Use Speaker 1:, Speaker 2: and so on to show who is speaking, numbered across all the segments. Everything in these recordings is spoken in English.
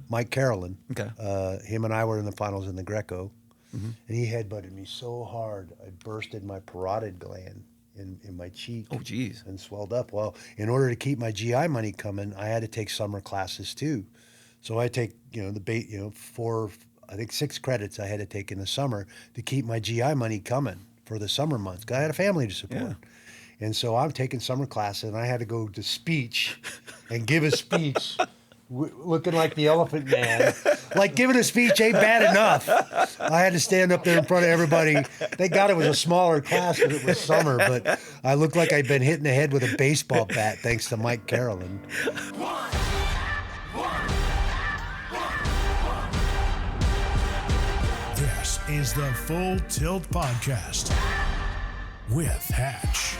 Speaker 1: Mike Carolyn.
Speaker 2: Okay.
Speaker 1: Him and I were in the finals in the Greco, and he headbutted me so hard I bursted my parotid gland in my cheek.
Speaker 2: Oh, geez.
Speaker 1: And swelled up. Well, in order to keep my GI money coming, I had to take summer classes too. So I take, I think 6 credits I had to take in the summer to keep my GI money coming for the summer months. 'Cause I had a family to support.
Speaker 2: Yeah.
Speaker 1: And so I'm taking summer classes, and I had to go to speech and give a speech looking like the Elephant Man. Like, giving a speech ain't bad enough. I had to stand up there in front of everybody. Thank God it was a smaller class because it was summer, but I looked like I'd been hit in the head with a baseball bat thanks to Mike Carolyn.
Speaker 3: This is the Full Tilt Podcast with Hatch.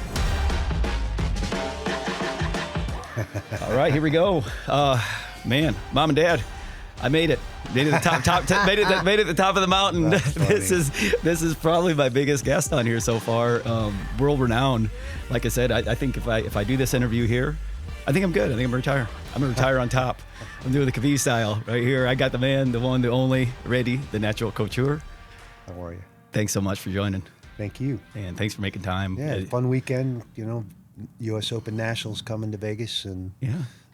Speaker 2: All right, here we go. Man, Mom and Dad, I made it. Made it the made it the top of the mountain. This is probably my biggest guest on here so far. World renowned. Like I said, I think if I do this interview here, I think I'm good. I think I'm gonna retire. I'm gonna retire on top. I'm doing the Khabib style right here. I got the man, the one, the only, ready, the natural Couture.
Speaker 1: How are you?
Speaker 2: Thanks so much for joining.
Speaker 1: Thank you.
Speaker 2: And thanks for making time.
Speaker 1: Yeah, fun weekend. U.S. Open Nationals coming to Vegas, and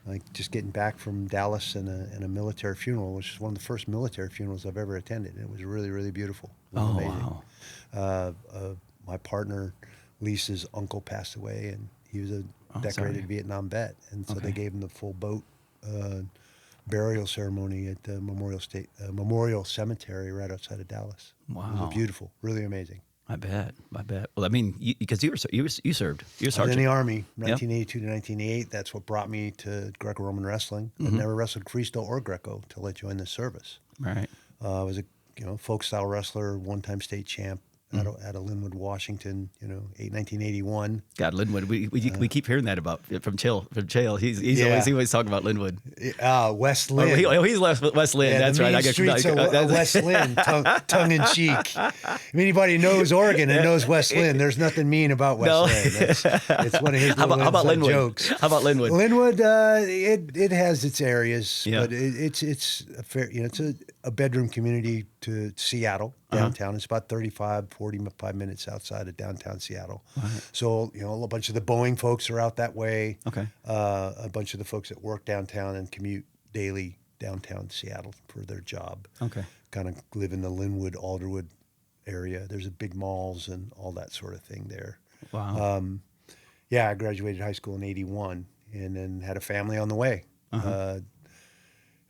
Speaker 1: like just getting back from Dallas and a military funeral, which is one of the first military funerals I've ever attended. It was really, really beautiful. It was amazing.
Speaker 2: Wow.
Speaker 1: My partner, Lisa's uncle passed away, and he was a decorated Vietnam vet, and so they gave him the full boat burial ceremony at the Memorial Cemetery right outside of Dallas.
Speaker 2: Wow.
Speaker 1: It was beautiful, really amazing.
Speaker 2: I bet. Well, I mean, because you served. You were sergeant.
Speaker 1: I was in the Army, 1982 to 1988. That's what brought me to Greco-Roman wrestling. I never wrestled freestyle or Greco until I joined the service.
Speaker 2: Right.
Speaker 1: I was a folk style wrestler, one-time state champ out of Linwood, Washington. 1981.
Speaker 2: God, Linwood. We keep hearing that about from Chael. He's always talking about Linwood.
Speaker 1: West Lynn.
Speaker 2: He's West Lynn. That's
Speaker 1: the
Speaker 2: right.
Speaker 1: Main streets of West Lynn, tongue in cheek. If anybody knows Oregon and knows West Lynn, there's nothing mean about West Lynn. It's one of his
Speaker 2: how about Linwood?
Speaker 1: Jokes.
Speaker 2: How about Linwood?
Speaker 1: Linwood, it has its areas, but it's a fair. It's a bedroom community to Seattle downtown. It's about 45 minutes outside of downtown Seattle. Right. So a bunch of the Boeing folks are out that way.
Speaker 2: Okay.
Speaker 1: A bunch of the folks that work downtown and commute daily downtown Seattle for their job.
Speaker 2: Okay.
Speaker 1: Kind of live in the Linwood, Alderwood area. There's a big malls and all that sort of thing there.
Speaker 2: Wow.
Speaker 1: I graduated high school in '81 and then had a family on the way.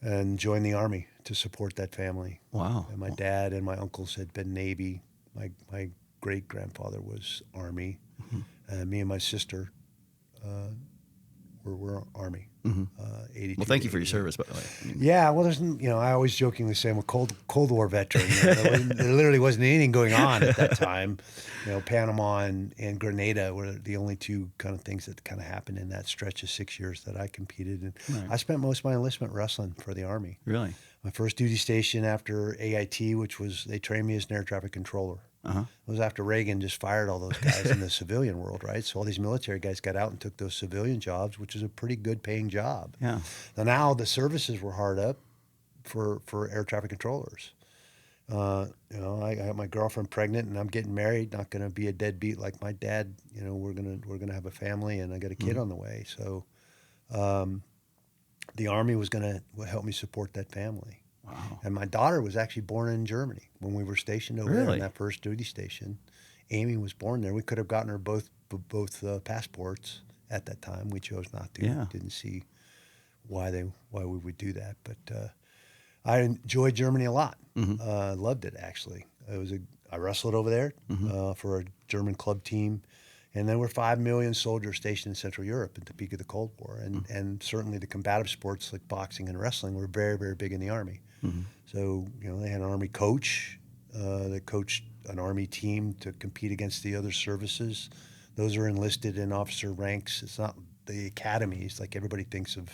Speaker 1: And joined the Army to support that family. Wow. And my dad and my uncles had been Navy. My great-grandfather was Army. Me and my sister were Army. 82.
Speaker 2: Well, thank you for your service, by the way.
Speaker 1: Well, there's, I always jokingly say I'm a Cold War veteran. There literally wasn't anything going on at that time. Panama and Grenada were the only two kind of things that kind of happened in that stretch of 6 years that I competed. And I spent most of my enlistment wrestling for the Army.
Speaker 2: Really?
Speaker 1: My first duty station after AIT, which was, they trained me as an air traffic controller. It was after Reagan just fired all those guys in the civilian world, right? So all these military guys got out and took those civilian jobs, which is a pretty good paying job.
Speaker 2: Yeah.
Speaker 1: Now the services were hard up for air traffic controllers. I got my girlfriend pregnant and I'm getting married, not going to be a deadbeat like my dad. We're going to have a family and I got a kid on the way. So the Army was going to help me support that family. Wow. And my daughter was actually born in Germany when we were stationed over there in that first duty station. Amy was born there. We could have gotten her both passports at that time. We chose not to.
Speaker 2: Yeah.
Speaker 1: Didn't see why we would do that. But I enjoyed Germany a lot. Loved it, actually. I wrestled over there for a German club team. And there were 5 million soldiers stationed in Central Europe at the peak of the Cold War. And certainly the combative sports like boxing and wrestling were very, very big in the Army. So, they had an Army coach that coached an Army team to compete against the other services. Those are enlisted in officer ranks. It's not the academies like everybody thinks of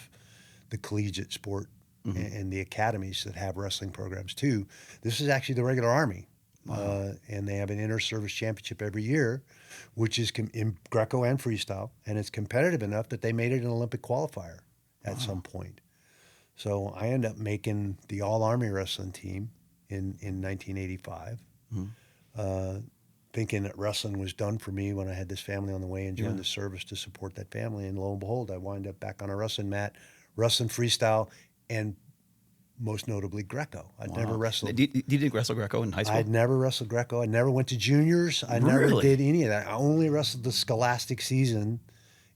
Speaker 1: the collegiate sport and the academies that have wrestling programs too. This is actually the regular Army. Wow. And they have an inter-service championship every year, which is in Greco and freestyle, and it's competitive enough that they made it an Olympic qualifier at some point. So I ended up making the All-Army wrestling team in 1985, thinking that wrestling was done for me when I had this family on the way and joined the service to support that family. And lo and behold, I wind up back on a wrestling mat, wrestling freestyle, and most notably Greco. I'd never wrestled.
Speaker 2: Did you wrestle Greco in high school?
Speaker 1: I'd never wrestled Greco. I never went to juniors. I never did any of that. I only wrestled the scholastic season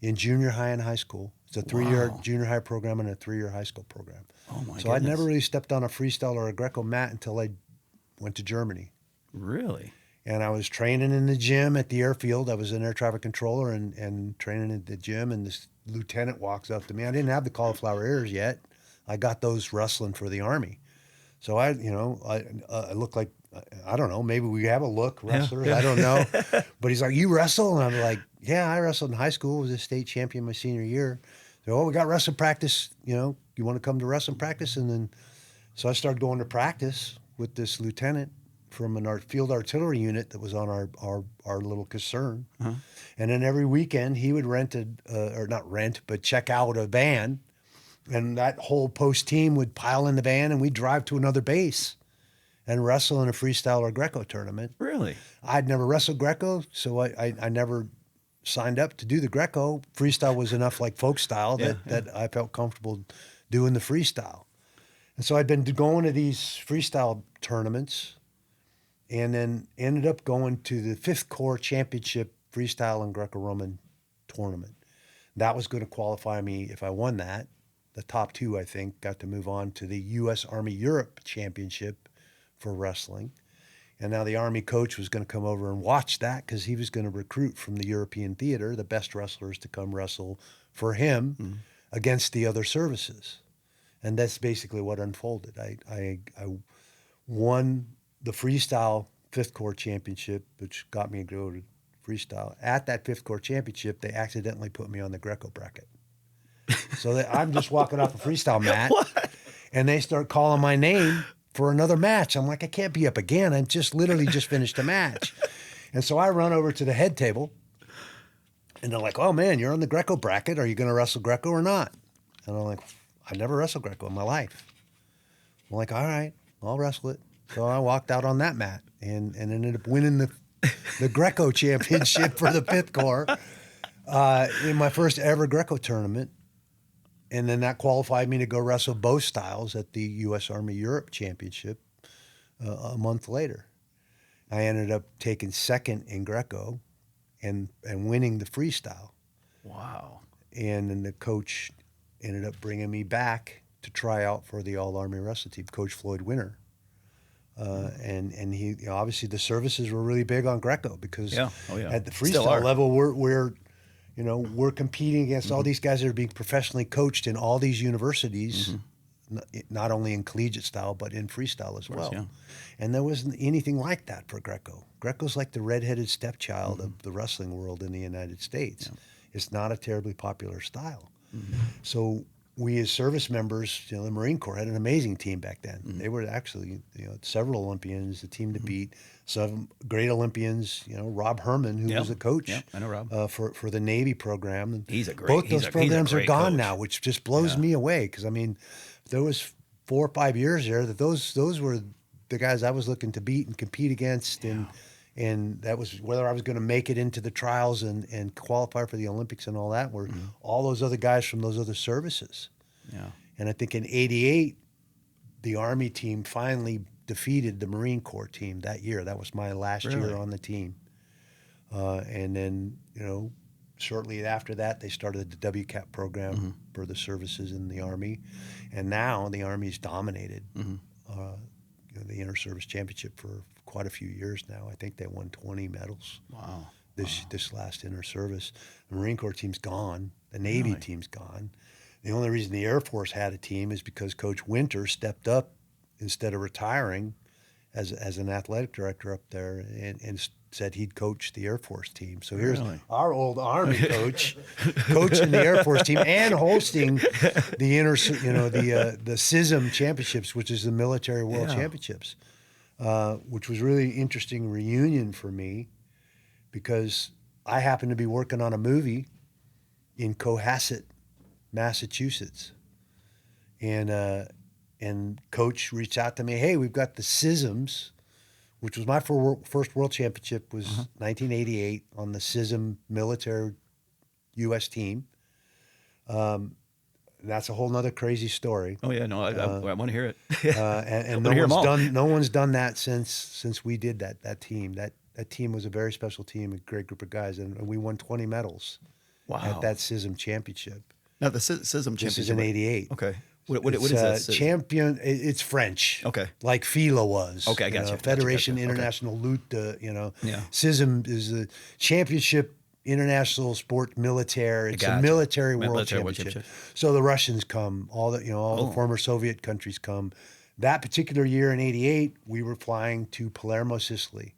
Speaker 1: in junior high and high school. It's a 3-year junior high program and a 3-year high school program.
Speaker 2: Oh, my
Speaker 1: So
Speaker 2: goodness.
Speaker 1: I'd never really stepped on a freestyle or a Greco mat until I went to Germany.
Speaker 2: Really?
Speaker 1: And I was training in the gym at the airfield. I was an air traffic controller and training at the gym, and this lieutenant walks up to me. I didn't have the cauliflower ears yet. I got those wrestling for the Army. So I look like, I don't know, maybe we have a look, wrestlers, I don't know. But he's like, you wrestle? And I'm like, yeah, I wrestled in high school, was a state champion my senior year. So, we got wrestling practice, you want to come to wrestling practice? And then, so I started going to practice with this lieutenant from an field artillery unit that was on our little caserne. And then every weekend he would check out a van. And that whole post team would pile in the van and we'd drive to another base and wrestle in a freestyle or Greco tournament.
Speaker 2: Really?
Speaker 1: I'd never wrestled Greco, so I never signed up to do the Greco. Freestyle was enough like folk style that I felt comfortable doing the freestyle. And so I'd been going to these freestyle tournaments and then ended up going to the 5th Corps Championship Freestyle and Greco-Roman tournament. That was going to qualify me if I won that. The top 2, I think, got to move on to the U.S. Army Europe Championship for wrestling. And now the Army coach was going to come over and watch that because he was going to recruit from the European theater the best wrestlers to come wrestle for him against the other services. And that's basically what unfolded. I won the freestyle 5th Corps Championship, which got me to go to freestyle. At that 5th Corps Championship, they accidentally put me on the Greco bracket. So I'm just walking off a freestyle mat, and they start calling my name for another match. I'm like, I can't be up again. I literally just finished a match. And so I run over to the head table, and they're like, oh, man, you're on the Greco bracket. Are you going to wrestle Greco or not? And I'm like, I never wrestled Greco in my life. I'm like, all right, I'll wrestle it. So I walked out on that mat and ended up winning the Greco championship for the 5th Corps in my first ever Greco tournament. And then that qualified me to go wrestle both styles at the U.S. Army Europe Championship a month later. I ended up taking second in Greco and winning the freestyle.
Speaker 2: Wow. And
Speaker 1: then the coach ended up bringing me back to try out for the All-Army wrestling team, Coach Floyd Winter. And he, obviously the services were really big on Greco because at the freestyle level, we're competing against all these guys that are being professionally coached in all these universities, not only in collegiate style, but in freestyle as well. Yeah. And there wasn't anything like that for Greco. Greco's like the redheaded stepchild of the wrestling world in the United States. Yeah. It's not a terribly popular style. So we as service members, the Marine Corps had an amazing team back then. They were actually, several Olympians, the team to beat, some great Olympians, Rob Herman, who was a coach
Speaker 2: I know Rob.
Speaker 1: for the Navy program.
Speaker 2: He's a great
Speaker 1: Both those programs are gone
Speaker 2: coach
Speaker 1: now, which just blows me away because, there was 4 or 5 years there that those were the guys I was looking to beat and compete against and that was whether I was going to make it into the trials and qualify for the Olympics and all that were all those other guys from those other services.
Speaker 2: Yeah.
Speaker 1: And I think in '88, the Army team finally defeated the Marine Corps team that year. That was my last year on the team. And then, shortly after that, they started the WCAP program for the services in the Army. And now the Army's dominated the Inter-Service Championship for quite a few years now. I think they won 20 medals.
Speaker 2: Wow.
Speaker 1: This last Inter-Service. The Marine Corps team's gone. The Navy team's gone. The only reason the Air Force had a team is because Coach Winter stepped up instead of retiring as an athletic director up there and said he'd coach the Air Force team. So here's our old Army coach coaching the Air Force team and hosting the the CISM Championships, which is the Military World Championships, which was really interesting reunion for me because I happened to be working on a movie in Cohasset, Massachusetts. and coach reached out to me. Hey, we've got the CISMs, which was my first world championship was 1988 on the CISM military U.S. team. That's a whole nother crazy story.
Speaker 2: Oh yeah, no, I want to hear it.
Speaker 1: And no one's done that since we did that team. That team was a very special team, a great group of guys, and we won 20 medals at that CISM championship.
Speaker 2: Now the CISM championship.
Speaker 1: This is in '88.
Speaker 2: Okay. What is that?
Speaker 1: Champion. It's French.
Speaker 2: Okay.
Speaker 1: Like FILA was.
Speaker 2: Okay, I got you.
Speaker 1: Federation
Speaker 2: Gotcha.
Speaker 1: International Lutte.
Speaker 2: Yeah.
Speaker 1: CISM is the championship. International sport militaire. It's a military world championship. So the Russians come, all the former Soviet countries come. That particular year in '88, we were flying to Palermo, Sicily.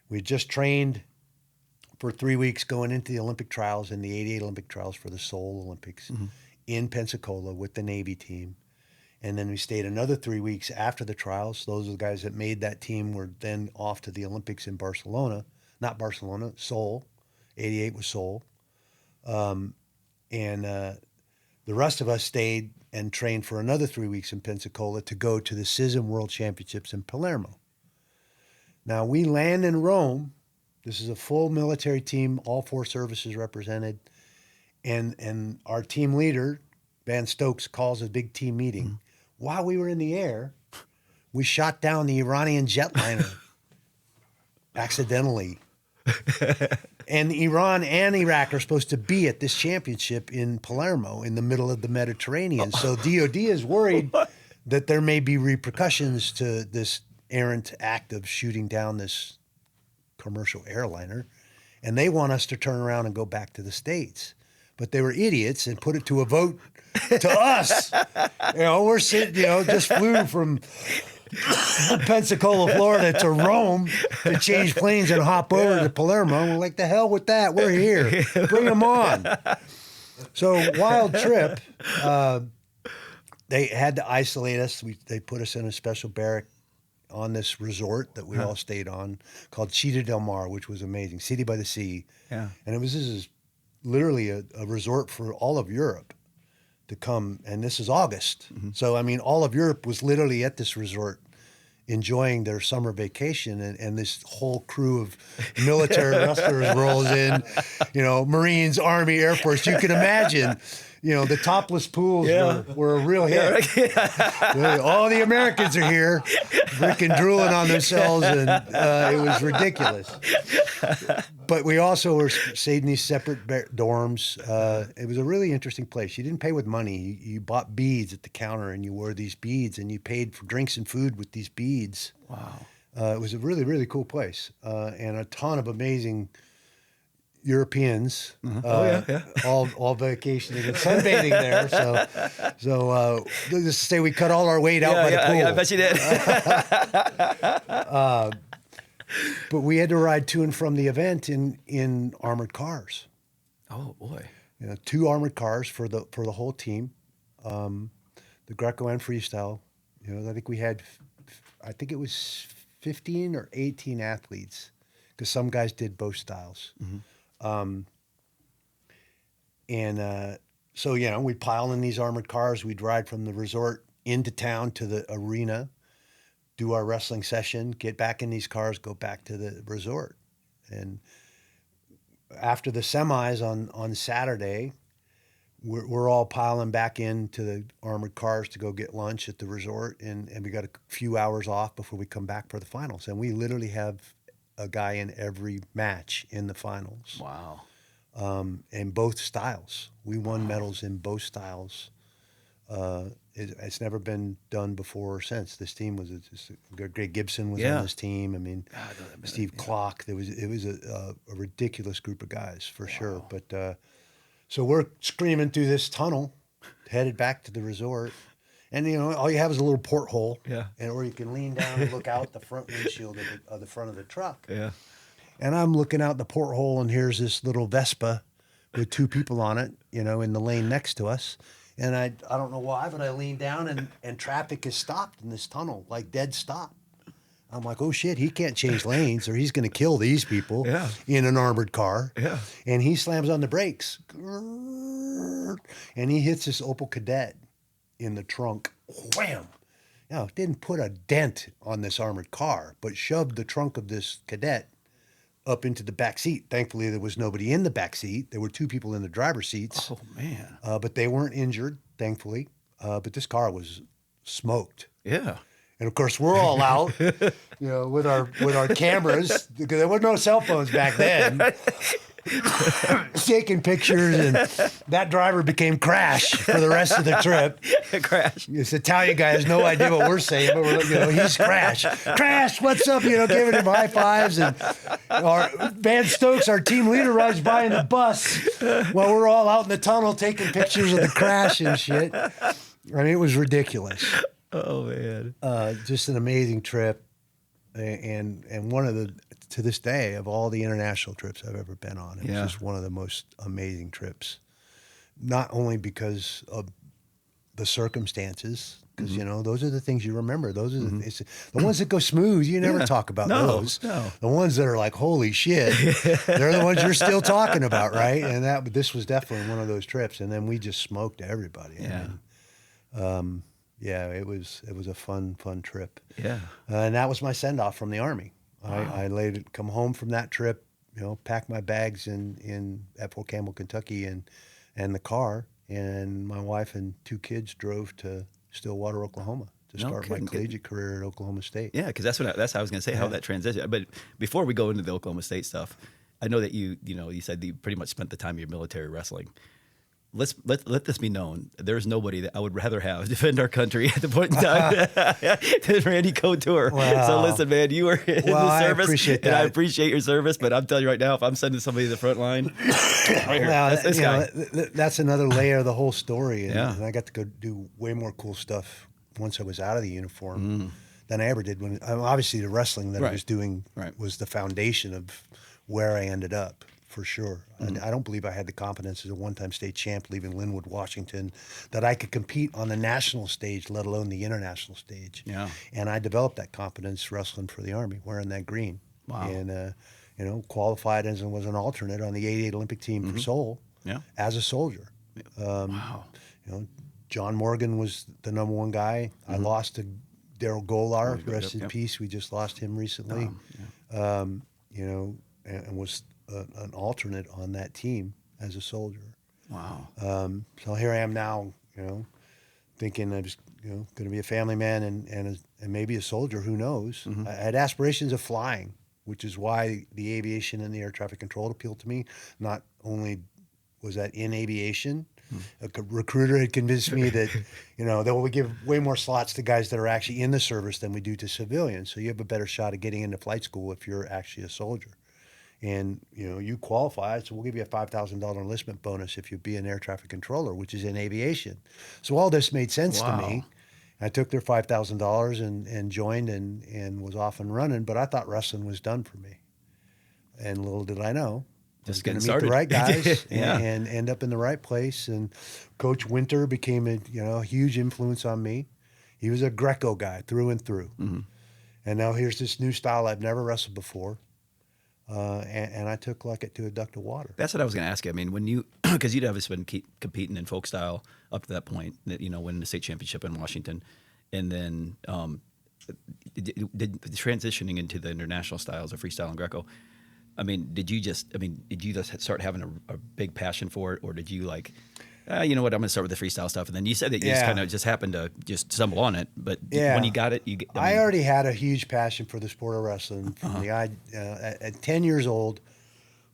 Speaker 1: We had just trained for 3 weeks going into the Olympic trials and the '88 Olympic trials for the Seoul Olympics in Pensacola with the Navy team. And then we stayed another 3 weeks after the trials. Those are the guys that made that team were then off to the Olympics in Barcelona. Not Barcelona, Seoul. '88 was Seoul. The rest of us stayed and trained for another 3 weeks in Pensacola to go to the CISM World Championships in Palermo. Now, we land in Rome. This is a full military team, all four services represented. And our team leader, Van Stokes, calls a big team meeting. While we were in the air, we shot down the Iranian jetliner accidentally. And Iran and Iraq are supposed to be at this championship in Palermo in the middle of the Mediterranean. So DOD is worried that there may be repercussions to this errant act of shooting down this commercial airliner. And they want us to turn around and go back to the States. But they were idiots and put it to a vote to us. We're sitting, just flew from Pensacola, Florida to Rome to change planes and hop over to Palermo. We're like, the hell with that. We're here. Bring them on. So wild trip. They had to isolate us. They put us in a special barrack on this resort that we all stayed on called Città del Mar, which was amazing. City by the Sea.
Speaker 2: Yeah.
Speaker 1: And this is literally a resort for all of Europe to come. And this is August. So, all of Europe was literally at this resort enjoying their summer vacation, and this whole crew of military wrestlers rolls in, Marines, Army, Air Force. You can imagine, the topless pools were a real hit. All the Americans are here, freaking drooling on themselves, and it was ridiculous. But we also stayed in these separate dorms. It was a really interesting place. You didn't pay with money. You bought beads at the counter, and you wore these beads, and you paid for drinks and food with these beads.
Speaker 2: Wow.
Speaker 1: It was a really, really cool place, and a ton of amazing Europeans, all vacationing and sunbathing there. So just to say, we cut all our weight out by the pool.
Speaker 2: Yeah, I bet you did.
Speaker 1: But we had to ride to and from the event in armored cars.
Speaker 2: Oh boy!
Speaker 1: 2 armored cars for the whole team, the Greco and freestyle. I think we had, it was 15 or 18 athletes, because some guys did both styles. So we'd pile in these armored cars. We'd ride from the resort into town to the arena, do our wrestling session, get back in these cars, go back to the resort. And after the semis on Saturday, we're all piling back into the armored cars to go get lunch at the resort, and we got a few hours off before we come back for the finals. And we literally have a guy in every match in the finals.
Speaker 2: Wow.
Speaker 1: In both styles. We won medals in both styles. It's never been done before or since. This team was Greg Gibson was on this team. Steve Klock. It was a ridiculous group of guys for sure. But so we're screaming through this tunnel, headed back to the resort, and all you have is a little porthole, or you can lean down and look out the front windshield of the front of the truck.
Speaker 2: Yeah.
Speaker 1: And I'm looking out the porthole, and here's this little Vespa with 2 people on it, in the lane next to us. And I don't know why, but I leaned down and traffic is stopped in this tunnel, like dead stop. I'm like, oh shit, he can't change lanes or he's going to kill these people in an armored car.
Speaker 2: Yeah.
Speaker 1: And he slams on the brakes and he hits this Opel Kadett in the trunk. Wham! Now, it didn't put a dent on this armored car, but shoved the trunk of this cadet up into the back seat. Thankfully, there was nobody in the back seat. There were 2 people in the driver's seats.
Speaker 2: Oh, man.
Speaker 1: But they weren't injured, thankfully. But this car was smoked.
Speaker 2: Yeah.
Speaker 1: And of course, we're all out, with our cameras, because there were no cell phones back then, taking pictures, and that driver became Crash for the rest of the trip.
Speaker 2: Crash.
Speaker 1: This Italian guy has no idea what we're saying, but he's Crash. Crash, what's up? Giving him high fives, and our Van Stokes, our team leader, rides by in the bus while we're all out in the tunnel taking pictures of the crash and shit. I mean, it was ridiculous.
Speaker 2: Oh, man.
Speaker 1: Just an amazing trip, and one of to this day, of all the international trips I've ever been on, it was just one of the most amazing trips. Not only because of the circumstances, because those are the things you remember. Those are the ones that go smooth. You never talk about those. No. The ones that are like, holy shit, they're the ones you're still talking about, right? And this was definitely one of those trips. And then we just smoked everybody.
Speaker 2: Yeah.
Speaker 1: It was a fun trip.
Speaker 2: Yeah.
Speaker 1: And that was my send-off from the Army. Wow. I come home from that trip, packed my bags at Fort Campbell, Kentucky, and the car, and my wife and 2 kids drove to Stillwater, Oklahoma to start my collegiate career at Oklahoma State.
Speaker 2: Yeah, because that's how I was going to say how that transition. But before we go into the Oklahoma State stuff, I know that you said you pretty much spent the time of your military wrestling. Let this be known. There's nobody that I would rather have defend our country at the point in time than Randy Couture. Wow. So listen, man, you were in the service, and I appreciate your service. But I'm telling you right now, if I'm sending somebody to the front line, right here, that's this guy.
Speaker 1: That's another layer of the whole story. And I got to go do way more cool stuff once I was out of the uniform than I ever did when. Obviously, the wrestling that I was doing was the foundation of where I ended up. For sure. I don't believe I had the competence as a one-time state champ leaving Linwood, Washington, that I could compete on the national stage, let alone the international stage. Yeah. And I developed that competence wrestling for the Army, wearing that green. Wow. And, qualified as was an alternate on the 88 Olympic team for Seoul as a soldier. Wow. John Morgan was the number 1 guy. I lost to Daryl Golar, rest in peace. We just lost him recently. And was an alternate on that team as a soldier. Wow. So here I am now, thinking I was, going to be a family man and maybe a soldier. Who knows? I had aspirations of flying, which is why the aviation and the air traffic control appealed to me. Not only was that in aviation, a recruiter had convinced me that, that we give way more slots to guys that are actually in the service than we do to civilians. So you have a better shot at getting into flight school if you're actually a soldier. And, you qualify, so we'll give you a $5,000 enlistment bonus if you be an air traffic controller, which is in aviation. So all this made sense to me. I took their $5,000 and joined and was off and running, but I thought wrestling was done for me. And little did I know, just going to meet the right guys and end up in the right place. And Coach Winter became a huge influence on me. He was a Greco guy through and through. And now here's this new style I've never wrestled before. And I took like it to a duck of water.
Speaker 2: That's what I was going to ask you. I mean, when because you'd obviously been competing in folk style up to that point, winning the state championship in Washington, and then did transitioning into the international styles of freestyle and Greco. I mean, did you just start having a big passion for it, or did you like, you know what, I'm going to start with the freestyle stuff? And then you said that you just kind of just happened to just stumble on it. But when you got it, I
Speaker 1: already had a huge passion for the sport of wrestling. From at 10 years old,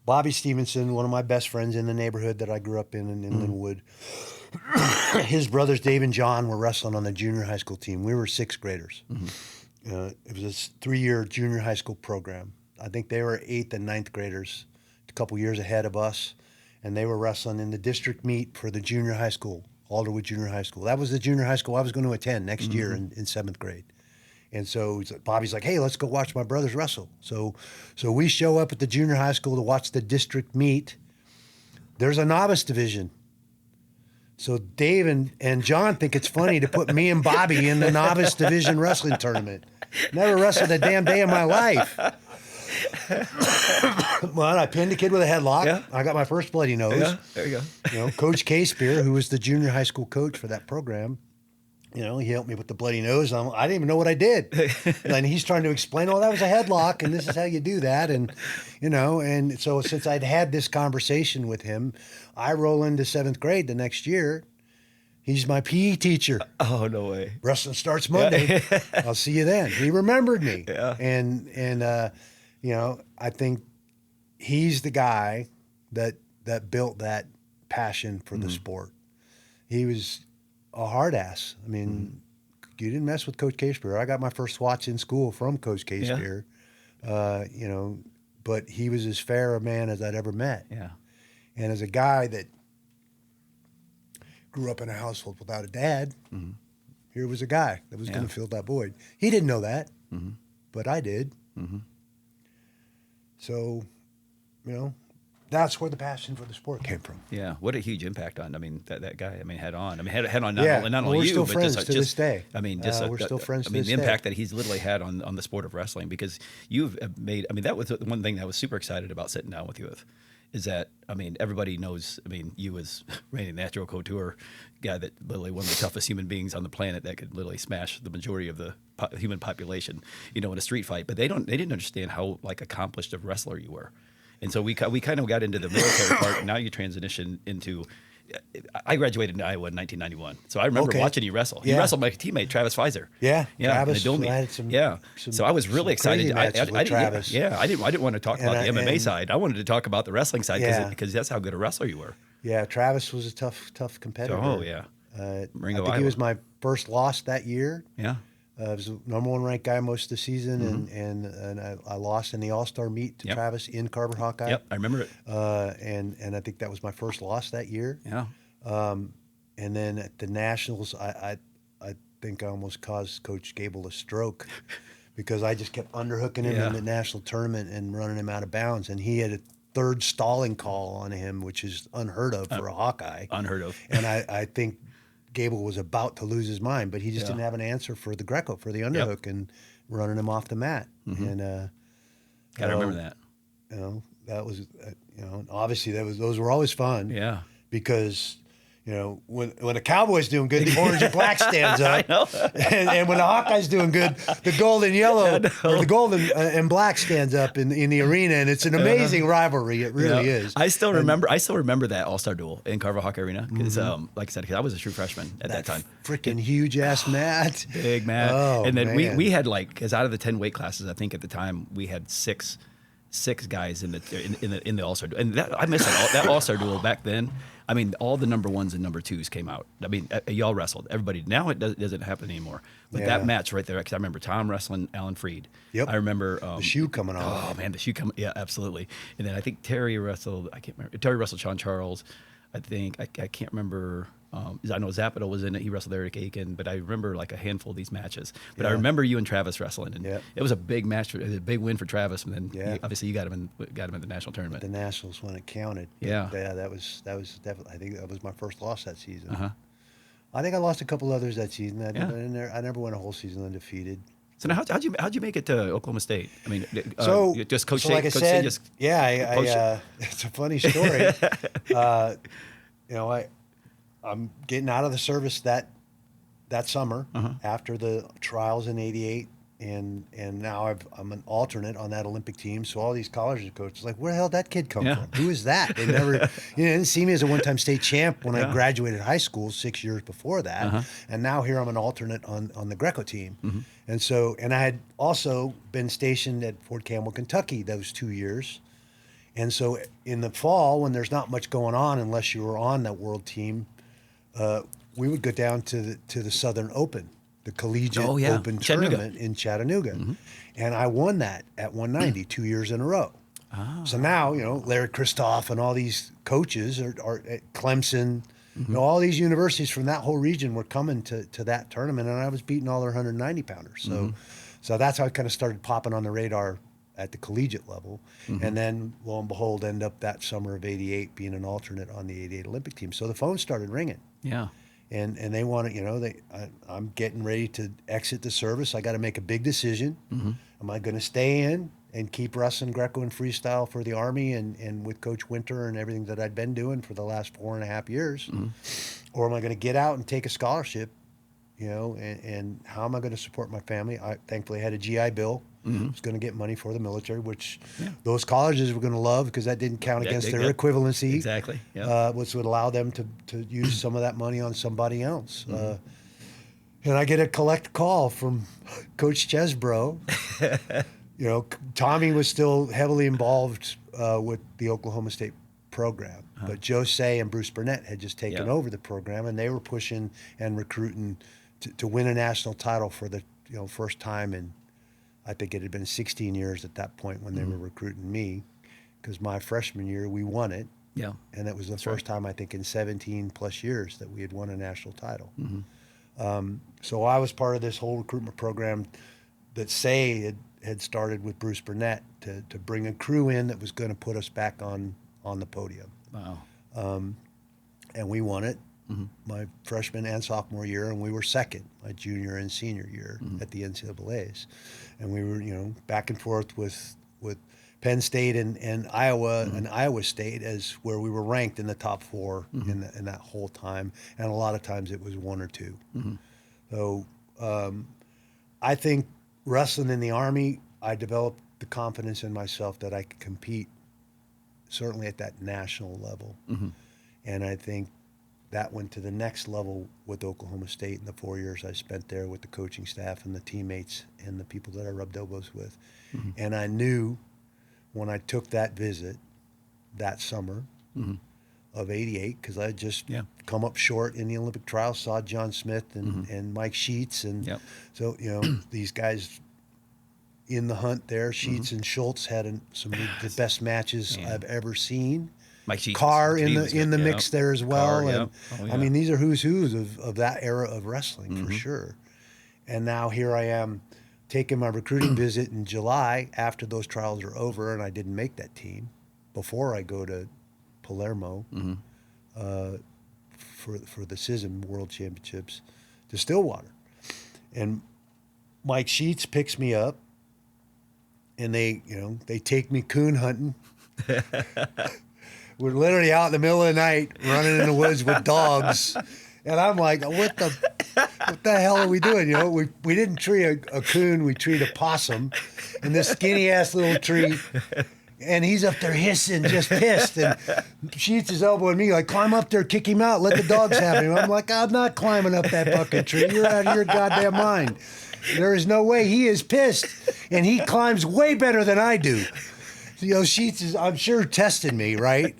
Speaker 1: Bobby Stevenson, one of my best friends in the neighborhood that I grew up in Linwood, his brothers Dave and John were wrestling on the junior high school team. We were 6th graders. It was a 3-year junior high school program. I think they were 8th and 9th graders, a couple years ahead of us. And they were wrestling in the district meet for the junior high school, Alderwood Junior High School. That was the junior high school I was going to attend next year in 7th grade. And so Bobby's like, hey, let's go watch my brothers wrestle. So we show up at the junior high school to watch the district meet. There's a novice division. So Dave and John think it's funny to put me and Bobby in the novice division wrestling tournament. Never wrestled a damn day in my life. Well, I pinned a kid with a headlock. Yeah. I got my first bloody nose.
Speaker 2: Yeah, there you go.
Speaker 1: Coach K. Spear, who was the junior high school coach for that program, he helped me with the bloody nose. I didn't even know what I did. And he's trying to explain, that was a headlock, and this is how you do that. And, and so since I'd had this conversation with him, I roll into 7th grade the next year. He's my PE teacher.
Speaker 2: Oh, no way.
Speaker 1: Wrestling starts Monday. I'll see you then. He remembered me.
Speaker 2: Yeah.
Speaker 1: And I think he's the guy that built that passion for the sport. He was a hard ass. I mean, you didn't mess with Coach K-Spear. I got my first swats in school from Coach K-Spear. But he was as fair a man as I'd ever met.
Speaker 2: Yeah.
Speaker 1: And as a guy that grew up in a household without a dad, here was a guy that was going to fill that void. He didn't know that, but I did. So, that's where the passion for the sport came from.
Speaker 2: Yeah, what a huge impact on. That guy. Head on. Had on not only
Speaker 1: we're
Speaker 2: you,
Speaker 1: still
Speaker 2: but
Speaker 1: friends
Speaker 2: just
Speaker 1: to this day.
Speaker 2: We're
Speaker 1: still friends. To
Speaker 2: the
Speaker 1: this
Speaker 2: impact
Speaker 1: day.
Speaker 2: that he's literally had on the sport of wrestling, because you've made. That was the one thing that I was super excited about sitting down with you with, is that everybody knows. You as Randy Natural Couture, guy that literally one of the toughest human beings on the planet that could literally smash the majority of the human population, in a street fight. But they didn't understand how accomplished a wrestler you were. And so we kind of got into the military part. Now you transition into. I graduated in Iowa in 1991, so I remember watching you wrestle. You wrestled my teammate Travis Pfizer.
Speaker 1: Yeah,
Speaker 2: Travis.
Speaker 1: I had some
Speaker 2: So I was really excited.
Speaker 1: I
Speaker 2: didn't want to talk about the MMA side. I wanted to talk about the wrestling side because that's how good a wrestler you were.
Speaker 1: Yeah, Travis was a tough competitor.
Speaker 2: Oh yeah.
Speaker 1: I think he was my first loss that year.
Speaker 2: Yeah.
Speaker 1: I was the number 1 ranked guy most of the season, and I lost in the All-Star meet to Travis in Carver Hawkeye.
Speaker 2: Yep, I remember it.
Speaker 1: And I think that was my first loss that year.
Speaker 2: Yeah.
Speaker 1: And then at the Nationals, I think I almost caused Coach Gable a stroke because I just kept underhooking him in the national tournament and running him out of bounds, and he had a 3rd stalling call on him, which is unheard of for a Hawkeye.
Speaker 2: Unheard of.
Speaker 1: And I think Gable was about to lose his mind, but he just didn't have an answer for the Greco, for the underhook, and running him off the mat. And
Speaker 2: Gotta remember that.
Speaker 1: That was obviously those were always fun.
Speaker 2: Yeah.
Speaker 1: Because when a Cowboy's doing good, the orange and black stands up.
Speaker 2: I know.
Speaker 1: and when the Hawkeye's doing good, the gold and yellow or the gold and black stands up in the arena, and it's an amazing rivalry. It really is.
Speaker 2: I still remember that All-Star duel in Carver Hawkeye Arena because, like I said, because I was a true freshman at that time.
Speaker 1: Freaking huge ass mat,
Speaker 2: big mat.
Speaker 1: Oh,
Speaker 2: and then
Speaker 1: man.
Speaker 2: we had because out of the 10 weight classes, I think at the time we had six guys in the All-Star duel, and I miss that All-Star duel back then. All the number 1s and number 2s came out. Y'all wrestled. Everybody. Now it doesn't happen anymore. But that match right there, because I remember Tom wrestling Alan Freed.
Speaker 1: Yep.
Speaker 2: I remember
Speaker 1: the shoe coming off.
Speaker 2: Oh man, the shoe coming. Yeah, absolutely. And then I think Terry wrestled. I can't remember. Terry wrestled Sean Charles. I think I can't remember. I know Zapito was in it. He wrestled Eric Aiken, but I remember a handful of these matches. But I remember you and Travis wrestling, and it was a big match. It was a big win for Travis, and then obviously you got him in the national tournament.
Speaker 1: The nationals when it counted.
Speaker 2: Yeah,
Speaker 1: that was definitely. I think that was my first loss that season.
Speaker 2: Uh-huh.
Speaker 1: I think I lost a couple others that season. I never went a whole season undefeated.
Speaker 2: So now, how'd you make it to Oklahoma State? Just coach.
Speaker 1: So like I said, it's a funny story. I'm getting out of the service that summer after the trials in '88, and now I'm an alternate on that Olympic team. So all these college coaches are like, where the hell did that kid come from? Who is that? They never, didn't see me as a one-time state champ when I graduated high school 6 years before that, and now here I'm an alternate on the Greco team, and I had also been stationed at Fort Campbell, Kentucky those 2 years. And so in the fall, when there's not much going on, unless you were on that world team, we would go down to the Southern Open, the Collegiate Open tournament in Chattanooga. And I won that at 190 2 years in a row. Oh. So now, Larry Kristoff and all these coaches are at Clemson, all these universities from that whole region were coming to that tournament, and I was beating all their 190 pounders. So that's how I kind of started popping on the radar at the collegiate level, and then lo and behold, end up that summer of '88 being an alternate on the '88 Olympic team. So the phone started ringing.
Speaker 2: Yeah,
Speaker 1: and they want to, I'm getting ready to exit the service. I got to make a big decision. Am I going to stay in and keep wrestling Greco and freestyle for the Army and with Coach Winter and everything that I'd been doing for the last 4.5 years, or am I going to get out and take a scholarship and how am I going to support my family? I thankfully had a GI Bill. I was going to get money for the military, which those colleges were going to love because that didn't count against their equivalency.
Speaker 2: Exactly. Yep.
Speaker 1: Which would allow them to use some of that money on somebody else. And I get a collect call from Coach Chesbro. Tommy was still heavily involved with the Oklahoma State program, but Joe Say and Bruce Burnett had just taken over the program, and they were pushing and recruiting to win a national title for the first time in, I think it had been 16 years at that point when they were recruiting me, because my freshman year we won it.
Speaker 2: Yeah,
Speaker 1: and it was the first time I think in 17 plus years that we had won a national title. So I was part of this whole recruitment program that Say had started with Bruce Burnett to bring a crew in that was going to put us back on the podium.
Speaker 2: Wow.
Speaker 1: And we won it my freshman and sophomore year, and we were second my junior and senior year at the NCAAs. And we were, back and forth with Penn State and Iowa and Iowa State as where we were ranked in the top four in that whole time. And a lot of times it was one or two. So I think wrestling in the Army, I developed the confidence in myself that I could compete certainly at that national level. And I think that went to the next level with Oklahoma State in the 4 years I spent there with the coaching staff and the teammates and the people that I rubbed elbows with. And I knew when I took that visit that summer of '88, because I had just come up short in the Olympic trials, saw John Smith and Mike Sheets. And so, these guys in the hunt there, Sheets and Schultz had some of the best matches I've ever seen.
Speaker 2: Mike Sheets,
Speaker 1: Carr in the mix there as well.
Speaker 2: Carr,
Speaker 1: and I mean, these are who's of that era of wrestling for sure. And now here I am taking my recruiting visit in July after those trials are over, and I didn't make that team before I go to Palermo for the CISM World Championships to Stillwater. And Mike Sheets picks me up, and they take me coon hunting. We're literally out in the middle of the night running in the woods with dogs. And I'm like, what the hell are we doing? We didn't tree a coon, we treed a possum in this skinny ass little tree. And he's up there hissing, just pissed. And Sheets is elbowing me like, climb up there, kick him out, let the dogs have him. I'm like, I'm not climbing up that fucking tree. You're out of your goddamn mind. There is no way. He is pissed. And he climbs way better than I do. Sheets is, I'm sure, testing me, right?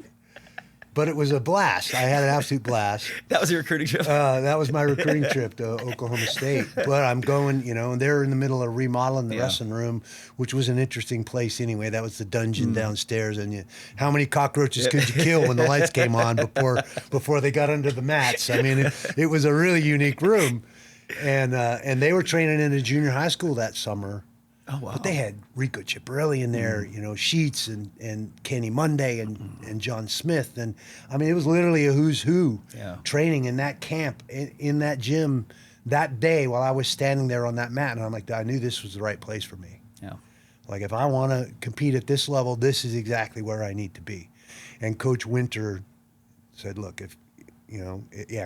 Speaker 1: But it was a blast. I had an absolute blast.
Speaker 2: That was your recruiting trip?
Speaker 1: That was my recruiting trip to Oklahoma State. But I'm going, and they're in the middle of remodeling the wrestling room, which was an interesting place anyway. That was the dungeon downstairs. And how many cockroaches could you kill when the lights came on before they got under the mats? I mean, it was a really unique room. And they were training in a junior high school that summer.
Speaker 2: Oh, wow.
Speaker 1: But they had Rico Ciparelli in there, Sheets and Kenny Monday and John Smith. And, I mean, it was literally a who's who training in that camp, in that gym that day while I was standing there on that mat. And I'm like, I knew this was the right place for me.
Speaker 2: Yeah.
Speaker 1: Like, if I want to compete at this level, this is exactly where I need to be. And Coach Winter said, look, if,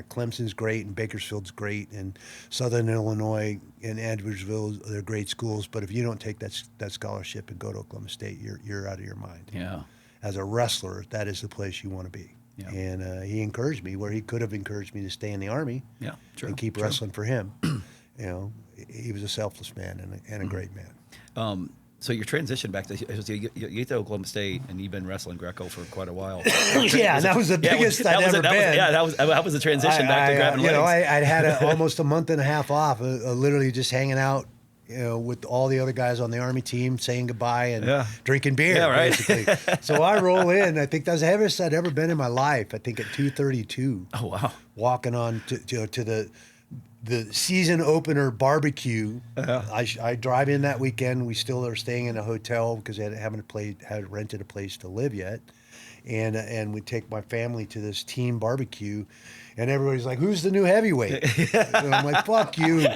Speaker 1: Clemson's great and Bakersfield's great and Southern Illinois and Edwardsville, they're great schools. But if you don't take that scholarship and go to Oklahoma State, you're out of your mind.
Speaker 2: Yeah.
Speaker 1: As a wrestler, that is the place you want to be. Yeah. And he encouraged me where he could have encouraged me to stay in the Army and keep wrestling for him. He was a selfless man and a great man.
Speaker 2: So your transition back to you get to Oklahoma State and you've been wrestling Greco for quite a while.
Speaker 1: That was the biggest I'd ever been.
Speaker 2: That was the transition back to grabbing legs.
Speaker 1: I'd had almost a month and a half off, literally just hanging out, with all the other guys on the Army team, saying goodbye and drinking beer, basically. So I roll in. I think that was the heaviest I'd ever been in my life. I think at 232.
Speaker 2: Oh wow!
Speaker 1: Walking on to the season opener barbecue. I drive in that weekend. We still are staying in a hotel because I hadn't rented a place to live yet. And we take my family to this team barbecue, and everybody's like, "Who's the new heavyweight?" And I'm like, "Fuck you."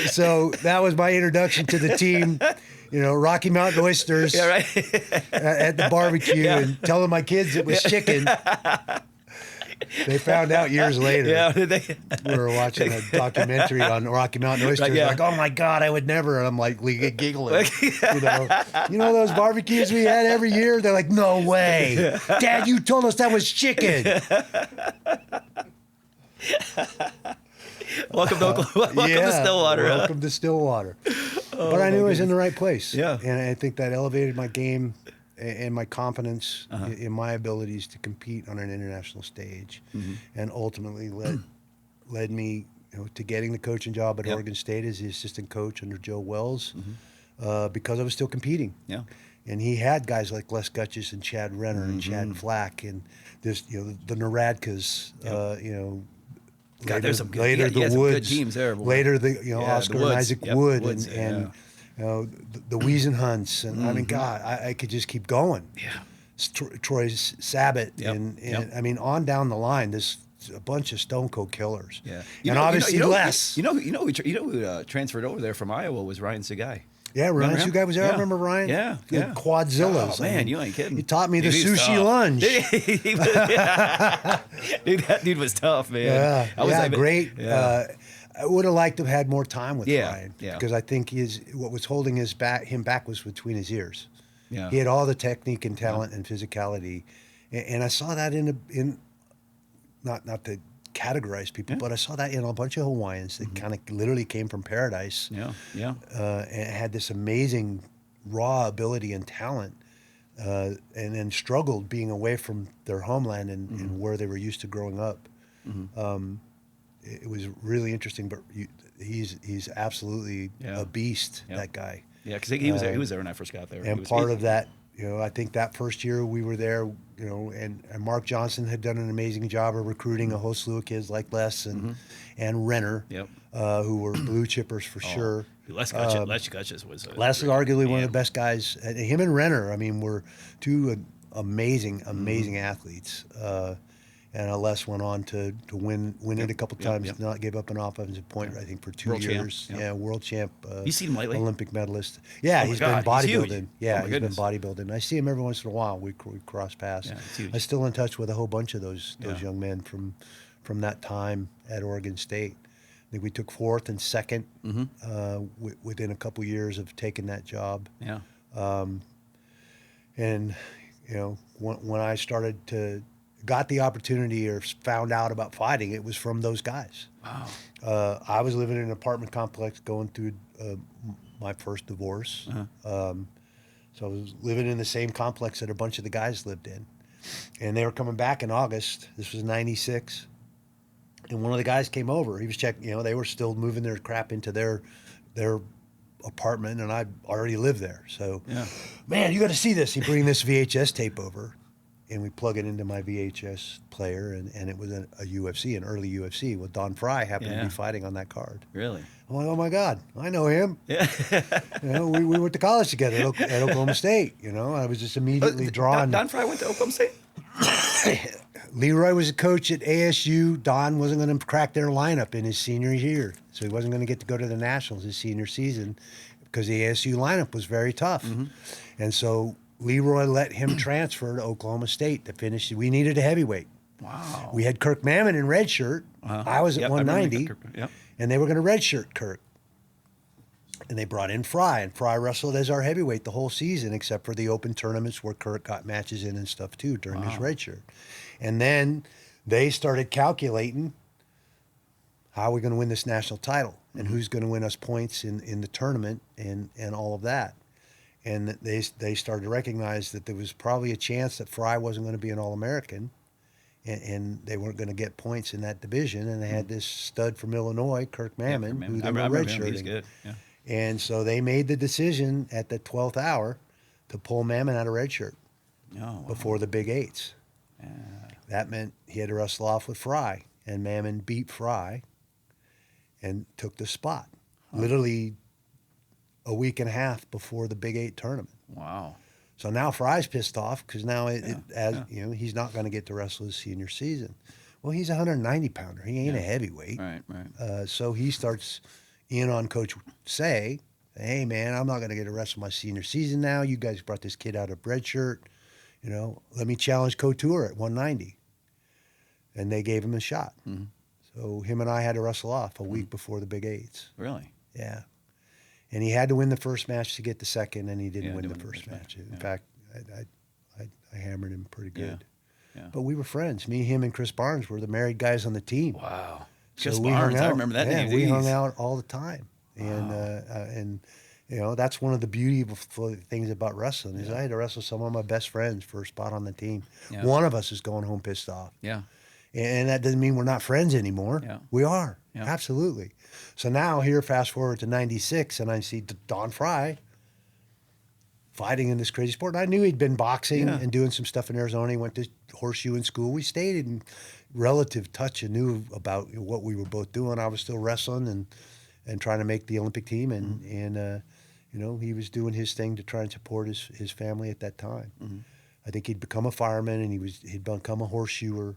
Speaker 1: So that was my introduction to the team. You know, Rocky Mountain oysters at the barbecue, and telling my kids it was chicken. They found out years later.
Speaker 2: Yeah, did they?
Speaker 1: We were watching a documentary on Rocky Mountain oysters.
Speaker 2: Right, yeah.
Speaker 1: Like, oh my God, I would never. And I'm like giggling. You know those barbecues we had every year? They're like, no way. Dad, you told us that was chicken.
Speaker 2: Welcome to Oklahoma. Welcome to Stillwater.
Speaker 1: Welcome to Stillwater. But I knew I was in the right place.
Speaker 2: Yeah.
Speaker 1: And I think that elevated my game and my confidence in my abilities to compete on an international stage, and ultimately led me, to getting the coaching job at Oregon State as the assistant coach under Joe Wells, because I was still competing.
Speaker 2: Yeah.
Speaker 1: And he had guys like Les Gutches and Chad Renner and Chad Flack and this, the Naradkas,
Speaker 2: God, there's some good,
Speaker 1: later the
Speaker 2: some
Speaker 1: Woods,
Speaker 2: good teams there. Boy.
Speaker 1: Later the Oscar and Isaac Wood and the Wiesenhunts, and I mean, God, I could just keep going.
Speaker 2: Yeah.
Speaker 1: Troy Sabat and I mean, on down the line, there's a bunch of stone cold killers.
Speaker 2: Yeah.
Speaker 1: And obviously Les.
Speaker 2: You know who transferred over there from Iowa was Ryan Sugai.
Speaker 1: Yeah, Ryan Sugai was there.
Speaker 2: Yeah.
Speaker 1: I remember Ryan.
Speaker 2: Yeah.
Speaker 1: Quadzillas.
Speaker 2: Oh, man, you ain't kidding.
Speaker 1: He taught me the
Speaker 2: Dude, he was
Speaker 1: sushi
Speaker 2: tough.
Speaker 1: lunge.
Speaker 2: Dude, that dude was tough, man.
Speaker 1: Great.
Speaker 2: Yeah.
Speaker 1: I would have liked to have had more time with Ryan,
Speaker 2: yeah.
Speaker 1: because I think what was holding him back was between his ears.
Speaker 2: Yeah.
Speaker 1: He had all the technique and talent and physicality, and I saw that in not to categorize people, but I saw that in a bunch of Hawaiians that kind of literally came from paradise.
Speaker 2: Yeah.
Speaker 1: And had this amazing raw ability and talent, and then struggled being away from their homeland and where they were used to growing up. It was really interesting, but he's absolutely a beast. That guy.
Speaker 2: Yeah, because he was there when I first got there.
Speaker 1: And part of that, I think that first year we were there, and Mark Johnson had done an amazing job of recruiting a whole slew of kids like Les and Renner, who were blue chippers for sure.
Speaker 2: Les Gutches was.
Speaker 1: Les is arguably one of the best guys. Him and Renner, I mean, were two amazing athletes. And Les went on to win it a couple times, not give up an offensive point, I think, for 2
Speaker 2: World
Speaker 1: years.
Speaker 2: champ.
Speaker 1: Yeah, world champ.
Speaker 2: You seen him lately?
Speaker 1: Olympic medalist. Yeah,
Speaker 2: Oh my
Speaker 1: he's
Speaker 2: God,
Speaker 1: been
Speaker 2: he's huge.
Speaker 1: bodybuilding.
Speaker 2: Oh my
Speaker 1: He's been
Speaker 2: goodness.
Speaker 1: bodybuilding. I see him every once in a while. We cross paths.
Speaker 2: Yeah, he's huge.
Speaker 1: I'm still in touch with a whole bunch of those young men from that time at Oregon State. I think we took 4th and 2nd within a couple years of taking that job.
Speaker 2: Yeah.
Speaker 1: And when I got the opportunity or found out about fighting, it was from those guys.
Speaker 2: Wow.
Speaker 1: I was living in an apartment complex going through my first divorce. So I was living in the same complex that a bunch of the guys lived in. And they were coming back in August. This was 96. And one of the guys came over. He was checking, they were still moving their crap into their apartment, and I already lived there. So, man, you got to see this. He bring this VHS tape over. And we plug it into my VHS player, and it was a UFC, an early UFC. Well, Don Frye happened to be fighting on that card.
Speaker 2: Really?
Speaker 1: I'm like, oh my God, I know him.
Speaker 2: Yeah.
Speaker 1: We went to college together at Oklahoma State. I was just immediately drawn.
Speaker 2: Don Frye went to Oklahoma State?
Speaker 1: Leroy was a coach at ASU. Don wasn't going to crack their lineup in his senior year, so he wasn't going to get to go to the Nationals his senior season because the ASU lineup was very tough. And so Leroy let him transfer to Oklahoma State to finish. We needed a heavyweight.
Speaker 2: Wow.
Speaker 1: We had Kirk Mammon in red shirt. I was at 190, and they were going to red shirt Kirk. And they brought in Frye, and Frye wrestled as our heavyweight the whole season, except for the open tournaments where Kirk got matches in and stuff too during his red shirt. And then they started calculating how are we going to win this national title and who's going to win us points in the tournament and all of that. And they started to recognize that there was probably a chance that Frye wasn't going to be an All-American, and they weren't going to get points in that division. And they had this stud from Illinois, Kirk Mammon, who they were redshirting.
Speaker 2: He's good. Yeah.
Speaker 1: And so they made the decision at the 12th hour to pull Mammon out of redshirt before the Big Eights. Yeah. That meant he had to wrestle off with Frye, and Mammon beat Frye and took the spot. Literally a week and a half before the Big 8 tournament.
Speaker 2: Wow.
Speaker 1: So now Frye's pissed off because now he's not going to get to wrestle his senior season. Well, he's a 190 pounder. He ain't a heavyweight.
Speaker 2: Right.
Speaker 1: So he starts in on Coach Say, hey, man, I'm not going to get the rest of my senior season now. You guys brought this kid out of red shirt. You know, let me challenge Couture at 190. And they gave him a shot. Mm-hmm. So him and I had to wrestle off a week before the Big Eights.
Speaker 2: Really?
Speaker 1: Yeah. And he had to win the first match to get the second, and he didn't win the first match. In fact, I hammered him pretty good.
Speaker 2: Yeah.
Speaker 1: But we were friends. Me, him, and Chris Barnes were the married guys on the team.
Speaker 2: Wow.
Speaker 1: So
Speaker 2: Chris
Speaker 1: we
Speaker 2: Barnes,
Speaker 1: hung out.
Speaker 2: I remember that name.
Speaker 1: We
Speaker 2: Jeez.
Speaker 1: hung out all the time.
Speaker 2: Wow.
Speaker 1: And you know, that's one of the beautiful things about wrestling is I had to wrestle some of my best friends for a spot on the team.
Speaker 2: Yeah.
Speaker 1: One of us is going home pissed off.
Speaker 2: Yeah.
Speaker 1: And that doesn't mean we're not friends anymore.
Speaker 2: Yeah.
Speaker 1: We are.
Speaker 2: Yeah.
Speaker 1: Absolutely. So now here, fast forward to 96, and I see Don Frye fighting in this crazy sport. And I knew he'd been boxing and doing some stuff in Arizona. He went to Horseshoe in school. We stayed in relative touch and knew about what we were both doing. I was still wrestling and trying to make the Olympic team. And you know, he was doing his thing to try and support his family at that time. Mm-hmm. I think he'd become a fireman, and he'd become a horseshoer.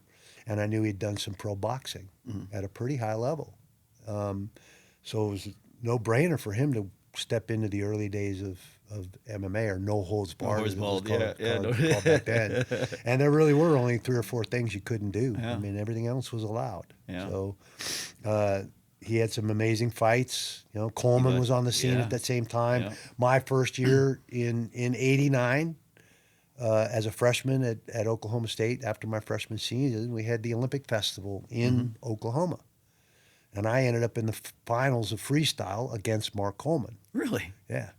Speaker 1: And I knew he'd done some pro boxing at a pretty high level. So it was a no-brainer for him to step into the early days of MMA, or no holds barred, as it was called back then. And there really were only 3 or 4 things you couldn't do.
Speaker 2: Yeah.
Speaker 1: I mean, everything else was allowed.
Speaker 2: Yeah.
Speaker 1: So he had some amazing fights. You know, Coleman was on the scene at that same time.
Speaker 2: Yeah.
Speaker 1: My first year in '89. As a freshman at Oklahoma State, after my freshman season, we had the Olympic Festival in Oklahoma. And I ended up in the finals of freestyle against Mark Coleman.
Speaker 2: Really?
Speaker 1: Yeah.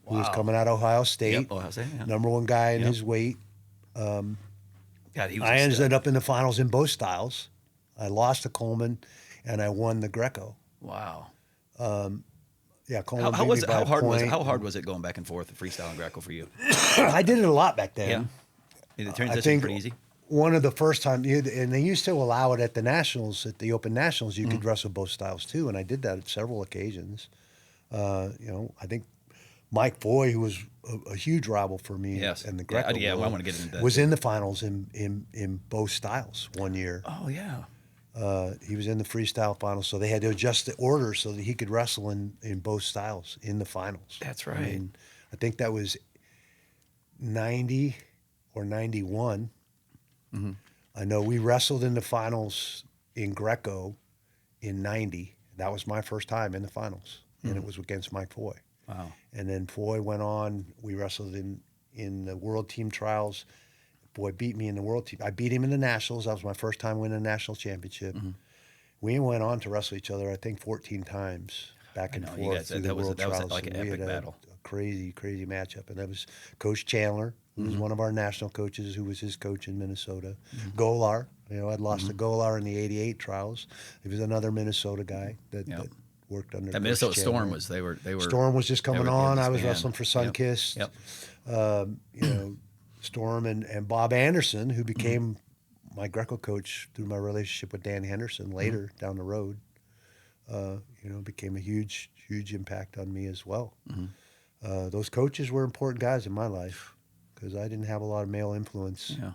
Speaker 1: Who was coming out of Ohio State.
Speaker 2: Yep, Ohio State, yeah.
Speaker 1: Number 1 guy in his weight.
Speaker 2: God, he was
Speaker 1: I
Speaker 2: a
Speaker 1: ended
Speaker 2: stud.
Speaker 1: up in the finals in both styles. I lost to Coleman, and I won the Greco.
Speaker 2: Wow.
Speaker 1: Yeah, Coleman
Speaker 2: How
Speaker 1: beat me by
Speaker 2: how
Speaker 1: a
Speaker 2: hard was it?
Speaker 1: point.
Speaker 2: How hard was it going back and forth, the freestyle and Greco for you?
Speaker 1: I did it a lot back then.
Speaker 2: The
Speaker 1: I
Speaker 2: transition
Speaker 1: think
Speaker 2: pretty easy.
Speaker 1: one of the first time, and they used to allow it at the nationals, at the Open Nationals, you could wrestle both styles too, and I did that at several occasions. You know, I think Mike Foy, who was a huge rival for me in the Greco,
Speaker 2: I want to get into that.
Speaker 1: was in the finals in both styles one year.
Speaker 2: Oh yeah.
Speaker 1: He was in the freestyle finals, so they had to adjust the order so that he could wrestle in both styles in the finals.
Speaker 2: That's right.
Speaker 1: I mean, I think that was 90 or 91.
Speaker 2: Mm-hmm.
Speaker 1: I know we wrestled in the finals in Greco in 90. That was my first time in the finals, and it was against Mike Foy.
Speaker 2: Wow.
Speaker 1: And then Foy went on. We wrestled in the World Team Trials. Foy beat me in the World Team. I beat him in the Nationals. That was my first time winning a national championship. Mm-hmm. We went on to wrestle each other, I think, 14 times back and forth through the World Trials.
Speaker 2: That was like an epic battle.
Speaker 1: A crazy, crazy matchup. And that was Coach Chandler, who was one of our national coaches, who was his coach in Minnesota. Golar, you know, I'd lost to Golar in the '88 trials. He was another Minnesota guy that worked under.
Speaker 2: That Minnesota Storm was they were.
Speaker 1: Storm was just coming on. I was wrestling for Sunkist.
Speaker 2: Yep.
Speaker 1: You know, Storm and Bob Anderson, who became my Greco coach through my relationship with Dan Henderson later down the road. You know, became a huge, huge impact on me as well. Those coaches were important guys in my life because I didn't have a lot of male influence.
Speaker 2: Yeah.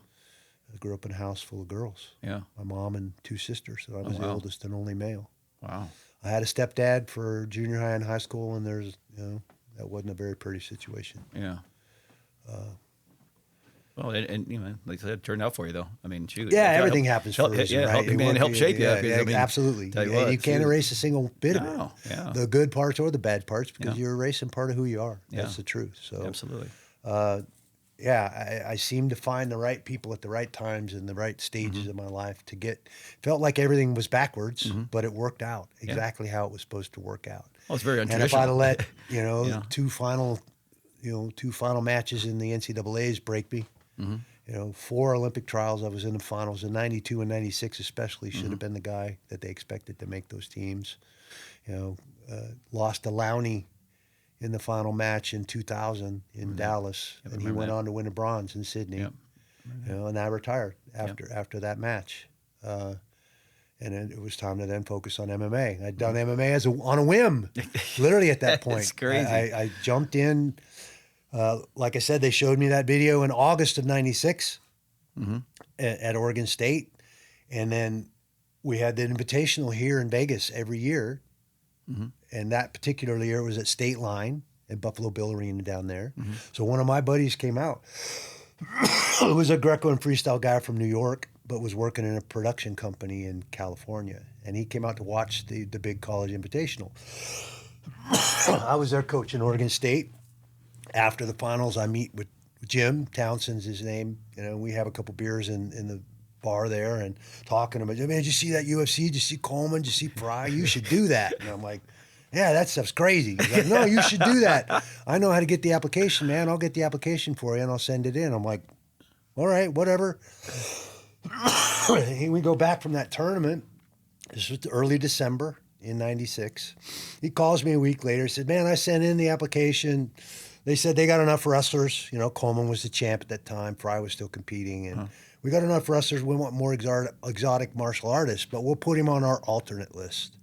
Speaker 1: I grew up in a house full of girls.
Speaker 2: Yeah.
Speaker 1: My mom and 2 sisters, so I was the oldest and only male.
Speaker 2: Wow.
Speaker 1: I had a stepdad for junior high and high school, and that wasn't a very pretty situation.
Speaker 2: Yeah. Well, and you know, like I said, it turned out for you though. I mean, shoot.
Speaker 1: Yeah, everything happens for a reason, right?
Speaker 2: Help shape you.
Speaker 1: Yeah,
Speaker 2: I mean,
Speaker 1: absolutely.
Speaker 2: Tell you
Speaker 1: And
Speaker 2: what,
Speaker 1: you can't erase a single bit of it.
Speaker 2: Yeah.
Speaker 1: The good parts or the bad parts, because
Speaker 2: Yeah.
Speaker 1: you're erasing part of who you are.
Speaker 2: Yeah.
Speaker 1: That's the truth. So
Speaker 2: Absolutely.
Speaker 1: I seemed to find the right people at the right times in the right stages of my life to felt like everything was backwards, but it worked out exactly how it was supposed to work out.
Speaker 2: Well, it's very untraditional.
Speaker 1: And if I'd have let,
Speaker 2: Yeah.
Speaker 1: two final matches in the NCAAs break me, 4 Olympic trials, I was in the finals in 92 and 96 especially, should have been the guy that they expected to make those teams. Lost to Lowney in the final match in 2000 in Dallas, and he went on to win a bronze in Sydney.
Speaker 2: Yep.
Speaker 1: And I retired after that match. And then it was time to then focus on MMA. I'd done MMA on a whim, literally at that point.
Speaker 2: It's crazy.
Speaker 1: I jumped in. Like I said, they showed me that video in August of '96 at Oregon State. And then we had the Invitational here in Vegas every year.
Speaker 2: Mm-hmm.
Speaker 1: And that particular year was at State Line at Buffalo Bill Arena down there.
Speaker 2: Mm-hmm.
Speaker 1: So one of my buddies came out. It was a Greco and freestyle guy from New York, but was working in a production company in California. And he came out to watch the big college invitational. I was there coaching Oregon State. After the finals, I meet with Jim Townsend's his name. You know, we have a couple beers in the bar there and talking about, man, did you see that UFC? Did you see Coleman? Did you see Frye? You should do that. And I'm like, yeah, that stuff's crazy. He's like, no, you should do that. I know how to get the application, man. I'll get the application for you and I'll send it in. I'm like, all right, whatever. We go back from that tournament. This was early December in 96. He calls me a week later. He said, man, I sent in the application. They said they got enough wrestlers. You know, Coleman was the champ at that time. Frye was still competing. And we got enough wrestlers. We want more exotic martial artists, but we'll put him on our alternate list.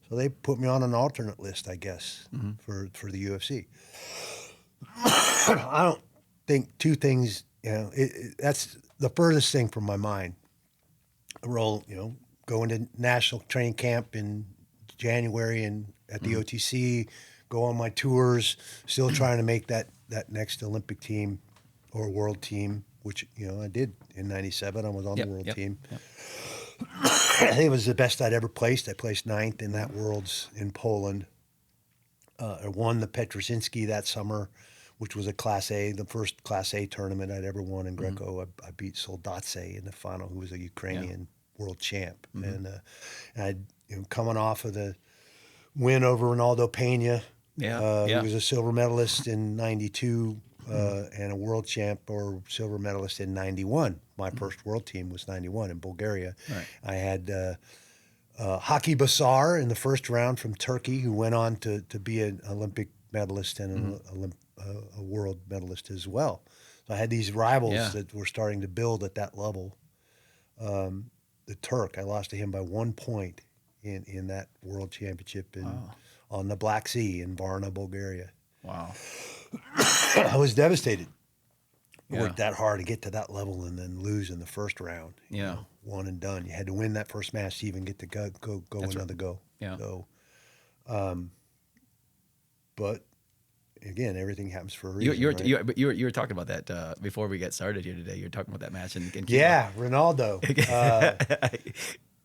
Speaker 1: So they put me on an alternate list, I guess, for the UFC. I don't think two things, you know, that's the furthest thing from my mind. Going to national training camp in January and at the OTC, go on my tours, still trying to make that next Olympic team or world team, which, you know, I did in 97. I was on the world team. Yep. I think it was the best I'd ever placed. I placed 9th in that Worlds in Poland. I won the Petrosinski that summer, which was a Class A, the first Class A tournament I'd ever won in Greco. I beat Soldatse in the final, who was a Ukrainian world champ. And I, coming off of the win over Ronaldo Pena, who was a silver medalist in 92 and a world champ or silver medalist in 91. My first world team was 91 in Bulgaria. Right. I had Haki Basar in the first round from Turkey, who went on to be an Olympic medalist and a world medalist as well. So I had these rivals that were starting to build at that level. The Turk, I lost to him by 1 point in that world championship on the Black Sea in Varna, Bulgaria.
Speaker 2: Wow.
Speaker 1: I was devastated. Worked that hard to get to that level and then lose in the first round. You know, one and done. You had to win that first match to even get to go another go. Yeah. So, but again, everything happens for a reason.
Speaker 2: You were talking about that before we got started here today. You were talking about that match in Cuba.
Speaker 1: Yeah, Ronaldo.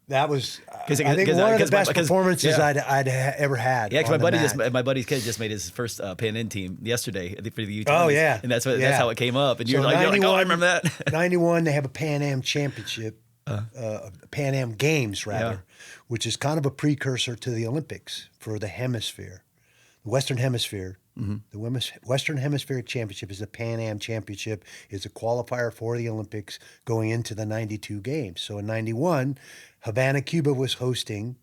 Speaker 1: That was, I think, one of the best performances I'd ever had.
Speaker 2: Yeah, because my buddy's kid just made his first Pan Am team yesterday for the U20s.
Speaker 1: Oh, yeah.
Speaker 2: And that's how it came up. And you're like, oh, I remember that. 91,
Speaker 1: they have a Pan Am championship, Pan Am Games, rather, which is kind of a precursor to the Olympics for the hemisphere, the Western Hemisphere. The Western Hemispheric Championship is a Pan Am Championship. It's a qualifier for the Olympics going into the 92 games. So in 91, Havana, Cuba was hosting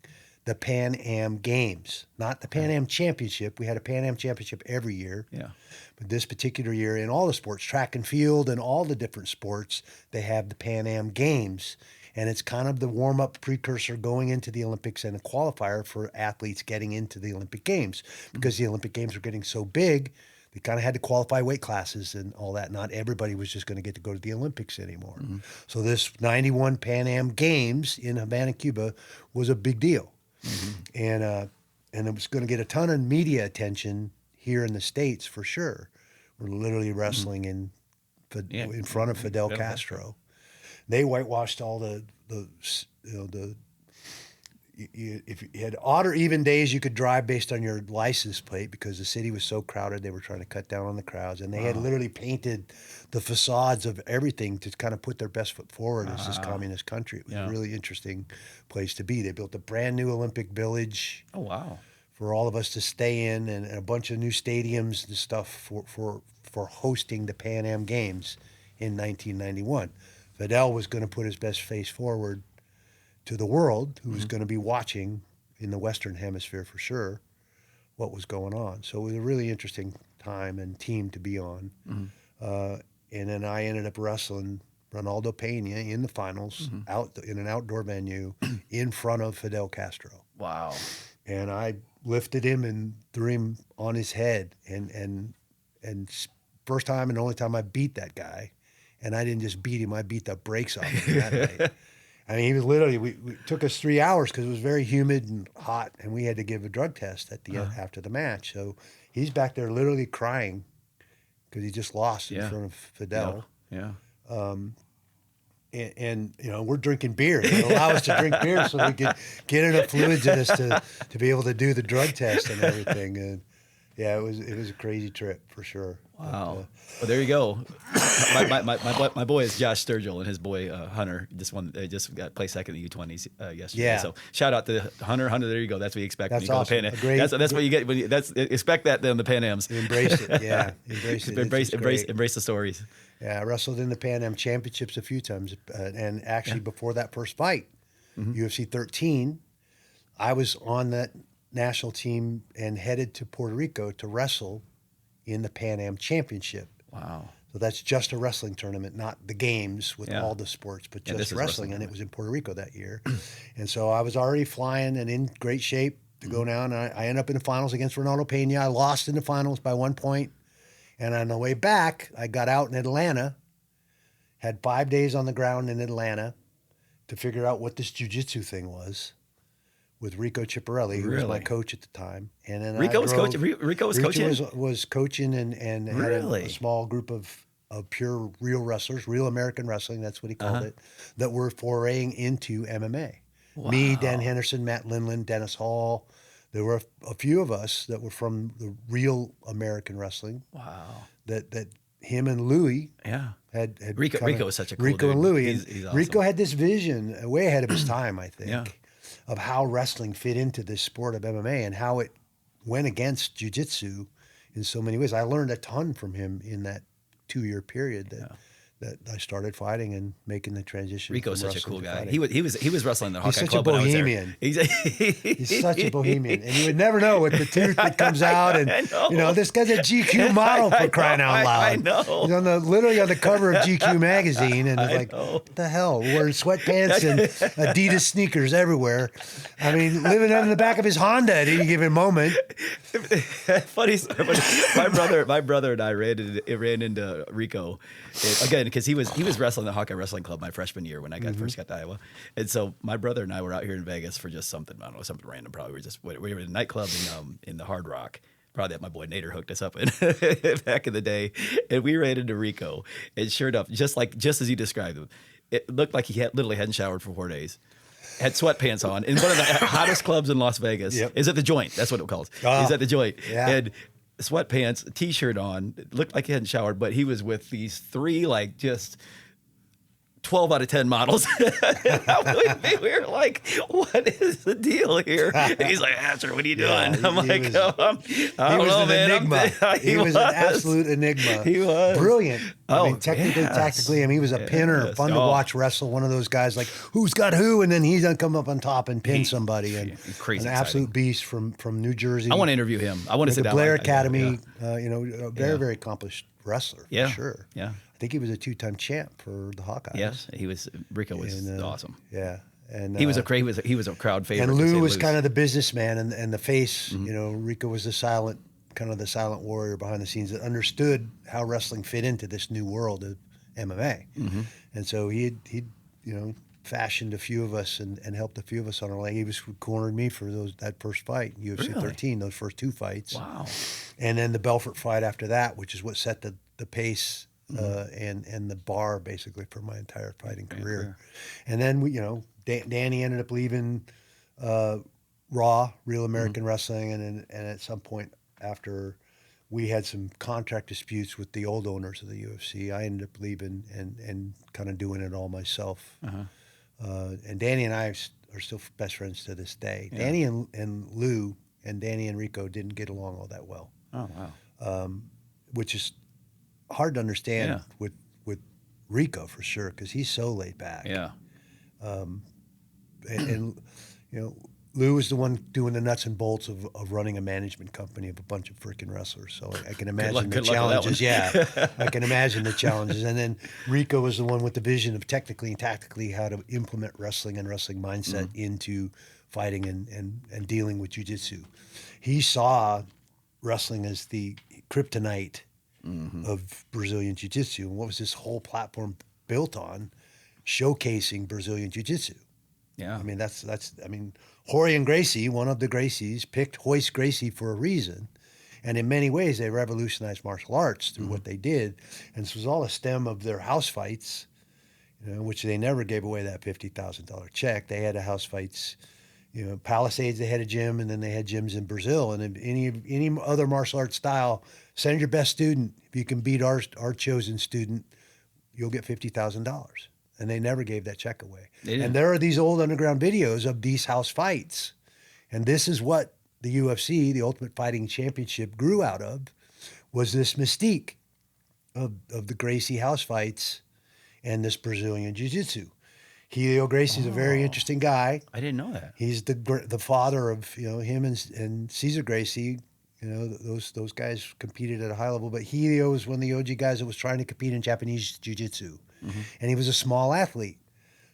Speaker 1: the Pan Am Games, not the Pan Am Championship. We had a Pan Am Championship every year. Yeah. But this particular year, in all the sports, track and field and all the different sports, they have the Pan Am Games. And it's kind of the warm-up precursor going into the Olympics and a qualifier for athletes getting into the Olympic Games. Because the Olympic Games were getting so big, they kind of had to qualify weight classes and all that. Not everybody was just going to get to go to the Olympics anymore. So this 91 Pan Am Games in Havana, Cuba was a big deal. And it was going to get a ton of media attention here in the States for sure. We're literally wrestling in front of Fidel Castro. They whitewashed all if you had odd or even days you could drive based on your license plate because the city was so crowded. They were trying to cut down on the crowds, and they had literally painted the facades of everything to kind of put their best foot forward as this communist country. It was a really interesting place to be. They built a brand new Olympic Village. Oh wow! For all of us to stay in, and a bunch of new stadiums and stuff for hosting the Pan Am Games in 1991. Fidel was going to put his best face forward to the world, who was going to be watching in the Western Hemisphere for sure what was going on. So it was a really interesting time and team to be on. And then I ended up wrestling Ronaldo Pena in the finals out in an outdoor venue in front of Fidel Castro. Wow. And I lifted him and threw him on his head. And first time and only time I beat that guy. And I didn't just beat him, I beat the brakes off him that night. I mean, he was literally. We took us 3 hours because it was very humid and hot, and we had to give a drug test at the end after the match. So he's back there literally crying because he just lost in front of Fidel.
Speaker 2: Yeah.
Speaker 1: And you know, we're drinking beer. They allow us to drink beer so we could get enough fluids in us to be able to do the drug test and everything. And yeah, it was a crazy trip for sure.
Speaker 2: Wow. Well, there you go. My boy is Josh Sturgill, and his boy Hunter just got placed second in the U20s yesterday.
Speaker 1: Yeah.
Speaker 2: So shout out to Hunter. Hunter, there you go. That's what you expect
Speaker 1: That's
Speaker 2: when you
Speaker 1: awesome.
Speaker 2: go to Pan Am. That's what you get when you expect that on the Pan Ams.
Speaker 1: Embrace it. Yeah, embrace it.
Speaker 2: Embrace the stories.
Speaker 1: Yeah, I wrestled in the Pan Am Championships a few times, and actually before that first fight, UFC 13, I was on that national team and headed to Puerto Rico to wrestle in the Pan Am Championship.
Speaker 2: Wow.
Speaker 1: So that's just a wrestling tournament, not the games with all the sports, but just wrestling. And it was in Puerto Rico that year. And so I was already flying and in great shape to go down. And I ended up in the finals against Ronaldo Pena. I lost in the finals by 1 point. And on the way back, I got out in Atlanta, had 5 days on the ground in Atlanta to figure out what this jiu-jitsu thing was with Rico Ciparelli, who was my coach at the time. And then
Speaker 2: Rico was coaching?
Speaker 1: Was coaching and had a small group of pure real wrestlers, real American wrestling, that's what he called it, that were foraying into MMA. Wow. Me, Dan Henderson, Matt Lindland, Dennis Hall. There were a few of us that were from the real American wrestling. Wow. That him and Louis had
Speaker 2: Rico was such a cool
Speaker 1: Rico
Speaker 2: dude.
Speaker 1: And Louis.
Speaker 2: He's awesome.
Speaker 1: Rico had this vision way ahead of his time, I think, of how wrestling fit into this sport of MMA and how it went against jiu-jitsu in so many ways. I learned a ton from him in that 2-year period that I started fighting and making the transition.
Speaker 2: Rico's such a cool guy. He was wrestling in the Hawkeye Club.
Speaker 1: He's such a bohemian. He's such a bohemian, and you would never know with the tooth that comes out. And you know, this guy's a GQ model for crying out loud.
Speaker 2: I know.
Speaker 1: He's literally on the cover of GQ magazine, and it's like, what the hell? Wearing sweatpants and Adidas sneakers everywhere. I mean, living in the back of his Honda at any given moment.
Speaker 2: Funny story. My brother and I ran into Rico again because he was wrestling the Hawkeye Wrestling Club my freshman year when I first got to Iowa, and so my brother and I were out here in Vegas for just something, I don't know, something random. Probably we were in a nightclub in the Hard Rock. Probably that my boy Nader hooked us up in back in the day, and we ran into Rico. And sure enough, just as you described him, it looked like he literally hadn't showered for 4 days. Had sweatpants on in one of the hottest clubs in Las Vegas. Is at the Joint. That's what it calls. He's at the Joint. Yeah. And sweatpants, a t-shirt on. It looked like he hadn't showered, but he was with these 3 like just 12 out of 10 models. We were like, what is the deal here? And he's like, Asher, what are you doing? I'm like, he was an
Speaker 1: enigma. He was an absolute enigma.
Speaker 2: He was.
Speaker 1: Brilliant. I mean, technically, tactically, I mean, he was a pinner, fun to watch wrestle, one of those guys like, who's got who? And then he's going to come up on top and pin somebody. And
Speaker 2: crazy
Speaker 1: an absolute beast from New Jersey.
Speaker 2: I want to interview him. I want to sit down.
Speaker 1: Blair Academy, a very, very accomplished wrestler, for sure.
Speaker 2: Yeah.
Speaker 1: I think he was a 2-time champ for the Hawkeyes.
Speaker 2: Yes, he was. Rico was awesome.
Speaker 1: Yeah, and
Speaker 2: he was a crowd favorite.
Speaker 1: And Lou was kind of the businessman and the face. You know, Rico was the silent warrior behind the scenes that understood how wrestling fit into this new world of MMA. And so he fashioned a few of us and helped a few of us on our way. He was cornered me for that first fight, UFC 13, those first 2 fights.
Speaker 2: Wow.
Speaker 1: And then the Belfort fight after that, which is what set the pace. And the bar basically for my entire fighting career. And then Danny ended up leaving Raw, Real American Wrestling, and at some point after we had some contract disputes with the old owners of the UFC, I ended up leaving and kind of doing it all myself. And Danny and I are still best friends to this day. Yeah. Danny and Lou and Danny and Rico didn't get along all that well.
Speaker 2: Oh wow!
Speaker 1: Which is hard to understand with Rico for sure because he's so laid back.
Speaker 2: Yeah.
Speaker 1: And Lou was the one doing the nuts and bolts of running a management company of a bunch of freaking wrestlers. So I can imagine the challenges. Yeah, I can imagine the challenges. And then Rico was the one with the vision of technically and tactically how to implement wrestling and wrestling mindset into fighting and dealing with jiu-jitsu. He saw wrestling as the kryptonite of Brazilian jiu-jitsu, and what was this whole platform built on? showcasing Brazilian Jiu-Jitsu.
Speaker 2: Yeah.
Speaker 1: I mean, Jorge and Gracie, one of the Gracies, picked Royce Gracie for a reason. And in many ways, they revolutionized martial arts through what they did. And this was all a stem of their house fights, which they never gave away that $50,000 check. They had house fights, Palisades, they had a gym, and then they had gyms in Brazil. And if any other martial arts style, send your best student. If you can beat our chosen student, you'll get $50,000. And they never gave that check away. And there are these old underground videos of these house fights. And this is what the UFC, the Ultimate Fighting Championship, grew out of, was this mystique of the Gracie house fights and this Brazilian Jiu-Jitsu. Helio Gracie's a very interesting guy.
Speaker 2: I didn't know that.
Speaker 1: He's the father of him and Cesar Gracie. Those guys competed at a high level, but Helio was one of the OG guys that was trying to compete in Japanese Jiu-Jitsu. And he was a small athlete.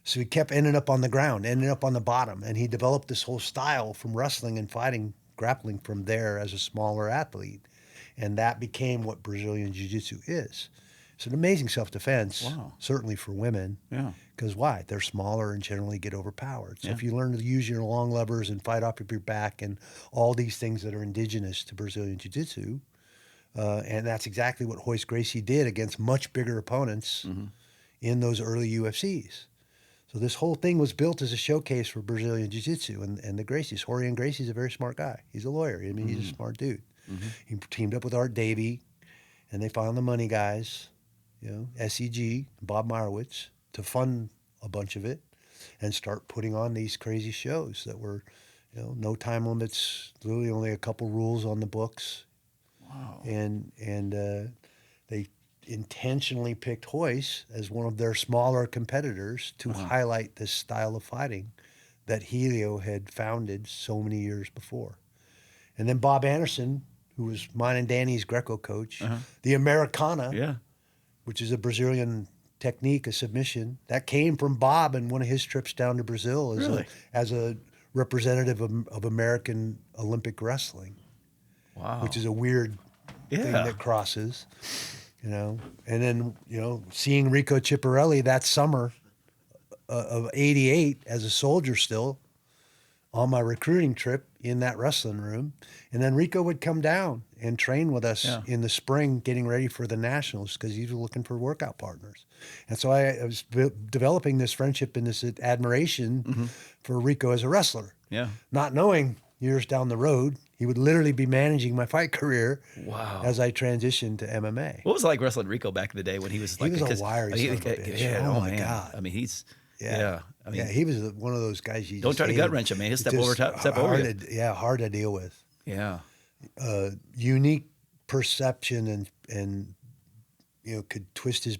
Speaker 1: So he kept ending up on the ground, ending up on the bottom. And he developed this whole style from wrestling and fighting, grappling from there as a smaller athlete. And that became what Brazilian Jiu-Jitsu is. It's an amazing self-defense, certainly for women. Yeah. Because why? They're smaller and generally get overpowered. So if you learn to use your long levers and fight off of your back and all these things that are indigenous to Brazilian Jiu-Jitsu, and that's exactly what Royce Gracie did against much bigger opponents in those early UFCs. So this whole thing was built as a showcase for Brazilian Jiu-Jitsu and the Gracies. Jorge and Gracie's a very smart guy. He's a lawyer. I mean, he's a smart dude. He teamed up with Art Davie, and they found the money guys, SEG, Bob Meyerowitz, to fund a bunch of it and start putting on these crazy shows that were, no time limits, literally only a couple rules on the books. Wow. And they intentionally picked Royce as one of their smaller competitors to highlight this style of fighting that Helio had founded so many years before. And then Bob Anderson, who was mine and Danny's Greco coach, the Americana, which is a Brazilian technique, a submission, that came from Bob in one of his trips down to Brazil as a representative of American Olympic wrestling. Wow. Which is a weird thing that crosses. And then, seeing Rico Ciparelli that summer of '88 as a soldier still on my recruiting trip in that wrestling room. And then Rico would come down and train with us in the spring, getting ready for the nationals because he was looking for workout partners. And so I was developing this friendship and this admiration for Rico as a wrestler. Yeah. Not knowing years down the road, he would literally be managing my fight career as I transitioned to MMA.
Speaker 2: What was it like wrestling Rico back in the day when he was
Speaker 1: He was a wiry son of a bitch. Oh, my God.
Speaker 2: I mean, he's...
Speaker 1: Yeah.
Speaker 2: I mean,
Speaker 1: he was one of those guys you
Speaker 2: don't try to gut wrench him, man. He'll step over you.
Speaker 1: Hard to deal with.
Speaker 2: Yeah.
Speaker 1: Unique perception and could twist his...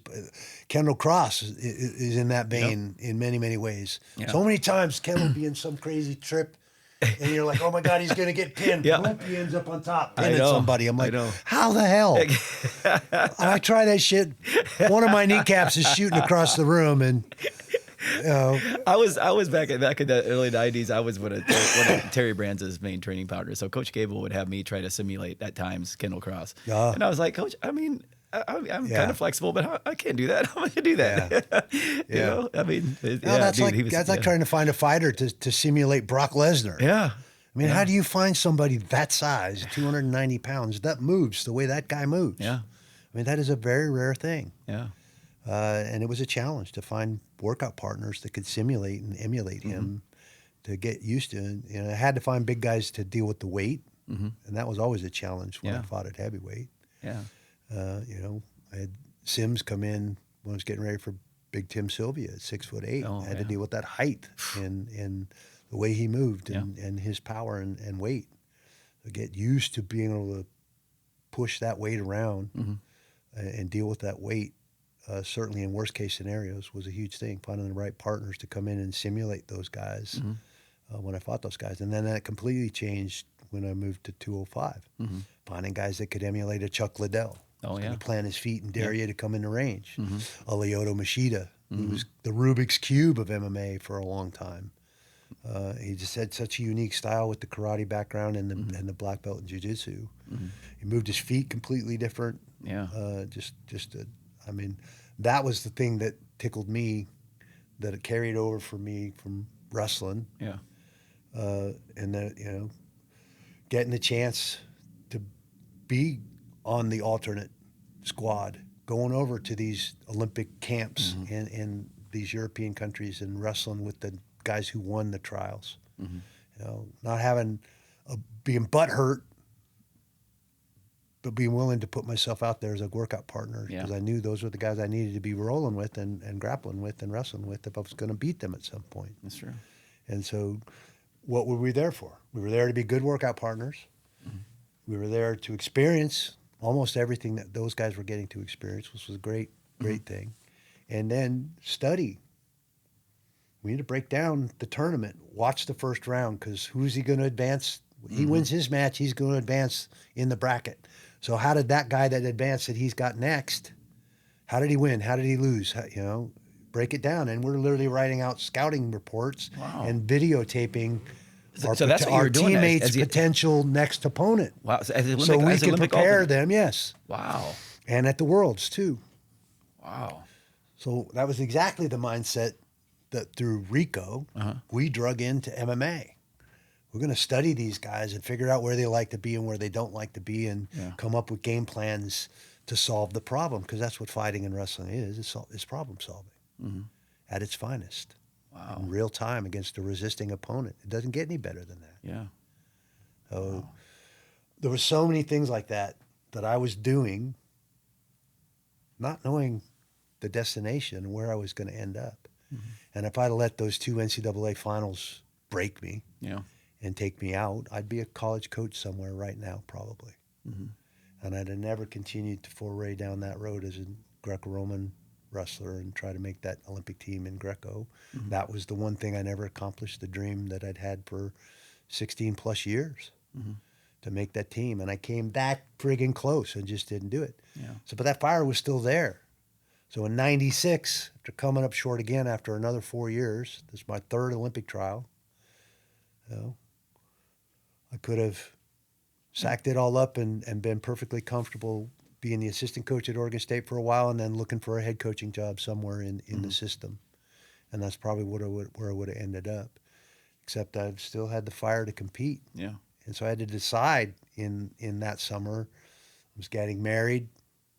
Speaker 1: Kendall Cross is in that vein in many, many ways. Yeah. So many times Ken will be in some crazy trip and you're like, oh my God, he's going to get pinned. Boom, he ends up on top, pinning somebody. I'm like, how the hell? I try that shit. One of my kneecaps is shooting across the room, and
Speaker 2: I was back in the early '90s. I was one of Terry Brands' main training partners. So Coach Gable would have me try to simulate at times Kendall Cross, and I was like, Coach, I mean, I'm kind of flexible, but I can't do that. I'm going to do that. I mean,
Speaker 1: that's like trying to find a fighter to simulate Brock Lesnar.
Speaker 2: Yeah.
Speaker 1: I mean, how do you find somebody that size, 290 pounds, that moves the way that guy moves? Yeah. I mean, that is a very rare thing. Yeah. And it was a challenge to find workout partners that could simulate and emulate him to get used to. And, I had to find big guys to deal with the weight, and that was always a challenge when I fought at heavyweight. Yeah. I had Sims come in when I was getting ready for Big Tim Sylvia at 6'8". I had to deal with that height and the way he moved and his power and weight. To get used to being able to push that weight around and deal with that weight, certainly in worst case scenarios, was a huge thing. Finding the right partners to come in and simulate those guys when I fought those guys. And then that completely changed when I moved to 205. Finding guys that could emulate a Chuck Liddell. Going to plant his feet and dare you to come into range. A Lyoto Machida, who was the Rubik's Cube of MMA for a long time. He just had such a unique style with the karate background and the black belt in jiu-jitsu. He moved his feet completely different. Yeah. I mean, that was the thing that tickled me that it carried over for me from wrestling.
Speaker 2: Yeah.
Speaker 1: And then, getting the chance to be on the alternate squad, going over to these Olympic camps in these European countries and wrestling with the guys who won the trials. Not having being butthurt, but being willing to put myself out there as a workout partner because I knew those were the guys I needed to be rolling with and grappling with and wrestling with if I was going to beat them at some point.
Speaker 2: That's true.
Speaker 1: And so what were we there for? We were there to be good workout partners. We were there to experience almost everything that those guys were getting to experience, which was a great thing. And then study. We need to break down the tournament, watch the first round, because who's he going to advance? He wins his match, he's going to advance in the bracket. So how did that guy that advanced that he's got next, how did he win? How did he lose? Break it down. And we're literally writing out scouting reports and videotaping our teammates' potential next opponent.
Speaker 2: Wow. So
Speaker 1: we can prepare them, yes.
Speaker 2: Wow.
Speaker 1: And at the Worlds, too.
Speaker 2: Wow.
Speaker 1: So that was exactly the mindset that through Rico, we drug into MMA. We're going to study these guys and figure out where they like to be and where they don't like to be and come up with game plans to solve the problem, because that's what fighting and wrestling is. It's problem solving at its finest.
Speaker 2: Wow.
Speaker 1: In real time against a resisting opponent. It doesn't get any better than that.
Speaker 2: Yeah.
Speaker 1: So there were so many things like that I was doing, not knowing the destination and where I was going to end up. And if I'd let those 2 NCAA finals break me and take me out, I'd be a college coach somewhere right now, probably. And I'd have never continued to foray down that road as a Greco-Roman wrestler and try to make that Olympic team in Greco. That was the one thing I never accomplished, the dream that I'd had for 16 plus years to make that team. And I came that friggin' close and just didn't do it. So, but that fire was still there. So in 96, after coming up short again after another 4 years, this is my third Olympic trial, I could have sacked it all up and been perfectly comfortable being the assistant coach at Oregon State for a while and then looking for a head coaching job somewhere in the system. And that's probably where I would have ended up, except I still had the fire to compete.
Speaker 2: Yeah.
Speaker 1: And so I had to decide in that summer, I was getting married,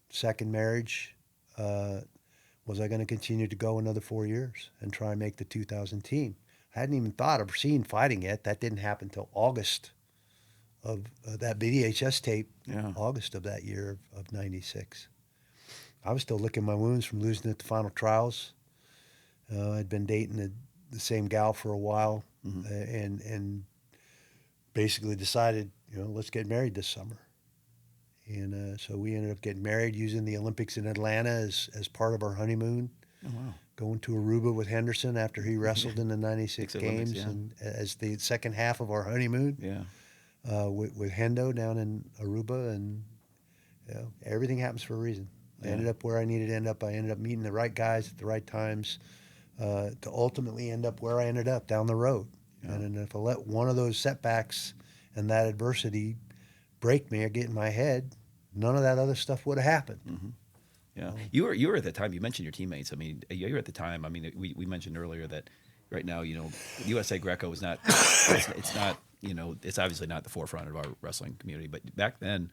Speaker 1: second marriage. Was I going to continue to go another 4 years and try and make the 2000 team? I hadn't even thought of seeing fighting yet. That didn't happen until August of that VHS tape, August of that year of 96. I was still licking my wounds from losing at the final trials. I'd been dating the same gal for a while and basically decided, let's get married this summer. And so we ended up getting married using the Olympics in Atlanta as part of our honeymoon.
Speaker 2: Oh, wow.
Speaker 1: Going to Aruba with Henderson after he wrestled in the 96 games and as the second half of our honeymoon. With Hendo down in Aruba, and everything happens for a reason. I ended up where I needed to end up. I ended up meeting the right guys at the right times to ultimately end up where I ended up down the road. And if I let one of those setbacks and that adversity break me or get in my head, none of that other stuff would have happened.
Speaker 2: Yeah, you were at the time. You mentioned your teammates. I mean, you were at the time. I mean, we mentioned earlier that right now, USA Greco is not. It's not. It's obviously not the forefront of our wrestling community. But back then,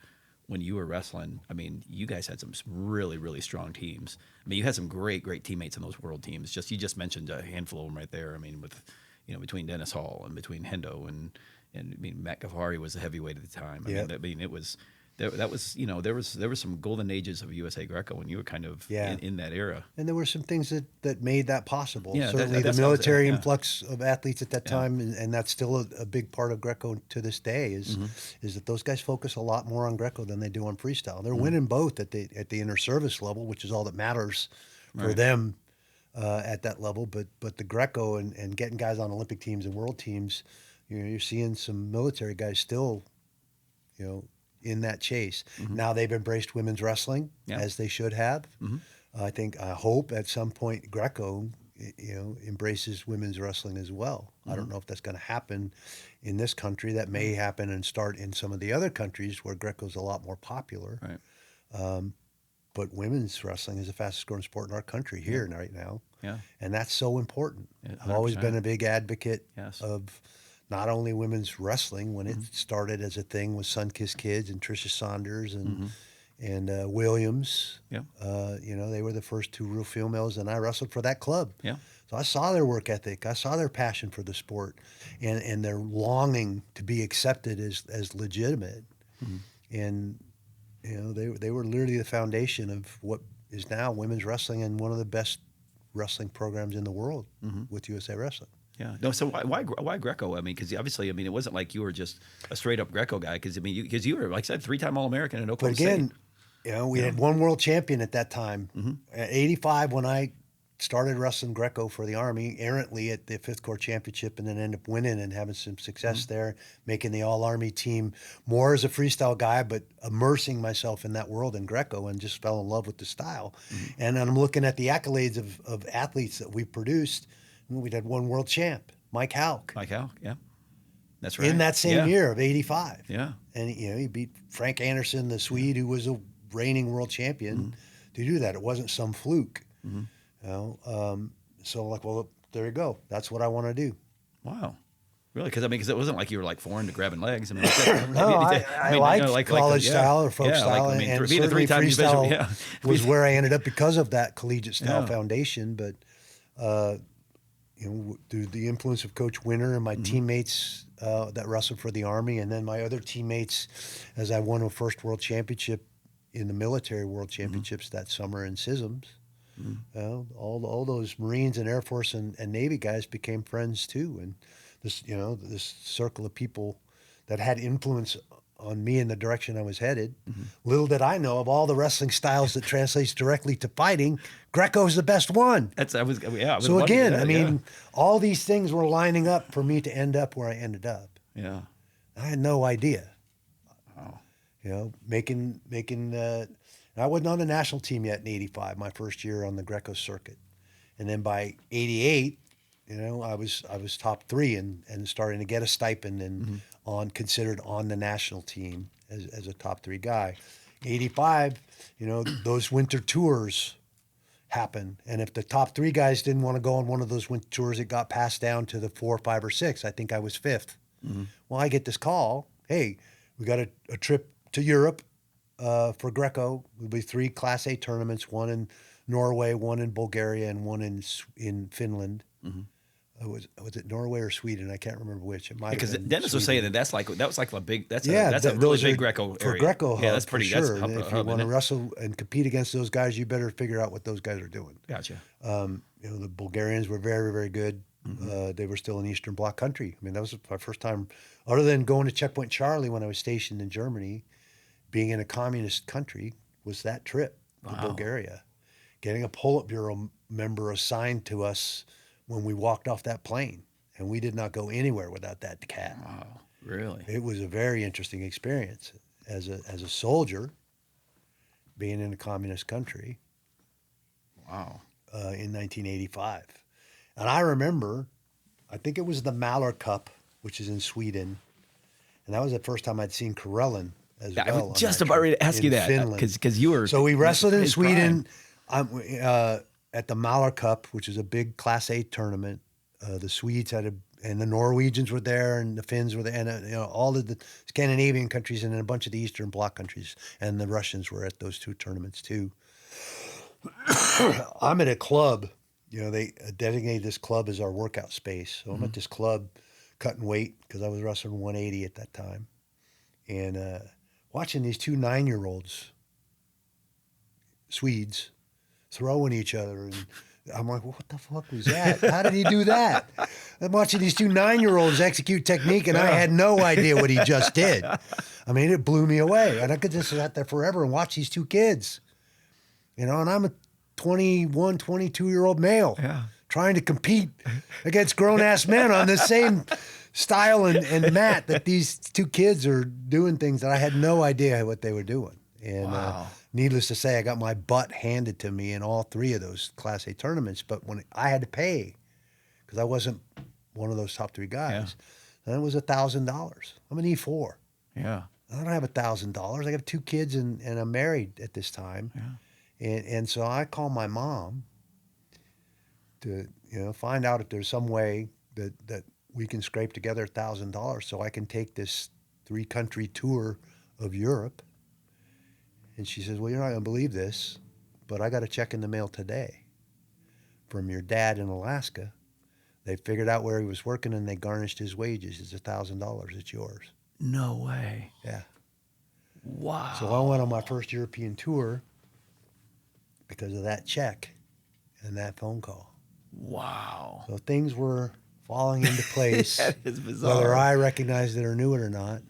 Speaker 2: when you were wrestling, I mean, you guys had some really, really strong teams. I mean, you had some great teammates in those world teams. You just mentioned a handful of them right there. I mean, with between Dennis Hall and between Hendo and I mean, Matt Gafari was the heavyweight at the time. I mean, it was. That was, there was some golden ages of USA Greco, and you were kind of in that era.
Speaker 1: And there were some things that made that possible.
Speaker 2: Yeah,
Speaker 1: certainly the military influx of athletes at that time, and that's still a big part of Greco to this day, is that those guys focus a lot more on Greco than they do on freestyle. They're winning both at the inter-service level, which is all that matters for them at that level. But the Greco and getting guys on Olympic teams and world teams, you're seeing some military guys still, in that chase. Now they've embraced women's wrestling as they should have. I hope at some point Greco, embraces women's wrestling as well. I don't know if that's going to happen in this country. That may happen and start in some of the other countries where Greco's a lot more popular.
Speaker 2: Right.
Speaker 1: but women's wrestling is the fastest growing sport in our country here right now.
Speaker 2: Yeah.
Speaker 1: And that's so important.
Speaker 2: Yeah,
Speaker 1: I've always
Speaker 2: 100%.
Speaker 1: been a big advocate
Speaker 2: Yes.
Speaker 1: of not only women's wrestling when it started as a thing with Sunkissed Kids and Tricia Saunders and Williams.
Speaker 2: Yeah.
Speaker 1: They were the first two real females, and I wrestled for that club.
Speaker 2: Yeah.
Speaker 1: So I saw their work ethic. I saw their passion for the sport and their longing to be accepted as legitimate. And, they were literally the foundation of what is now women's wrestling and one of the best wrestling programs in the world with USA Wrestling.
Speaker 2: Yeah. No. So why Greco? I mean, because obviously, it wasn't like you were just a straight up Greco guy. Because you were, like I said, 3-time All-American in Oklahoma
Speaker 1: But again,
Speaker 2: State.
Speaker 1: we had one world champion at that time. At 85, when I started wrestling Greco for the Army, errantly at the 5th Corps Championship, and then ended up winning and having some success there, making the All-Army team more as a freestyle guy, but immersing myself in that world in Greco and just fell in love with the style. And I'm looking at the accolades of athletes that we've produced. We'd had one world champ, Mike Houck.
Speaker 2: Mike Houck, yeah. That's right.
Speaker 1: In that same year of 85.
Speaker 2: Yeah.
Speaker 1: And, he beat Frank Anderson, the Swede, who was a reigning world champion, to do that. It wasn't some fluke. So like, well, there you go. That's what I want to do.
Speaker 2: Wow. Really? Because it wasn't like you were like foreign to grabbing legs.
Speaker 1: No, I like college style or folk style, and
Speaker 2: being a
Speaker 1: certainly
Speaker 2: three-time
Speaker 1: freestyle was where I ended up because of that collegiate style foundation. But through the influence of Coach Winter and my teammates that wrestled for the Army, and then my other teammates, as I won a first world championship in the military world championships that summer in SISMs. All those Marines and Air Force and Navy guys became friends too, and this circle of people that had influence on me in the direction I was headed. Little did I know, of all the wrestling styles that translates directly to fighting, Greco's the best one. So again, all these things were lining up for me to end up where I ended up.
Speaker 2: Yeah,
Speaker 1: I had no idea.
Speaker 2: Wow.
Speaker 1: Making. I wasn't on the national team yet in '85, my first year on the Greco circuit, and then by '88, I was top 3 and starting to get a stipend and considered on the national team as a top 3 guy. '85, those winter tours happen, and if the top 3 guys didn't want to go on one of those winter tours, it got passed down to the 4, 5, or 6. I think I was 5th. Well, I get this call. Hey, we got a trip to Europe. For Greco, there'll be 3 Class A tournaments, one in Norway, one in Bulgaria, and one in Finland. Was it Norway or Sweden? I can't remember which. It might have been
Speaker 2: Dennis was saying
Speaker 1: Sweden.
Speaker 2: that was like a big. That's a really big Greco area.
Speaker 1: For Greco hub,
Speaker 2: yeah, that's pretty.
Speaker 1: For sure.
Speaker 2: That's
Speaker 1: If you want to wrestle and compete against those guys, you better figure out what those guys are doing.
Speaker 2: Gotcha.
Speaker 1: The Bulgarians were very, very good. They were still in Eastern Bloc country. That was my first time, other than going to Checkpoint Charlie when I was stationed in Germany. Being in a communist country was that trip to Bulgaria. Getting a Politburo member assigned to us when we walked off that plane. And we did not go anywhere without that cat.
Speaker 2: Wow, really?
Speaker 1: It was a very interesting experience as a soldier being in a communist country.
Speaker 2: Wow.
Speaker 1: In 1985. And I remember, I think it was the Malor Cup, which is in Sweden. And that was the first time I'd seen Karelin as well.
Speaker 2: I was just about ready to ask you that because you were.
Speaker 1: So we wrestled in Sweden at the Malor Cup, which is a big Class A tournament. The Swedes and the Norwegians were there, and the Finns were there, and all of the Scandinavian countries, and then a bunch of the Eastern Bloc countries, and the Russians were at those 2 tournaments too. I'm at a club. They designated this club as our workout space. So I'm at this club cutting weight because I was wrestling 180 at that time, and watching these 2 9-year-olds, Swedes, throwing each other. And I'm like, what the fuck was that? How did he do that? I'm watching these 2 9-year-olds execute technique, and I had no idea what he just did. It blew me away. And I could just sat there forever and watch these 2 kids. And I'm a 21, 22-year-old male trying to compete against grown-ass men on the same style and mat that these 2 kids are doing things that I had no idea what they were doing. And needless to say, I got my butt handed to me in all 3 of those Class A tournaments. But when I had to pay, because I wasn't one of those top 3 guys, then it was $1,000. I'm an E4.
Speaker 2: Yeah.
Speaker 1: I don't have $1,000. I got 2 kids and I'm married at this time. And so I call my mom to, find out if there's some way that we can scrape together $1,000 so I can take this 3-country tour of Europe. And she says, well, you're not going to believe this, but I got a check in the mail today from your dad in Alaska. They figured out where he was working and they garnished his wages. It's $1,000. It's yours.
Speaker 2: No way.
Speaker 1: Yeah.
Speaker 2: Wow.
Speaker 1: So I went on my first European tour because of that check and that phone call.
Speaker 2: Wow.
Speaker 1: So things were falling into place.
Speaker 2: That is bizarre.
Speaker 1: Whether I recognized it or knew it or not,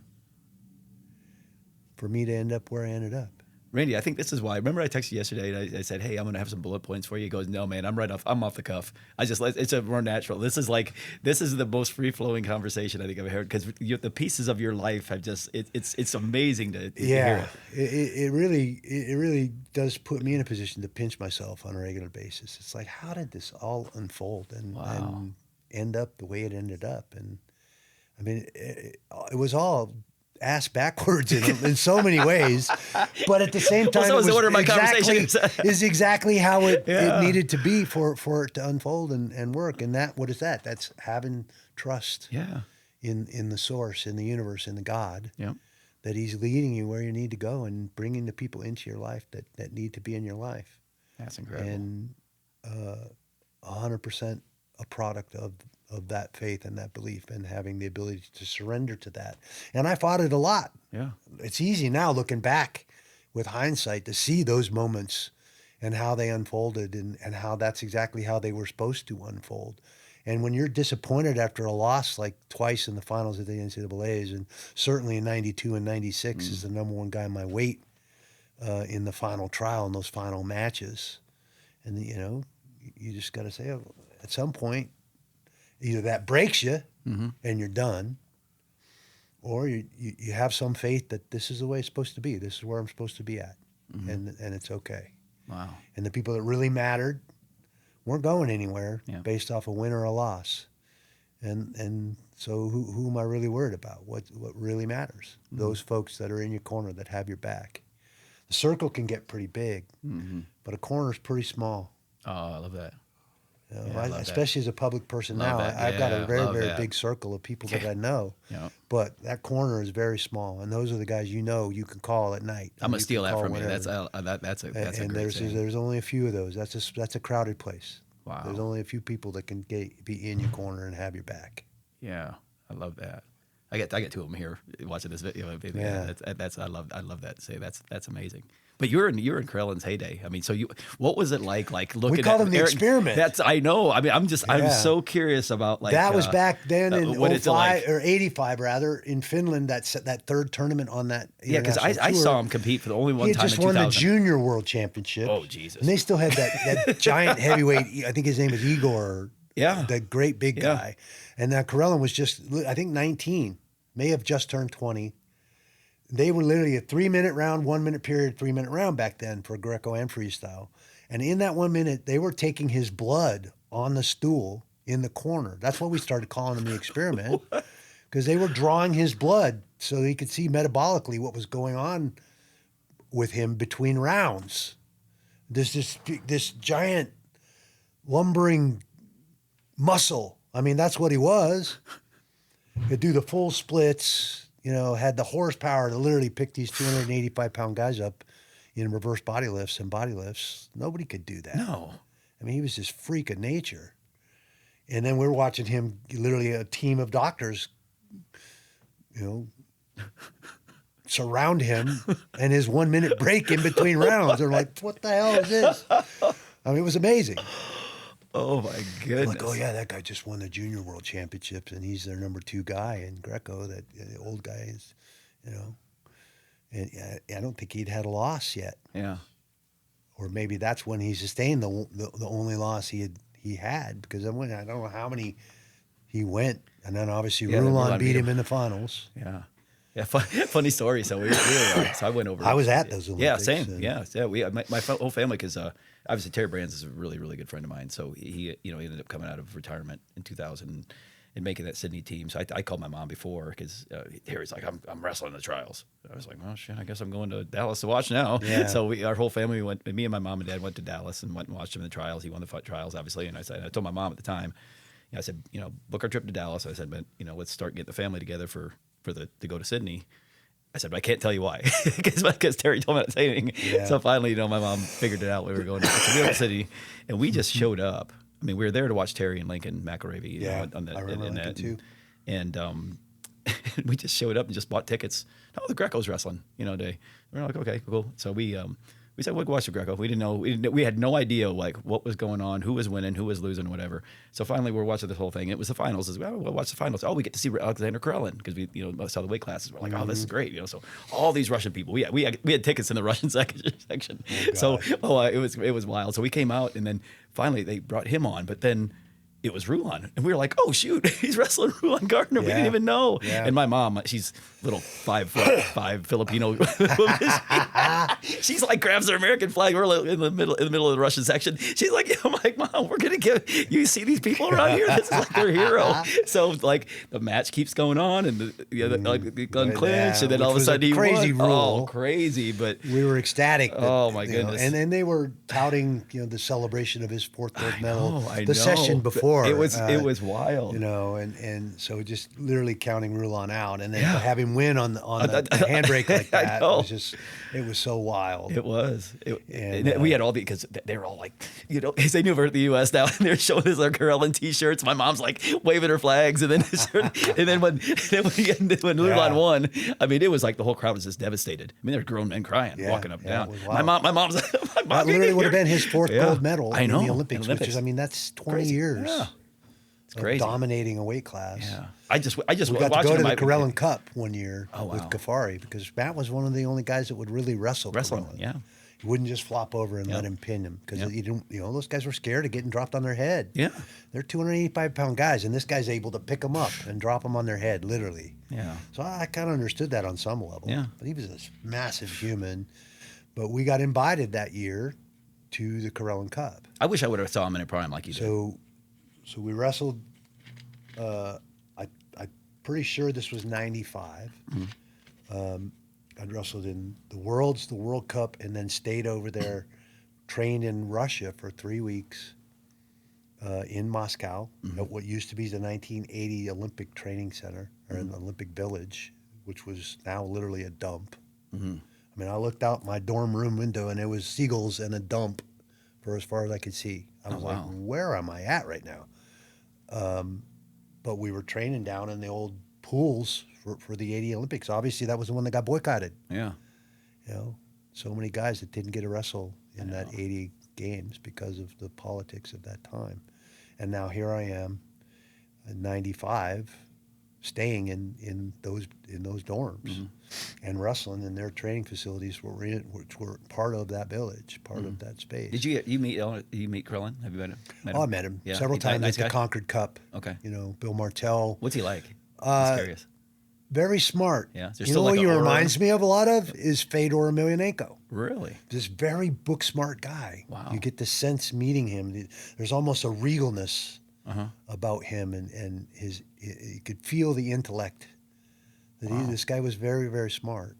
Speaker 1: for me to end up where I ended up.
Speaker 2: Randy, I think this is why. Remember I texted you yesterday and I said, hey, I'm going to have some bullet points for you. He goes, no, man, I'm off the cuff. It's a more natural. This is the most free-flowing conversation I think I've heard because the pieces of your life have just, it's amazing to hear it.
Speaker 1: It really does put me in a position to pinch myself on a regular basis. It's like, how did this all unfold and end up the way it ended up? And I mean, it was all ass backwards in so many ways, but at the same time,
Speaker 2: so
Speaker 1: it was
Speaker 2: the order of my conversation
Speaker 1: is exactly how it needed to be for it to unfold and work. And what is that? That's having trust in the source, in the universe, in the God, that he's leading you where you need to go and bringing the people into your life that need to be in your life.
Speaker 2: That's incredible.
Speaker 1: And 100% a product of that faith and that belief and having the ability to surrender to that. And I fought it a lot.
Speaker 2: Yeah.
Speaker 1: It's easy now looking back with hindsight to see those moments and how they unfolded and how that's exactly how they were supposed to unfold. And when you're disappointed after a loss, like twice in the finals of the NCAAs, and certainly in 92 and 96 is the number one guy in my weight in the final trial in those final matches. And, you just got to say, at some point, either that breaks you and you're done, or you have some faith that this is the way it's supposed to be. This is where I'm supposed to be at, and it's okay.
Speaker 2: Wow.
Speaker 1: And the people that really mattered weren't going anywhere based off a win or a loss. And so who am I really worried about? What really matters? Those folks that are in your corner that have your back. The circle can get pretty big, but a corner is pretty small.
Speaker 2: Oh, I love that.
Speaker 1: Especially as a public person now, I've got a very, very big circle of people that I know. Yeah. But that corner is very small, and those are the guys you can call at night.
Speaker 2: I'm gonna steal that from you. That's a
Speaker 1: and
Speaker 2: great
Speaker 1: there's only a few of those. That's a crowded place.
Speaker 2: Wow.
Speaker 1: There's only a few people that can be in your corner and have your back.
Speaker 2: Yeah, I love that. I get two of them here watching this video.
Speaker 1: Yeah.
Speaker 2: I love that. Say that's amazing. But you're in Krellen's heyday. I mean, so what was it like looking? We
Speaker 1: called him the experiment.
Speaker 2: I know. I mean, I'm so curious about
Speaker 1: that was back then in 05
Speaker 2: like?
Speaker 1: or 85 rather in Finland. That third tournament on that.
Speaker 2: Yeah, because I saw him compete for the only one time.
Speaker 1: He just won the junior world championship.
Speaker 2: Oh Jesus!
Speaker 1: And they still had that giant heavyweight. I think his name was Igor.
Speaker 2: Yeah,
Speaker 1: that great big guy. And Krellen was just, I think, 19, may have just turned 20. They were literally a 3-minute round, 1 minute period, 3-minute round back then for Greco and freestyle. And in that 1 minute, they were taking his blood on the stool in the corner. That's what we started calling him the experiment, because they were drawing his blood so he could see metabolically what was going on with him between rounds. This giant lumbering muscle. I mean, that's what he was. He'd do the full splits, had the horsepower to literally pick these 285-pound guys up in reverse body lifts and body lifts. Nobody could do that.
Speaker 2: No.
Speaker 1: I mean, he was this freak of nature. And then we're watching him, literally a team of doctors, surround him and his 1 minute break in between rounds. They're like, what the hell is this? I mean, it was amazing.
Speaker 2: Oh my goodness!
Speaker 1: Like, oh yeah, that guy just won the junior world championships, and he's their number 2 guy in Greco. That the old guy is, and I don't think he'd had a loss yet.
Speaker 2: Yeah,
Speaker 1: or maybe that's when he sustained the only loss he had because I don't know how many he went, and then obviously Rulon beat him in the finals.
Speaker 2: Yeah. Yeah, funny story. So so I went over.
Speaker 1: I was at those Olympics.
Speaker 2: Yeah, same. Yeah. My whole family, because obviously Terry Brands is a really, really good friend of mine. So he ended up coming out of retirement in 2000, and making that Sydney team. So I called my mom before because Harry's like, I'm wrestling the trials. I was like, well, shit, I guess I'm going to Dallas to watch now.
Speaker 1: Yeah.
Speaker 2: So our whole family went. Me and my mom and dad went to Dallas and went and watched him in the trials. He won the trials, obviously. And I told my mom at the time, I said, book our trip to Dallas. I said, but let's start getting the family together to go to Sydney. I said, but I can't tell you why, because Terry told me not to say anything. Yeah. So finally, my mom figured it out. We were going to New York City, and we just showed up. I mean, we were there to watch Terry and Lincoln McElravy.
Speaker 1: I remember Lincoln too.
Speaker 2: And we just showed up and just bought tickets. Oh, the Greco's wrestling, day. We were like, okay, cool. So we said we'll go watch the Greco. We didn't know. We had no idea what was going on, who was winning, who was losing, whatever. So finally, we're watching this whole thing. It was the finals. We'll watch the finals. Oh, we get to see Alexander Karelin because we saw the weight classes. We're like, oh, this is great. So all these Russian people. We had tickets in the Russian section. It was wild. So we came out, and then finally they brought him on, but then it was Rulon. And we were like, oh, shoot, he's wrestling Rulon Gardner. We didn't even know. Yeah. And my mom, she's little 5'5" Filipino woman. She's like, grabs her American flag. We're in the middle of the Russian section. She's like, I'm like, Mom, we're going to give, you see these people around here? This is like their hero. So like the match keeps going on and the unclinched. And then all of a sudden he
Speaker 1: crazy
Speaker 2: won.
Speaker 1: Rule.
Speaker 2: Oh, crazy. But
Speaker 1: we were ecstatic. That,
Speaker 2: oh, my goodness.
Speaker 1: And then they were touting, the celebration of his fourth gold medal.
Speaker 2: I
Speaker 1: the
Speaker 2: know.
Speaker 1: session before.
Speaker 2: It was wild.
Speaker 1: And so just literally counting Rulon out and then to have him win on the handbrake like that it was so wild.
Speaker 2: It was. And we had all because they were all like, because they knew we're at the U.S. now, and they're showing us our Karelin T-shirts. My mom's like waving her flags, and then when Rulon won, I mean, it was like the whole crowd was just devastated. I mean, there were grown men crying, walking up and down. My mom's like,
Speaker 1: that literally would have been his fourth gold medal in the Olympics, which is, that's 20 years.
Speaker 2: Yeah. It's crazy.
Speaker 1: Dominating a weight class.
Speaker 2: Yeah. I just
Speaker 1: we got to go to the Karelin Cup one year with
Speaker 2: wow.
Speaker 1: Kafari because Matt was one of the only guys that would really wrestle him.
Speaker 2: Yeah.
Speaker 1: He wouldn't just flop over and let him pin him because he didn't. Those guys were scared of getting dropped on their head.
Speaker 2: Yeah.
Speaker 1: They're 285-pound guys, and this guy's able to pick them up and drop them on their head, literally.
Speaker 2: Yeah.
Speaker 1: So I kind of understood that on some level.
Speaker 2: Yeah.
Speaker 1: But he was this massive human. But we got invited that year to the Karelin Cup.
Speaker 2: I wish I would have saw him in a prime like you did.
Speaker 1: So we wrestled. I'm pretty sure this was 95. Mm-hmm. I'd wrestled in the World Cup, and then stayed over there, trained in Russia for 3 weeks in Moscow at what used to be the 1980 Olympic Training Center, or an Olympic Village, which was now literally a dump. Mm-hmm. I mean, I looked out my dorm room window, and it was seagulls and a dump for as far as I could see. I was like, where am I at right now? But we were training down in the old pools for the 80 Olympics. Obviously, that was the one that got boycotted.
Speaker 2: Yeah.
Speaker 1: So many guys that didn't get to wrestle in that 80 games because of the politics of that time. And now here I am in 95 staying in those dorms and wrestling in their training facilities which were part of that village, part of that space.
Speaker 2: Did you meet Karelin? Have you met him?
Speaker 1: I met him several times at the Concord Cup.
Speaker 2: Okay.
Speaker 1: Bill Martell.
Speaker 2: What's he like? I'm curious.
Speaker 1: Very smart.
Speaker 2: Yeah.
Speaker 1: What he reminds me of a lot of is Fedor Emelianenko.
Speaker 2: Really?
Speaker 1: This very book smart guy.
Speaker 2: Wow.
Speaker 1: You get the sense meeting him. There's almost a regalness about him, and you could feel the intellect. This guy was very, very smart.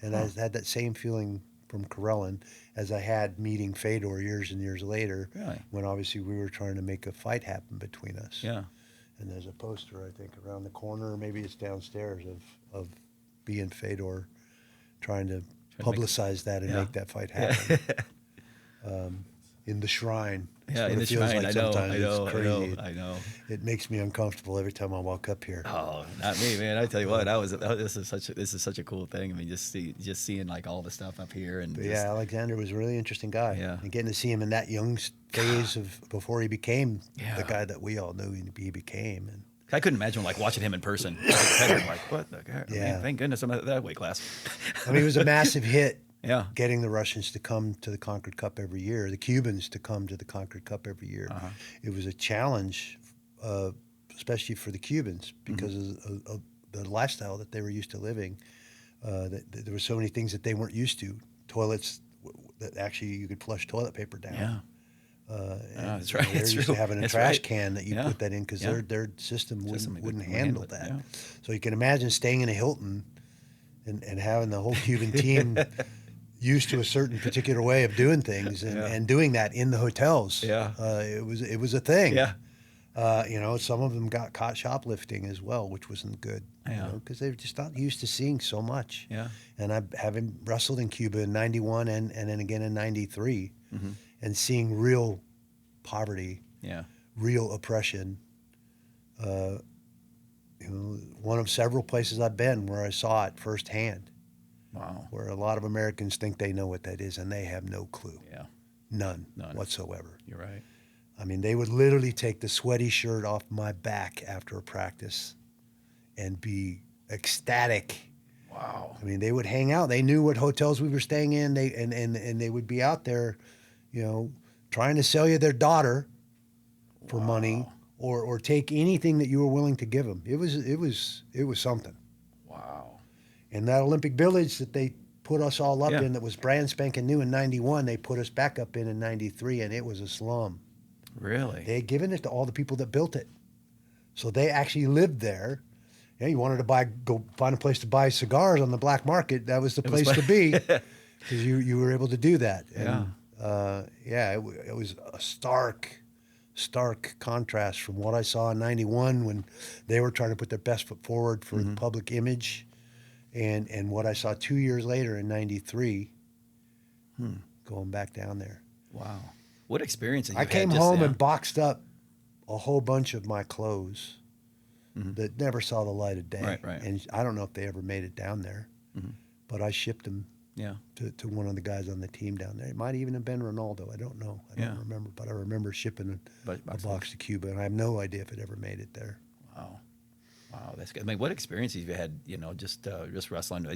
Speaker 1: And I had that same feeling from Karelin as I had meeting Fedor years and years later.
Speaker 2: Really?
Speaker 1: When obviously we were trying to make a fight happen between us.
Speaker 2: Yeah.
Speaker 1: And there's a poster, I think, around the corner, or maybe it's downstairs, of being Fedor trying to publicize that and make that fight happen. In the shrine.
Speaker 2: Yeah, in the shrine. Like I know.
Speaker 1: It makes me uncomfortable every time I walk up here.
Speaker 2: Oh, not me, man. I tell you what, this is such a cool thing. I mean, just seeing like all the stuff up here and
Speaker 1: Alexander was a really interesting guy. Yeah, and getting to see him in that young phase of before he became the guy that we all knew he became. And
Speaker 2: I couldn't imagine watching him in person. Like, what the guy? Yeah, man, thank goodness I'm at that weight class.
Speaker 1: I mean, it was a massive hit.
Speaker 2: Yeah,
Speaker 1: getting the Russians to come to the Concord Cup every year, the Cubans to come to the Concord Cup every year. It was a challenge, especially for the Cubans, because of the lifestyle that they were used to living. There were so many things that they weren't used to. Toilets that actually you could flush toilet paper down.
Speaker 2: That's right.
Speaker 1: They're
Speaker 2: That's
Speaker 1: used
Speaker 2: true.
Speaker 1: to having a
Speaker 2: That's
Speaker 1: trash
Speaker 2: right.
Speaker 1: can that you
Speaker 2: Yeah.
Speaker 1: put that in because
Speaker 2: Yeah.
Speaker 1: their system wouldn't
Speaker 2: wouldn't
Speaker 1: handle
Speaker 2: it.
Speaker 1: that.
Speaker 2: Yeah.
Speaker 1: So you can imagine staying in a Hilton and having the whole Cuban team used to a certain particular way of doing things and doing that in the hotels.
Speaker 2: Yeah.
Speaker 1: It was a thing.
Speaker 2: Yeah.
Speaker 1: Some of them got caught shoplifting as well, which wasn't good.
Speaker 2: Yeah.
Speaker 1: Because they're just not used to seeing so much.
Speaker 2: Yeah.
Speaker 1: And having wrestled in Cuba in '91 and then again in '93, and seeing real poverty, real oppression. One of several places I've been where I saw it firsthand.
Speaker 2: Wow.
Speaker 1: Where a lot of Americans think they know what that is, and they have no clue.
Speaker 2: Yeah.
Speaker 1: None
Speaker 2: None.
Speaker 1: whatsoever.
Speaker 2: You're right.
Speaker 1: I mean, they would literally take the sweaty shirt off my back after a practice and be ecstatic.
Speaker 2: Wow.
Speaker 1: I mean, they would hang out. They knew what hotels we were staying in. And they would be out there, trying to sell you their daughter for money or take anything that you were willing to give them. It was something.
Speaker 2: Wow.
Speaker 1: And that Olympic Village that they put us all up
Speaker 2: Yeah.
Speaker 1: in that was brand spanking new in '91, they put us back up in '93, and it was a slum.
Speaker 2: Really?
Speaker 1: They had given it to all the people that built it. So they actually lived there. Yeah, you wanted to go find a place to buy cigars on the black market. That was the place to be because you were able to do that. And, it was a stark contrast from what I saw in '91 when they were trying to put their best foot forward for the public image and what I saw 2 years later in '93 going back down there.
Speaker 2: Wow. What experiences you
Speaker 1: I
Speaker 2: had
Speaker 1: came
Speaker 2: just
Speaker 1: home
Speaker 2: then?
Speaker 1: and boxed up a whole bunch of my clothes that never saw the light of day.
Speaker 2: Right.
Speaker 1: And I don't know if they ever made it down there, but I shipped them
Speaker 2: Yeah.
Speaker 1: to one of the guys on the team down there. It might even have been Ronaldo. I don't know. I don't remember, but I remember shipping a box to Cuba, and I have no idea if it ever made it there.
Speaker 2: Wow. Wow, that's good. I mean, what experiences have you had? Just wrestling.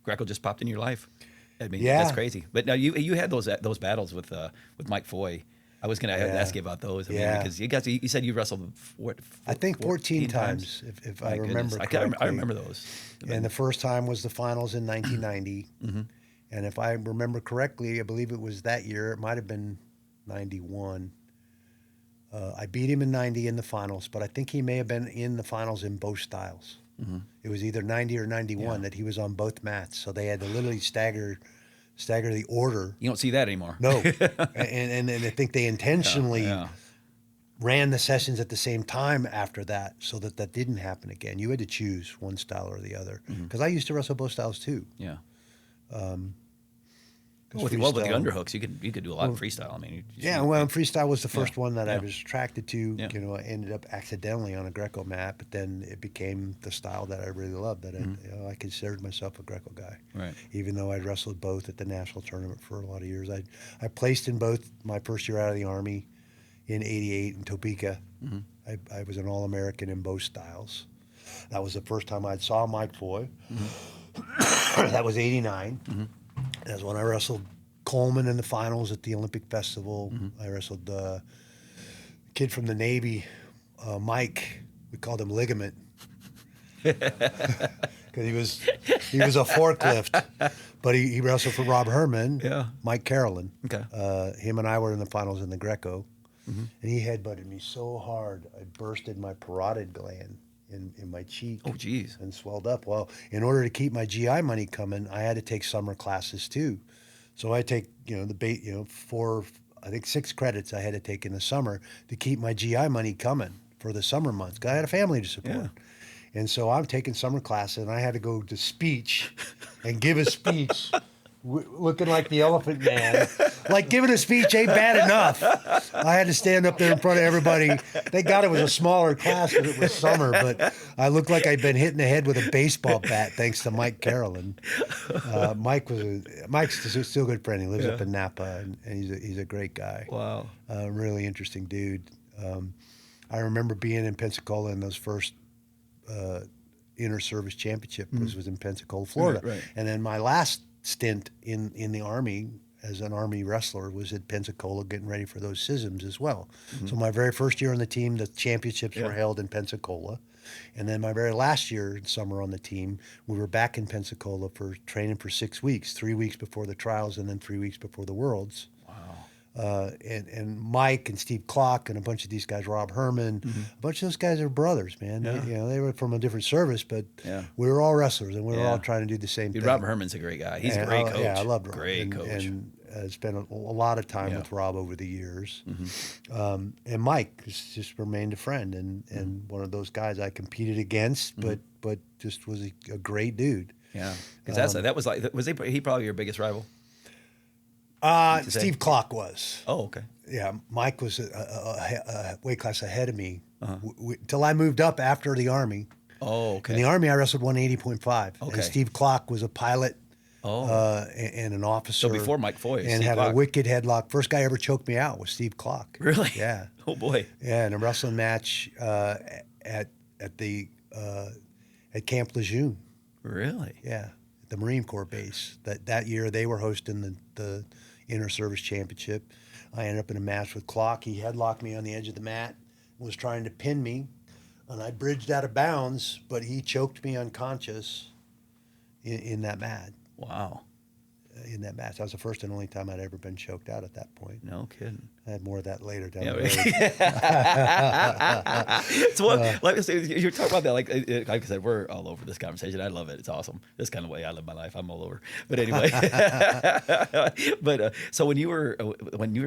Speaker 2: Greco just popped in your life. I mean, that's crazy. But now you had those battles with Mike Foy. I was going to ask you about those. I mean, because you said you wrestled
Speaker 1: I think 14 times, if I remember correctly.
Speaker 2: I remember those.
Speaker 1: And the first time was the finals in 1990. And if I remember correctly, I believe it was that year. It might have been 91. I beat him in 90 in the finals, but I think he may have been in the finals in both styles. It was either 90 or 91 that he was on both mats. So they had to literally stagger the order.
Speaker 2: You don't see that anymore.
Speaker 1: No. and I think they intentionally ran the sessions at the same time after that so that didn't happen again. You had to choose one style or the other. Because I used to wrestle both styles too.
Speaker 2: Yeah. With the underhooks, you could do a lot of freestyle. I mean,
Speaker 1: freestyle was the first one that I was attracted to.
Speaker 2: Yeah.
Speaker 1: I ended up accidentally on a Greco mat, but then it became the style that I really loved. That I considered myself a Greco guy,
Speaker 2: right?
Speaker 1: Even though I'd wrestled both at the national tournament for a lot of years. I placed in both my first year out of the Army in '88 in Topeka. I was an All-American in both styles. That was the first time I saw Mike Foy. That was '89. That's when I wrestled Coleman in the finals at the Olympic Festival. I wrestled the kid from the Navy, Mike. We called him Ligament because he was a forklift, but he wrestled for Rob Herman.
Speaker 2: Yeah.
Speaker 1: Mike Carolyn.
Speaker 2: Okay.
Speaker 1: Him and I were in the finals in the Greco, and he headbutted me so hard I bursted my parotid gland in my cheek.
Speaker 2: Oh, geez.
Speaker 1: And swelled up. Well, in order to keep my GI money coming, I had to take summer classes too. So I take, 6 credits I had to take in the summer to keep my GI money coming for the summer months. 'Cause I had a family to support.
Speaker 2: Yeah.
Speaker 1: And so I'm taking summer classes, and I had to go to speech and give a speech looking like the Elephant Man. Like, giving a speech ain't bad enough. I had to stand up there in front of everybody. Thank God it was a smaller class because it was summer, but I looked like I'd been hit in the head with a baseball bat thanks to Mike Carolyn. Mike's still a good friend. He lives up in Napa, and he's a great guy.
Speaker 2: Wow.
Speaker 1: Really interesting dude. I remember being in Pensacola in those first inter-service championship was in Pensacola, Florida.
Speaker 2: Right.
Speaker 1: And then my last stint in the Army as an Army wrestler was at Pensacola getting ready for those SISMs as well. So my very first year on the team, the championships were held in Pensacola. And then my very last year in summer on the team, we were back in Pensacola for training for 6 weeks, 3 weeks before the trials and then 3 weeks before the Worlds.
Speaker 2: Wow.
Speaker 1: And Mike and Steve Klock and a bunch of these guys, Rob Herman, a bunch of those guys are brothers, man.
Speaker 2: Yeah.
Speaker 1: They were from a different service, but
Speaker 2: Yeah.
Speaker 1: we were all wrestlers, and we were
Speaker 2: Yeah.
Speaker 1: all trying to do the same
Speaker 2: Dude,
Speaker 1: thing.
Speaker 2: Rob Herman's a great guy. He's a
Speaker 1: And
Speaker 2: great coach.
Speaker 1: Yeah, I loved Rob.
Speaker 2: Great coach.
Speaker 1: And spent a lot of time with Rob over the years. And Mike has just remained a friend and one of those guys I competed against, but just was a great dude.
Speaker 2: Yeah, because that was like, he probably your biggest rival?
Speaker 1: Steve Klock was.
Speaker 2: Oh, okay.
Speaker 1: Yeah, Mike was a weight class ahead of me till I moved up after the Army.
Speaker 2: Oh, okay.
Speaker 1: In the Army, I wrestled 180.5.
Speaker 2: Okay.
Speaker 1: And Steve Klock was a pilot and an officer.
Speaker 2: So before Mike Foy,
Speaker 1: and
Speaker 2: Steve
Speaker 1: had
Speaker 2: Klock.
Speaker 1: a wicked headlock. First guy ever choked me out was Steve Klock.
Speaker 2: Really?
Speaker 1: Yeah.
Speaker 2: Oh boy.
Speaker 1: Yeah, in a wrestling match at Camp Lejeune.
Speaker 2: Really?
Speaker 1: Yeah, the Marine Corps base. That year they were hosting the Inter-Service Championship. I ended up in a match with Klock. He headlocked me on the edge of the mat, was trying to pin me, and I bridged out of bounds, but he choked me unconscious in that match.
Speaker 2: Wow.
Speaker 1: In that match. That was the first and only time I'd ever been choked out at that point.
Speaker 2: No kidding.
Speaker 1: I had more of that later down
Speaker 2: Yeah.
Speaker 1: the road.
Speaker 2: So like I said, you're talking about that, like I said, we're all over this conversation. I love it. It's awesome. This kind of way I live my life. I'm all over. But anyway, so when you were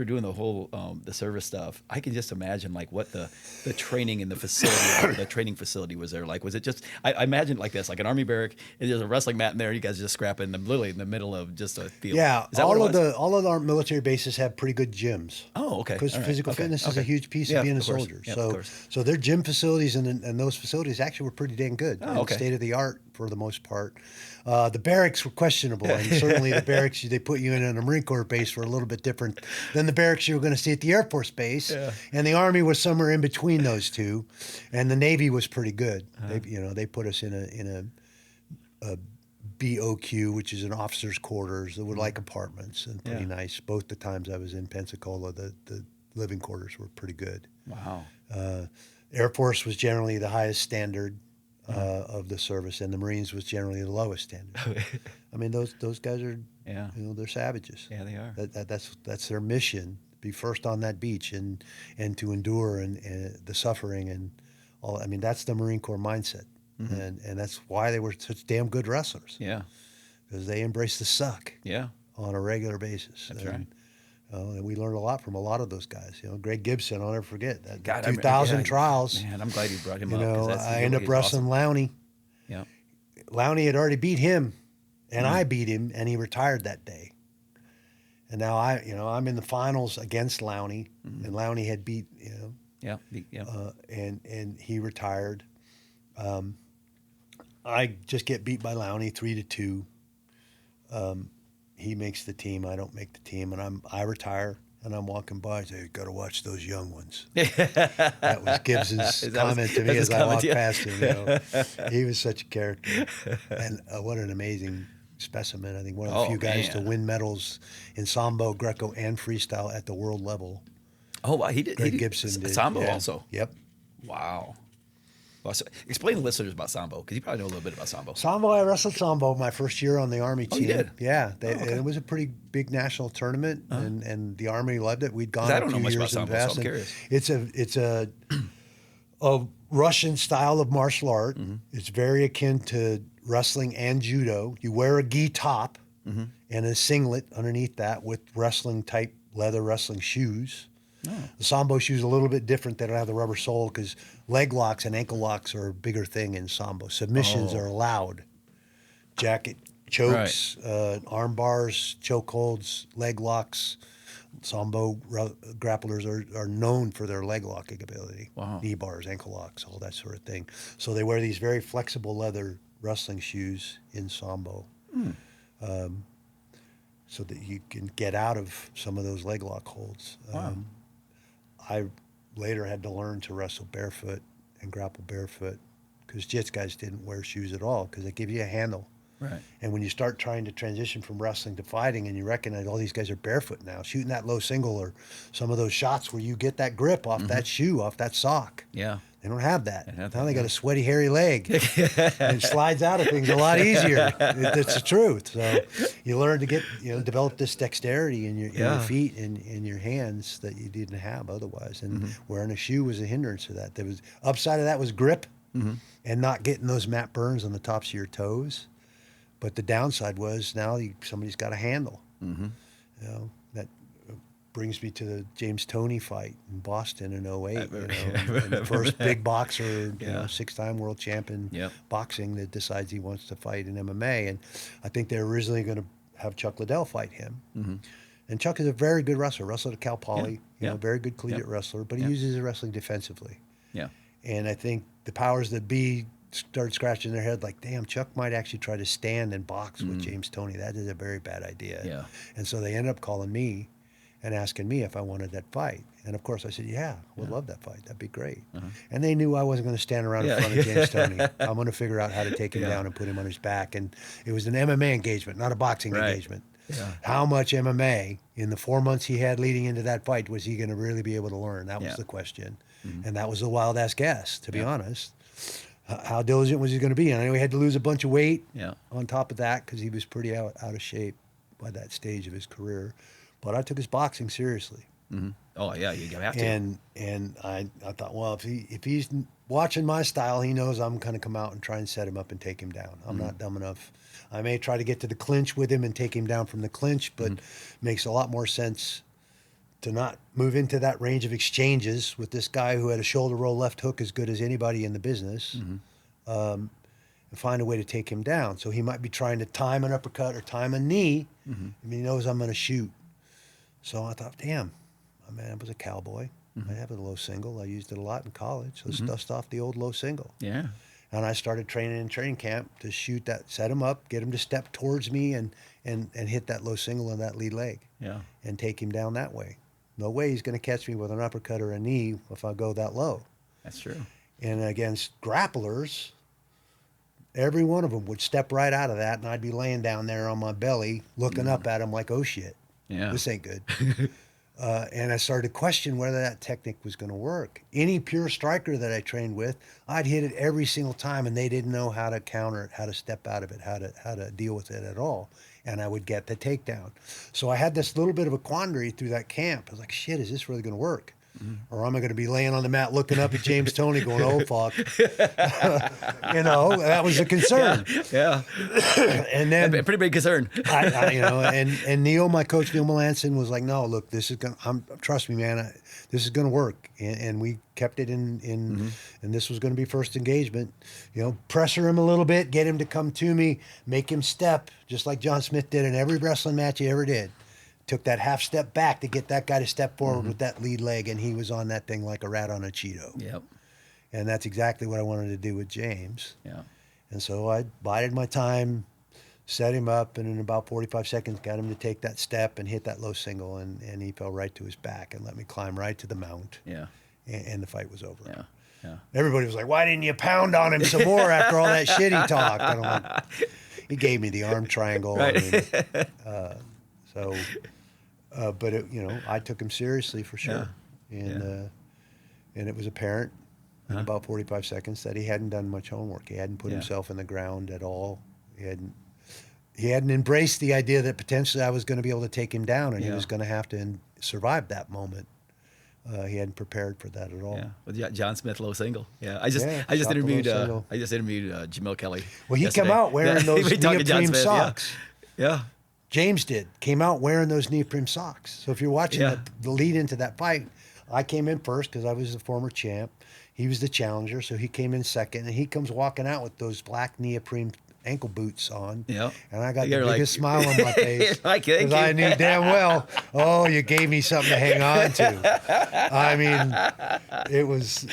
Speaker 2: doing the whole the service stuff, I can just imagine like what the training in the facility, the training facility was there like. Was it just I imagine like this, like an army barrack, and there's a wrestling mat in there. You guys just scrapping literally in the middle of just a field.
Speaker 1: Yeah,
Speaker 2: Is that what it was?
Speaker 1: all of our military bases have pretty good gyms.
Speaker 2: Oh, okay.
Speaker 1: Because
Speaker 2: All right.
Speaker 1: physical
Speaker 2: Okay.
Speaker 1: fitness is
Speaker 2: Okay.
Speaker 1: a huge piece
Speaker 2: Yeah,
Speaker 1: of being a
Speaker 2: of course.
Speaker 1: soldier.
Speaker 2: Yeah, of course.
Speaker 1: So their gym facilities and those facilities actually were pretty dang good.
Speaker 2: Oh, okay.
Speaker 1: State of the art for the most part. The barracks were questionable, and certainly the barracks they put you in a Marine Corps base were a little bit different than the barracks you were going to see at the Air Force Base.
Speaker 2: Yeah.
Speaker 1: And the Army was somewhere in between those two, and the Navy was pretty good. They put us in a BOQ, which is an officer's quarters. They were like apartments and pretty nice. Both the times I was in Pensacola, the living quarters were pretty good.
Speaker 2: Wow.
Speaker 1: Air Force was generally the highest standard of the service, and the Marines was generally the lowest standard. I mean, those guys are, they're savages.
Speaker 2: Yeah, they are.
Speaker 1: That's their mission: be first on that beach and to endure and the suffering and all. I mean, that's the Marine Corps mindset. And that's why they were such damn good wrestlers.
Speaker 2: Yeah.
Speaker 1: Because they embraced the suck.
Speaker 2: Yeah.
Speaker 1: On a regular basis.
Speaker 2: That's right.
Speaker 1: And we learned a lot from a lot of those guys. Greg Gibson, I'll never forget that.
Speaker 2: God,
Speaker 1: 2000 trials.
Speaker 2: Man, I'm glad you brought him up. 'Cause that's
Speaker 1: I ended up wrestling
Speaker 2: awesome.
Speaker 1: Lowney.
Speaker 2: Yeah.
Speaker 1: Lowney had already beat him, and I beat him, and he retired that day. And now I'm in the finals against Lowney, and Lowney had beat and he retired. I just get beat by Lowney 3-2. He makes the team. I don't make the team, and I retire. And I'm walking by and say, "Got to watch those young ones." That was Gibson's comment to me as I walked past him. He was such a character, and what an amazing specimen. I think one of the few guys to win medals in Sambo, Greco, and freestyle at the world level.
Speaker 2: Oh, wow. He did.
Speaker 1: Greg Gibson did.
Speaker 2: Sambo also.
Speaker 1: Yep.
Speaker 2: Wow. Well, so explain to listeners about Sambo, because you probably know a little bit about Sambo.
Speaker 1: Sambo, I wrestled Sambo my first year on the Army team.
Speaker 2: Oh, you did?
Speaker 1: Yeah. It was a pretty big national tournament, and the Army loved it. We'd gone
Speaker 2: I
Speaker 1: a
Speaker 2: don't know
Speaker 1: few
Speaker 2: much
Speaker 1: years
Speaker 2: about
Speaker 1: in the
Speaker 2: Sambo,
Speaker 1: past.
Speaker 2: so I'm curious.
Speaker 1: It's a Russian style of martial art. It's very akin to wrestling and judo. You wear a gi top and a singlet underneath that with wrestling type leather wrestling shoes. Oh. The Sambo shoes are a little bit different. They don't have the rubber sole because leg locks and ankle locks are a bigger thing in Sambo. Submissions are allowed. Jacket chokes, arm bars, choke holds, leg locks. Sambo grapplers are known for their leg locking ability.
Speaker 2: Wow.
Speaker 1: Knee bars, ankle locks, all that sort of thing. So they wear these very flexible leather wrestling shoes in Sambo. So that you can get out of some of those leg lock holds.
Speaker 2: Wow.
Speaker 1: I later had to learn to wrestle barefoot and grapple barefoot because Jits guys didn't wear shoes at all because they give you a handle.
Speaker 2: Right.
Speaker 1: And when you start trying to transition from wrestling to fighting and you recognize all these guys are barefoot now, shooting that low single or some of those shots where you get that grip off that shoe, off that sock.
Speaker 2: Yeah.
Speaker 1: They don't have that.
Speaker 2: have
Speaker 1: Now
Speaker 2: that,
Speaker 1: they got a sweaty, hairy leg. And it slides out of things a lot easier. It's the truth. So you learn to get, develop this dexterity in your feet and in your hands that you didn't have otherwise. And wearing a shoe was a hindrance to that. There was upside of that was grip and not getting those mat burns on the tops of your toes. But the downside was now somebody's got a handle. That brings me to the James Toney fight in Boston in 08. And the first big boxer, 6-time world champion boxing that decides he wants to fight in MMA. And I think they're originally going to have Chuck Liddell fight him. And Chuck is a very good wrestler. Wrestled at Cal Poly, very good collegiate wrestler, but he uses his wrestling defensively.
Speaker 2: Yeah.
Speaker 1: And I think the powers that be started scratching their head like, damn, Chuck might actually try to stand and box with James Toney. That is a very bad idea.
Speaker 2: Yeah.
Speaker 1: And so they ended up calling me and asking me if I wanted that fight. And of course I said, would love that fight. That'd be great. And they knew I wasn't going to stand around in front of James Toney. I'm going to figure out how to take him down and put him on his back. And it was an MMA engagement, not a boxing engagement. Yeah. How much MMA in the 4 months he had leading into that fight was he going to really be able to learn? That was the question. And that was the wild ass guess, to be honest. How diligent was he going to be? And I know he had to lose a bunch of weight on top of that because he was pretty out of shape by that stage of his career. But I took his boxing seriously.
Speaker 2: Oh yeah, you have to.
Speaker 1: And I thought, well, if he's watching my style, he knows I'm going to come out and try and set him up and take him down. I'm not dumb enough. I may try to get to the clinch with him and take him down from the clinch, but makes a lot more sense to not move into that range of exchanges with this guy who had a shoulder roll left hook as good as anybody in the business, and find a way to take him down. So he might be trying to time an uppercut or time a knee, and he knows I'm going to shoot. So I thought, damn, my man was a cowboy. I have a low single. I used it a lot in college. Let's dust off the old low single.
Speaker 2: Yeah.
Speaker 1: And I started training in training camp to shoot that, set him up, get him to step towards me and hit that low single on that lead leg.
Speaker 2: Yeah.
Speaker 1: And take him down that way. No way he's going to catch me with an uppercut or a knee if I go that low.
Speaker 2: That's true.
Speaker 1: And against grapplers, every one of them would step right out of that, and I'd be laying down there on my belly looking up at him like, oh, shit.
Speaker 2: Yeah.
Speaker 1: This ain't good. And I started to question whether that technique was going to work. Any pure striker that I trained with, I'd hit it every single time, and they didn't know how to counter it, how to step out of it, how to deal with it at all. And I would get the takedown. So I had this little bit of a quandary through that camp. I was like, shit, is this really going to work? Or am I going to be laying on the mat looking up at James Toney going, oh, fuck. That was a concern.
Speaker 2: Yeah.
Speaker 1: And then
Speaker 2: a pretty big concern.
Speaker 1: And Neil, my coach, Neil Melanson, was like, no, look, this is going to, trust me, man, this is going to work. And we kept it in and this was going to be first engagement. Pressure him a little bit, get him to come to me, make him step, just like John Smith did in every wrestling match he ever did. Took that half step back to get that guy to step forward with that lead leg, and he was on that thing like a rat on a Cheeto.
Speaker 2: Yep.
Speaker 1: And that's exactly what I wanted to do with James.
Speaker 2: Yeah.
Speaker 1: And so I bided my time, set him up, and in about 45 seconds got him to take that step and hit that low single, and he fell right to his back and let me climb right to the mount.
Speaker 2: Yeah.
Speaker 1: And the fight was over.
Speaker 2: Yeah. Yeah.
Speaker 1: Everybody was like, why didn't you pound on him some more after all that shit he talked? And I'm like, he gave me the arm triangle.
Speaker 2: Right.
Speaker 1: But I took him seriously for sure, and it was apparent in about 45 seconds that he hadn't done much homework. He hadn't put himself in the ground at all. He hadn't embraced the idea that potentially I was going to be able to take him down, and he was going to have to survive that moment. He hadn't prepared for that at all.
Speaker 2: Yeah, with John Smith low single. Yeah, I just interviewed Jamil Kelly.
Speaker 1: Well, he
Speaker 2: yesterday.
Speaker 1: came out wearing those neoprene socks.
Speaker 2: Yeah.
Speaker 1: James came out wearing those neoprene socks. So if you're watching the lead into that fight, I came in first because I was the former champ. He was the challenger, so he came in second, and he comes walking out with those black neoprene ankle boots on.
Speaker 2: Yeah.
Speaker 1: And I got the biggest smile on my face because I knew damn well, you gave me something to hang on to. I mean, it was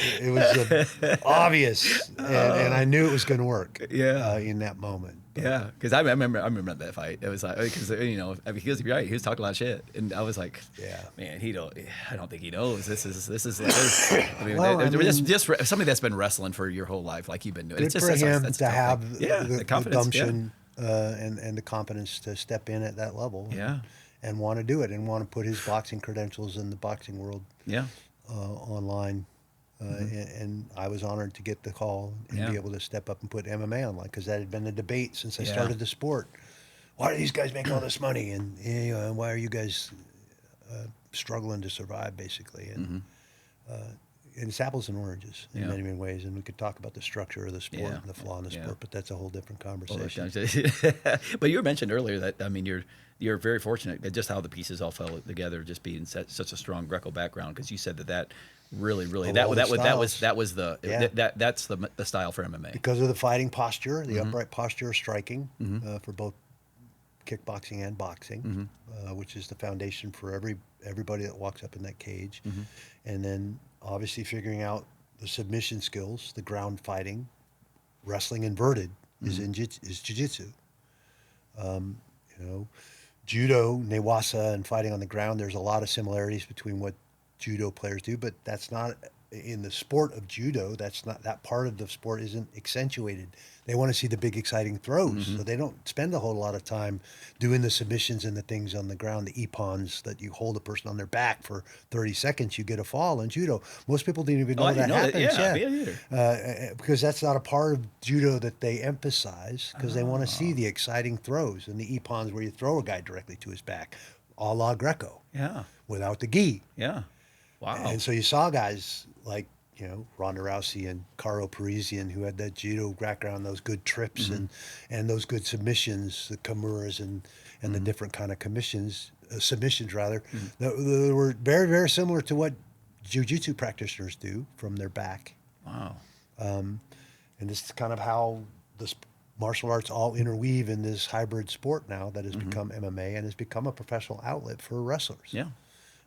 Speaker 1: obvious, and I knew it was going to work. In that moment.
Speaker 2: Yeah, because I remember that fight. It was like, because he was right. He was talking a lot of shit, and I was like, man, I don't think he knows. This is like, just somebody that's been wrestling for your whole life, like you've been doing.
Speaker 1: Good for him to have the gumption and the confidence to step in at that level.
Speaker 2: Yeah.
Speaker 1: And want to do it and want to put his boxing credentials in the boxing world online. And I was honored to get the call and be able to step up and put MMA online, because that had been a debate since I started the sport. Why do these guys make all this money? And why are you guys struggling to survive, basically? And it's apples and oranges in many, many ways. And we could talk about the structure of the sport and the flaw in the sport, but that's a whole different conversation.
Speaker 2: But you mentioned earlier that, I mean, you're very fortunate at just how the pieces all fell together, just being such a strong Greco background, because you said that really that's the style for MMA.
Speaker 1: Because of the fighting posture, the upright posture of striking for both kickboxing and boxing, which is the foundation for everybody that walks up in that cage. And then obviously figuring out the submission skills, the ground fighting. Wrestling inverted is jiu-jitsu. Judo, newasa, and fighting on the ground, there's a lot of similarities between what judo players do, but that's not in the sport of judo. That's not, that part of the sport isn't accentuated. They want to see the big exciting throws, so they don't spend a whole lot of time doing the submissions and the things on the ground, the ippons that you hold a person on their back for 30 seconds, you get a fall in judo. Most people didn't even know that happens. Because that's not a part of judo that they emphasize, because they want to see the exciting throws and the ippons where you throw a guy directly to his back, a la Greco, without the gi.
Speaker 2: Wow.
Speaker 1: And so you saw guys like, Ronda Rousey and Caro Parisian, who had that judo background, those good trips and those good submissions, the kimuras and the different kind of submissions rather, that were very, very similar to what jiu-jitsu practitioners do from their back.
Speaker 2: Wow.
Speaker 1: And this is kind of how the martial arts all interweave in this hybrid sport now that has become MMA and has become a professional outlet for wrestlers.
Speaker 2: Yeah.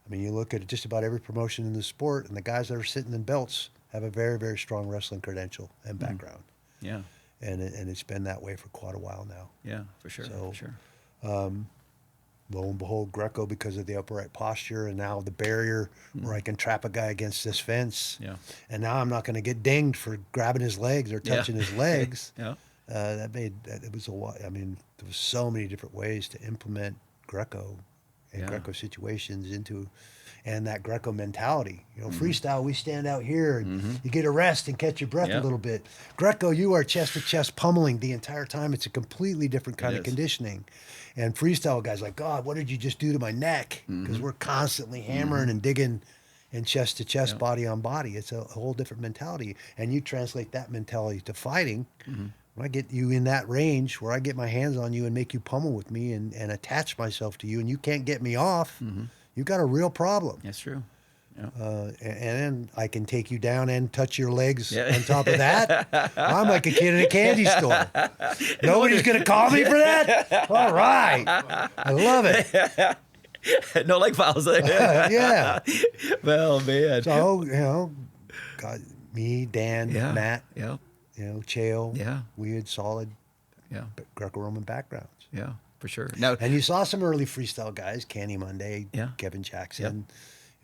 Speaker 1: I mean, you look at just about every promotion in the sport, and the guys that are sitting in belts have a very, very strong wrestling credential and background.
Speaker 2: Yeah.
Speaker 1: And it's been that way for quite a while now.
Speaker 2: Yeah, for sure.
Speaker 1: So,
Speaker 2: for sure.
Speaker 1: Lo and behold, Greco, because of the upright posture and now the barrier where I can trap a guy against this fence.
Speaker 2: Yeah.
Speaker 1: And now I'm not going to get dinged for grabbing his legs or touching his legs. It was a lot. I mean, there was so many different ways to implement Greco and Greco situations into, and that Greco mentality. Freestyle, we stand out here and you get a rest and catch your breath a little bit. Greco, you are chest to chest pummeling the entire time. It's a completely different kind of conditioning. And freestyle guys like, God, what did you just do to my neck? Because we're constantly hammering and digging and chest to chest, body on body. It's a whole different mentality. And you translate that mentality to fighting. When I get you in that range where I get my hands on you and make you pummel with me and attach myself to you and you can't get me off, you've got a real problem.
Speaker 2: That's true. Yeah.
Speaker 1: And then I can take you down and touch your legs on top of that. I'm like a kid in a candy store. Nobody's going to call me for that? All right. I love it.
Speaker 2: No leg fouls there.
Speaker 1: Yeah.
Speaker 2: Well, man.
Speaker 1: So, God, me, Dan, Matt.
Speaker 2: Yeah.
Speaker 1: Chael, we had solid
Speaker 2: Yeah.
Speaker 1: Greco-Roman backgrounds.
Speaker 2: Yeah, for sure. Now,
Speaker 1: And you saw some early freestyle guys, Kenny Monday,
Speaker 2: Yeah.
Speaker 1: Kevin Jackson,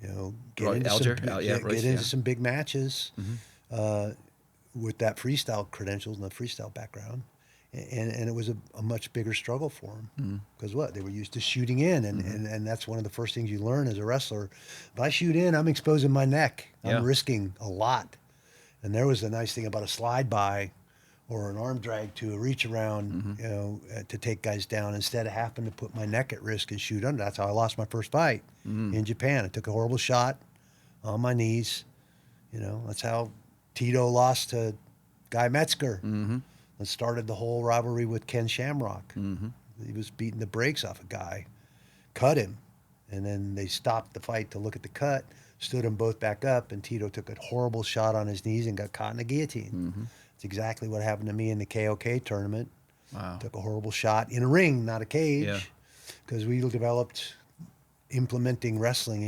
Speaker 1: get
Speaker 2: Roy
Speaker 1: into,
Speaker 2: Alger.
Speaker 1: some,
Speaker 2: Yeah,
Speaker 1: get
Speaker 2: Royce,
Speaker 1: into
Speaker 2: yeah.
Speaker 1: some big matches with that freestyle credentials and the freestyle background. And it was a much bigger struggle for them because they were used to shooting in, and that's one of the first things you learn as a wrestler. If I shoot in, I'm exposing my neck. I'm risking a lot. And there was the nice thing about a slide by or an arm drag to a reach around, to take guys down instead of having to put my neck at risk and shoot under. That's how I lost my first fight in Japan. I took a horrible shot on my knees. That's how Tito lost to Guy Metzger. That started the whole rivalry with Ken Shamrock. He was beating the brakes off a guy, cut him, and then they stopped the fight to look at the cut, stood them both back up, and Tito took a horrible shot on his knees and got caught in a guillotine. It's exactly what happened to me in the KOK tournament.
Speaker 2: Wow.
Speaker 1: Took a horrible shot in a ring, not a cage, because we developed implementing wrestling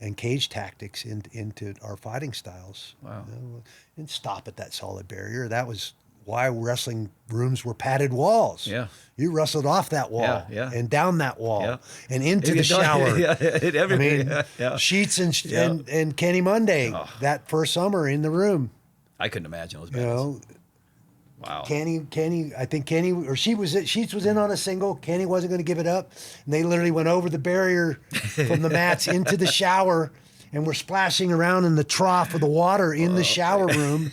Speaker 1: and cage tactics into our fighting styles.
Speaker 2: Wow.
Speaker 1: And stop at that solid barrier. That was why wrestling rooms were padded walls.
Speaker 2: Yeah.
Speaker 1: You wrestled off that wall and down that wall and into the shower. Sheets and Kenny Monday that first summer in the room.
Speaker 2: I couldn't imagine those battles. Wow.
Speaker 1: Kenny, I think Kenny, or Sheets was in on a single. Kenny wasn't going to give it up. And they literally went over the barrier from the mats into the shower and were splashing around in the trough of the water in the shower room,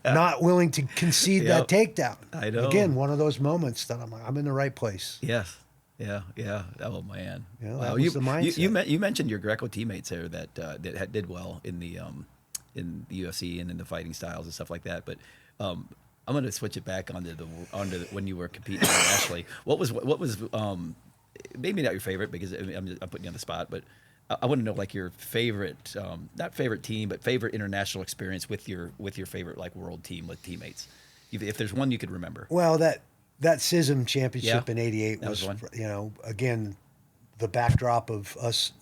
Speaker 1: not willing to concede that takedown.
Speaker 2: I know.
Speaker 1: Again, one of those moments that I'm like, I'm in the right place.
Speaker 2: Yes. Yeah. Oh man.
Speaker 1: Yeah,
Speaker 2: wow.
Speaker 1: that was the mindset.
Speaker 2: You mentioned your Greco teammates there that did well in the UFC and in the fighting styles and stuff like that. But I'm going to switch it back onto when you were competing internationally. What was maybe not your favorite, because I'm putting you on the spot, but I want to know like your favorite, not favorite team, but favorite international experience with your favorite like world team with teammates. If there's one you could remember.
Speaker 1: Well, that CISM championship in '88 was
Speaker 2: one.
Speaker 1: Again, the backdrop of us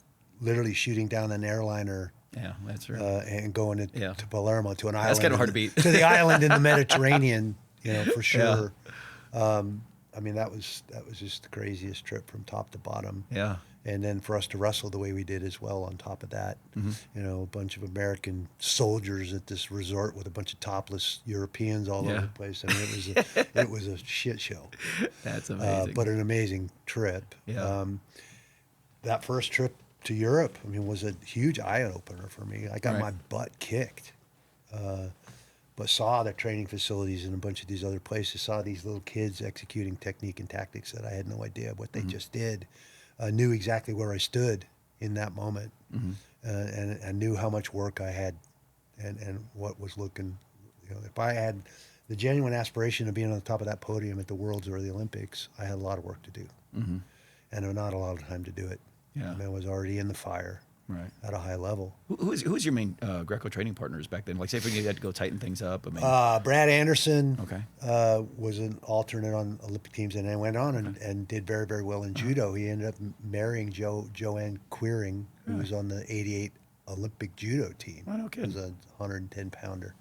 Speaker 1: literally shooting down an airliner.
Speaker 2: Yeah, that's right.
Speaker 1: And going to Palermo, to an island.
Speaker 2: That's kind of hard to beat.
Speaker 1: To the island in the Mediterranean, for sure.
Speaker 2: Yeah.
Speaker 1: I mean, that was just the craziest trip from top to bottom.
Speaker 2: Yeah.
Speaker 1: And then for us to wrestle the way we did as well on top of that,
Speaker 2: Mm-hmm.
Speaker 1: a bunch of American soldiers at this resort with a bunch of topless Europeans all over the place. I mean, it was a shit show.
Speaker 2: That's amazing.
Speaker 1: But an amazing trip.
Speaker 2: Yeah.
Speaker 1: That first trip to Europe, I mean, was a huge eye opener for me. I got my butt kicked, but saw the training facilities in a bunch of these other places. Saw these little kids executing technique and tactics that I had no idea what they just did. Knew exactly where I stood in that moment, and I knew how much work I had, and what was looking. If I had the genuine aspiration of being on the top of that podium at the Worlds or the Olympics, I had a lot of work to do, and not a lot of time to do it.
Speaker 2: Yeah.
Speaker 1: I was already in the fire, at a high level.
Speaker 2: Who was your main Greco training partners back then? Like, say, if you had to go tighten things up. I mean,
Speaker 1: Brad Anderson
Speaker 2: Okay.
Speaker 1: was an alternate on Olympic teams, and then went on and did very, very well in judo. He ended up marrying Joanne Queering, who was on the '88 Olympic judo team.
Speaker 2: Oh, no kidding.
Speaker 1: He was a 110-pounder,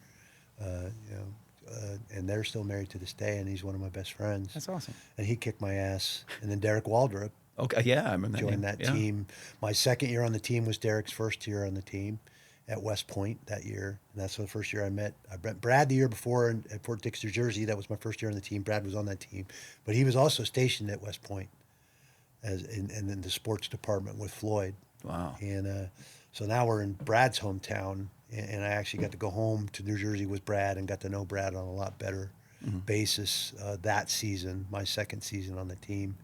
Speaker 1: and they're still married to this day, and he's one of my best friends.
Speaker 2: That's awesome.
Speaker 1: And he kicked my ass. And then Derek Waldrop
Speaker 2: Okay, yeah, I remember that.
Speaker 1: joined that team. My second year on the team was Derek's first year on the team at West Point that year. And that's the first year I met Brad the year before at Fort Dix, New Jersey. That was my first year on the team. Brad was on that team. But he was also stationed at West Point and in the sports department with Floyd.
Speaker 2: Wow.
Speaker 1: And so now we're in Brad's hometown, and I actually got to go home to New Jersey with Brad and got to know Brad on a lot better basis that season, my second season on the team.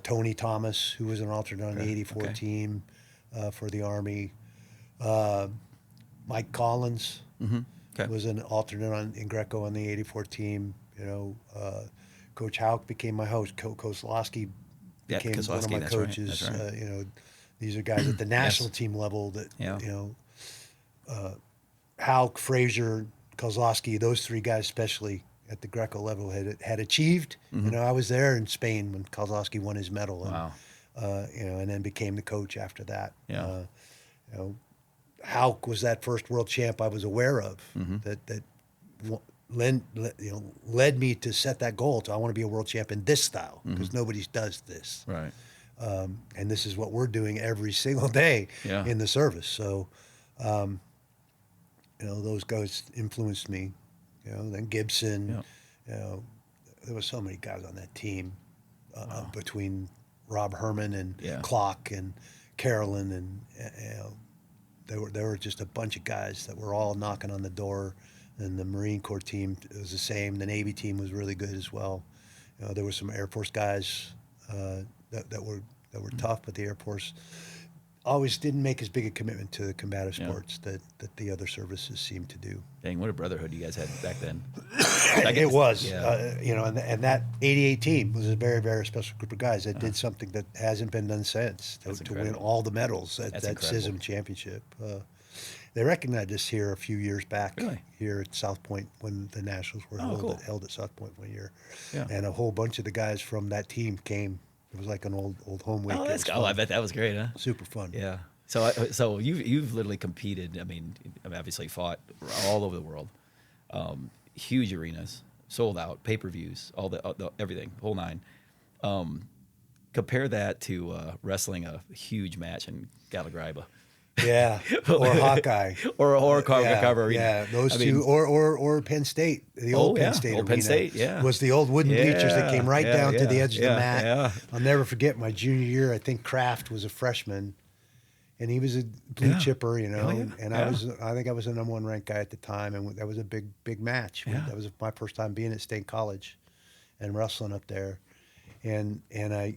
Speaker 1: Tony Thomas, who was an alternate on the '84 team for the Army. Mike Collins was an alternate in Greco on the '84 team. Coach Hauk became my host. Kozlowski became one of my coaches.
Speaker 2: That's right.
Speaker 1: These are guys at the national team level that Hauk, Frazier, Kozlowski, those three guys especially at the Greco level had achieved. I was there in Spain when Kozlowski won his medal. And,
Speaker 2: Wow.
Speaker 1: And then became the coach after that.
Speaker 2: Yeah.
Speaker 1: Hauk was that first world champ I was aware of that led me to set that goal. So I want to be a world champ in this style because nobody does this.
Speaker 2: Right.
Speaker 1: And this is what we're doing every single day in the service. So, those guys influenced me. Then Gibson. There were so many guys on that team between Rob Herman and Klock and Carolyn, and there were just a bunch of guys that were all knocking on the door. And the Marine Corps team was the same. The Navy team was really good as well. There were some Air Force guys that were tough, but the Air Force always didn't make as big a commitment to the combative sports that the other services seemed to do.
Speaker 2: Dang, what a brotherhood you guys had back then.
Speaker 1: It was, and that '88 team was a very, very special group of guys that did something that hasn't been done since to win all the medals at that CISM championship. They recognized us here a few years back here at South Point when the Nationals were held at South Point one year. Yeah. And a whole bunch of the guys from that team came. It was like an old home week.
Speaker 2: I bet that was great, huh?
Speaker 1: Super fun.
Speaker 2: Yeah. So you've literally competed. I mean, obviously fought all over the world. Huge arenas, sold out, pay-per-views, all the everything, whole nine. Compare that to wrestling a huge match in Galagriba.
Speaker 1: Yeah, or Hawkeye,
Speaker 2: or Carver Arena.
Speaker 1: Yeah, those two, or Penn State, the old Penn State
Speaker 2: old
Speaker 1: arena.
Speaker 2: Penn State,
Speaker 1: was the old wooden bleachers that came right down to the edge of the mat.
Speaker 2: Yeah.
Speaker 1: I'll never forget my junior year. I think Kraft was a freshman, and he was a blue chipper, and I think I was the number 1 ranked guy at the time, and that was a big match.
Speaker 2: Yeah.
Speaker 1: That was my first time being at State College, and wrestling up there. And I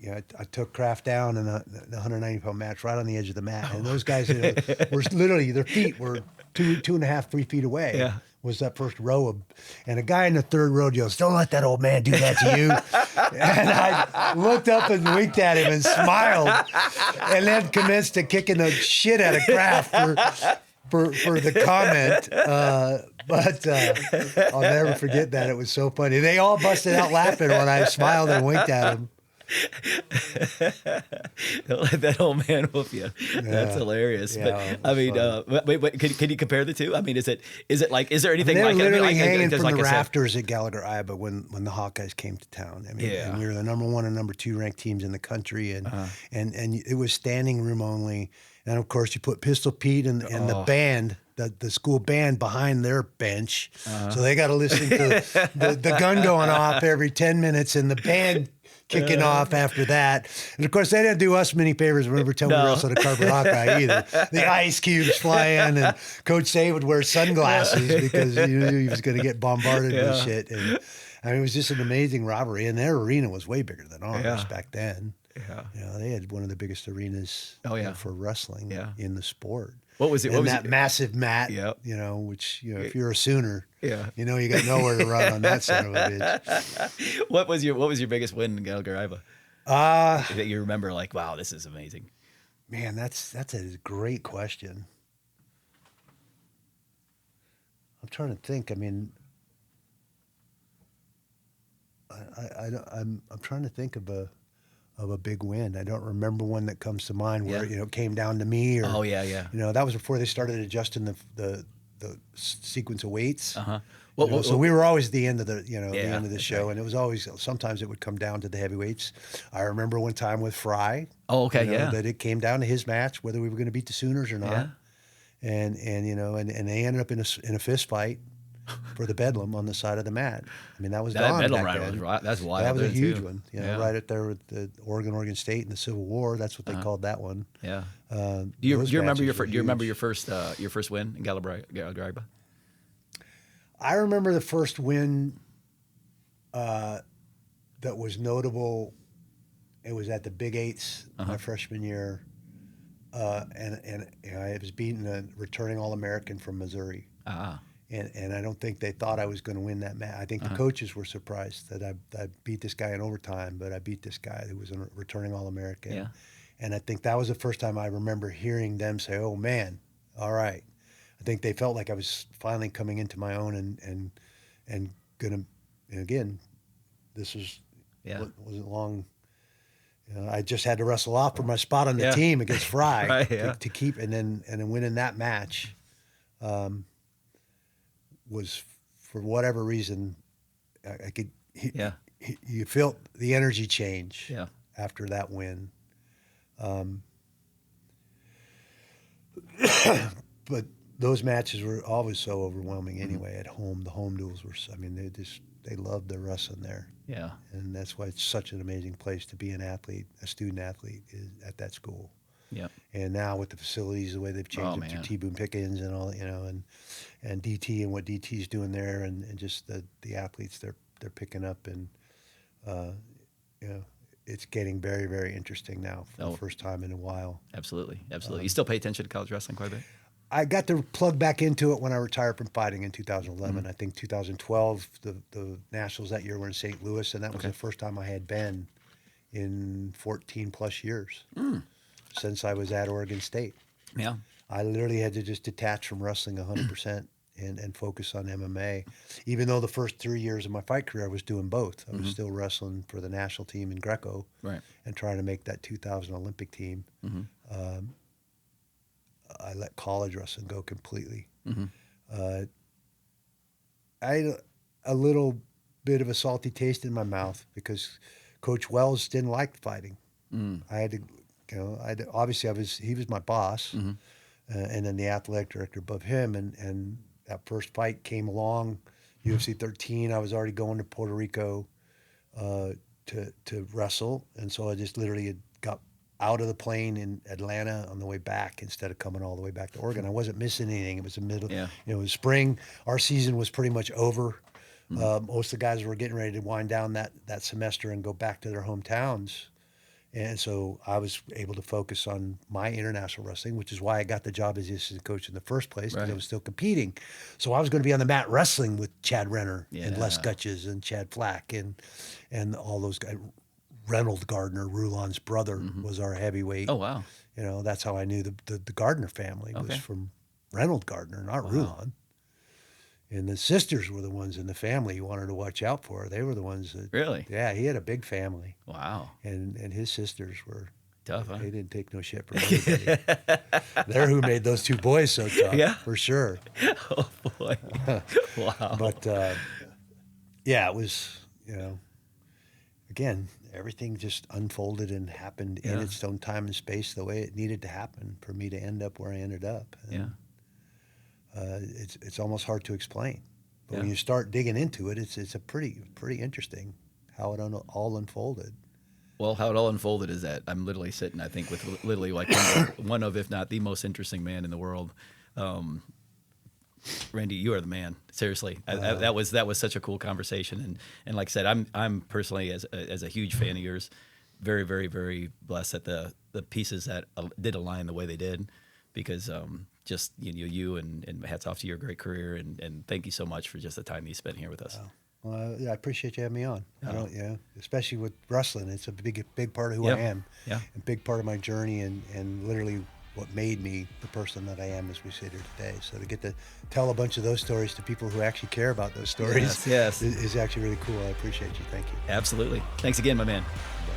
Speaker 1: took Kraft down in the 190-pound match right on the edge of the mat. And those guys were literally, their feet were 2.5, 3 feet away.
Speaker 2: Yeah.
Speaker 1: Was that first row and a guy in the third row yells, "Don't let that old man do that to you." And I looked up and winked at him and smiled, and then commenced to kicking the shit out of Kraft for the comment. But I'll never forget that. It was so funny. They all busted out laughing when I smiled and winked at them.
Speaker 2: Don't let that old man whoop you. That's hilarious.
Speaker 1: Yeah,
Speaker 2: but I mean, wait, can you compare the two? I mean, is there anything
Speaker 1: They're
Speaker 2: like
Speaker 1: literally
Speaker 2: it?
Speaker 1: hanging from the rafters at Gallagher, Iowa when the Hawkeyes came to town. I mean, and we were the number 1 and number 2 ranked teams in the country, and it was standing room only. And of course, you put Pistol Pete and the band. The school band behind their bench, so they got to listen to the gun going off every 10 minutes and the band kicking off after that. And of course, they didn't do us many favors every time we wrestled a Carver Hawkeye either. The ice cubes flying, and Coach Say would wear sunglasses because he knew he was going to get bombarded with shit. And I mean, it was just an amazing rivalry, and their arena was way bigger than ours back then. Yeah, they had one of the biggest arenas for wrestling in the sport.
Speaker 2: What was it?
Speaker 1: And that massive mat, which, if you're a Sooner, you got nowhere to run on that son of a bitch.
Speaker 2: What was your biggest win in Gallagher, Iowa? That you remember, like, wow, this is amazing.
Speaker 1: Man, that's a great question. I'm trying to think. I mean, I'm trying to think of a big win. I don't remember one that comes to mind where it came down to me. Or, that was before they started adjusting the sequence of weights. So we were always the end of the end of the show, and it was always, sometimes it would come down to the heavyweights. I remember one time with Frye. That it came down to his match, whether we were going to beat the Sooners or not. And they ended up in a fist fight for the Bedlam on the side of the mat. I mean, that was Don
Speaker 2: Bedlam
Speaker 1: back
Speaker 2: rival
Speaker 1: then.
Speaker 2: that's wild.
Speaker 1: That was a huge one. Right up there with the Oregon State and the Civil War. That's what they called that one.
Speaker 2: Yeah. Do you remember your first win in Gallagher?
Speaker 1: I remember the first win that was notable. It was at the Big Eights my freshman year, and I was beating a returning All-American from Missouri. And I don't think they thought I was going to win that match. I think the coaches were surprised that I beat this guy in overtime, but I beat this guy who was a returning All-American. Yeah. And I think that was the first time I remember hearing them say, "Oh man, all right." I think they felt like I was finally coming into my own and gonna. And again, this wasn't long. I just had to wrestle off for my spot on the team against Frye to keep, and then winning that match. Was, for whatever reason, I could. You felt the energy change after that win. But those matches were always so overwhelming anyway. At home, the home duels were. I mean, they loved their wrestling there. Yeah, and that's why it's such an amazing place to be an athlete, a student athlete, is at that school. Yeah, and now with the facilities, the way they've changed it to T-Boone Pickens and all, and DT and what DT's doing there, and just the athletes they're picking up, and it's getting very, very interesting now for the first time in a while.
Speaker 2: Absolutely. You still pay attention to college wrestling quite a bit?
Speaker 1: I got to plug back into it when I retired from fighting in 2011. Mm-hmm. I think 2012, the Nationals that year were in St. Louis, and that was the first time I had been in 14 plus years since I was at Oregon State. Yeah, I literally had to just detach from wrestling 100% and focus on MMA. Even though the first 3 years of my fight career I was doing both. I was still wrestling for the national team in Greco, and trying to make that 2000 Olympic team. Mm-hmm. I let college wrestling go completely. Mm-hmm. I had a little bit of a salty taste in my mouth because Coach Wells didn't like fighting. I had to, obviously he was my boss. Mm-hmm. and then the athletic director above him. And that first fight came along, UFC 13. I was already going to Puerto Rico to wrestle, and so I just literally had got out of the plane in Atlanta on the way back instead of coming all the way back to Oregon. I wasn't missing anything. It was the middle, it was spring. Our season was pretty much over. Most of the guys were getting ready to wind down that semester and go back to their hometowns. And so I was able to focus on my international wrestling, which is why I got the job as the assistant coach in the first place, because I was still competing. So I was going to be on the mat wrestling with Chad Renner and Les Gutches and Chad Flack and all those guys. Reynold Gardner, Rulon's brother, was our heavyweight.
Speaker 2: Oh, wow.
Speaker 1: You know, that's how I knew the Gardner family was from Reynold Gardner, not Rulon. And the sisters were the ones in the family you wanted to watch out for. They were the ones that...
Speaker 2: Really?
Speaker 1: Yeah, he had a big family.
Speaker 2: Wow.
Speaker 1: And his sisters were...
Speaker 2: Tough, huh?
Speaker 1: They didn't take no shit from anybody. They're who made those two boys so tough, for sure.
Speaker 2: Oh, boy. Wow.
Speaker 1: But, yeah, it was, you know... Again, everything just unfolded and happened in its own time and space the way it needed to happen for me to end up where I ended up. And, it's almost hard to explain, but when you start digging into it, it's a pretty interesting how it all unfolded.
Speaker 2: Well, how it all unfolded is that I'm literally sitting, I think, with literally like one of, if not the most interesting man in the world. Randy, you are the man. Seriously, that was such a cool conversation, and like I said, I'm personally as a huge fan of yours, very, very, very blessed that the pieces that did align the way they did, because just you and hats off to your great career, and thank you so much for just the time you spent here with us.
Speaker 1: Well, I appreciate you having me on. Especially with wrestling, it's a big part of who I am, a big part of my journey, and literally what made me the person that I am as we sit here today. So to get to tell a bunch of those stories to people who actually care about those stories is actually really cool. I appreciate you. Thank you.
Speaker 2: Absolutely. Thanks again, my man.
Speaker 1: Bye.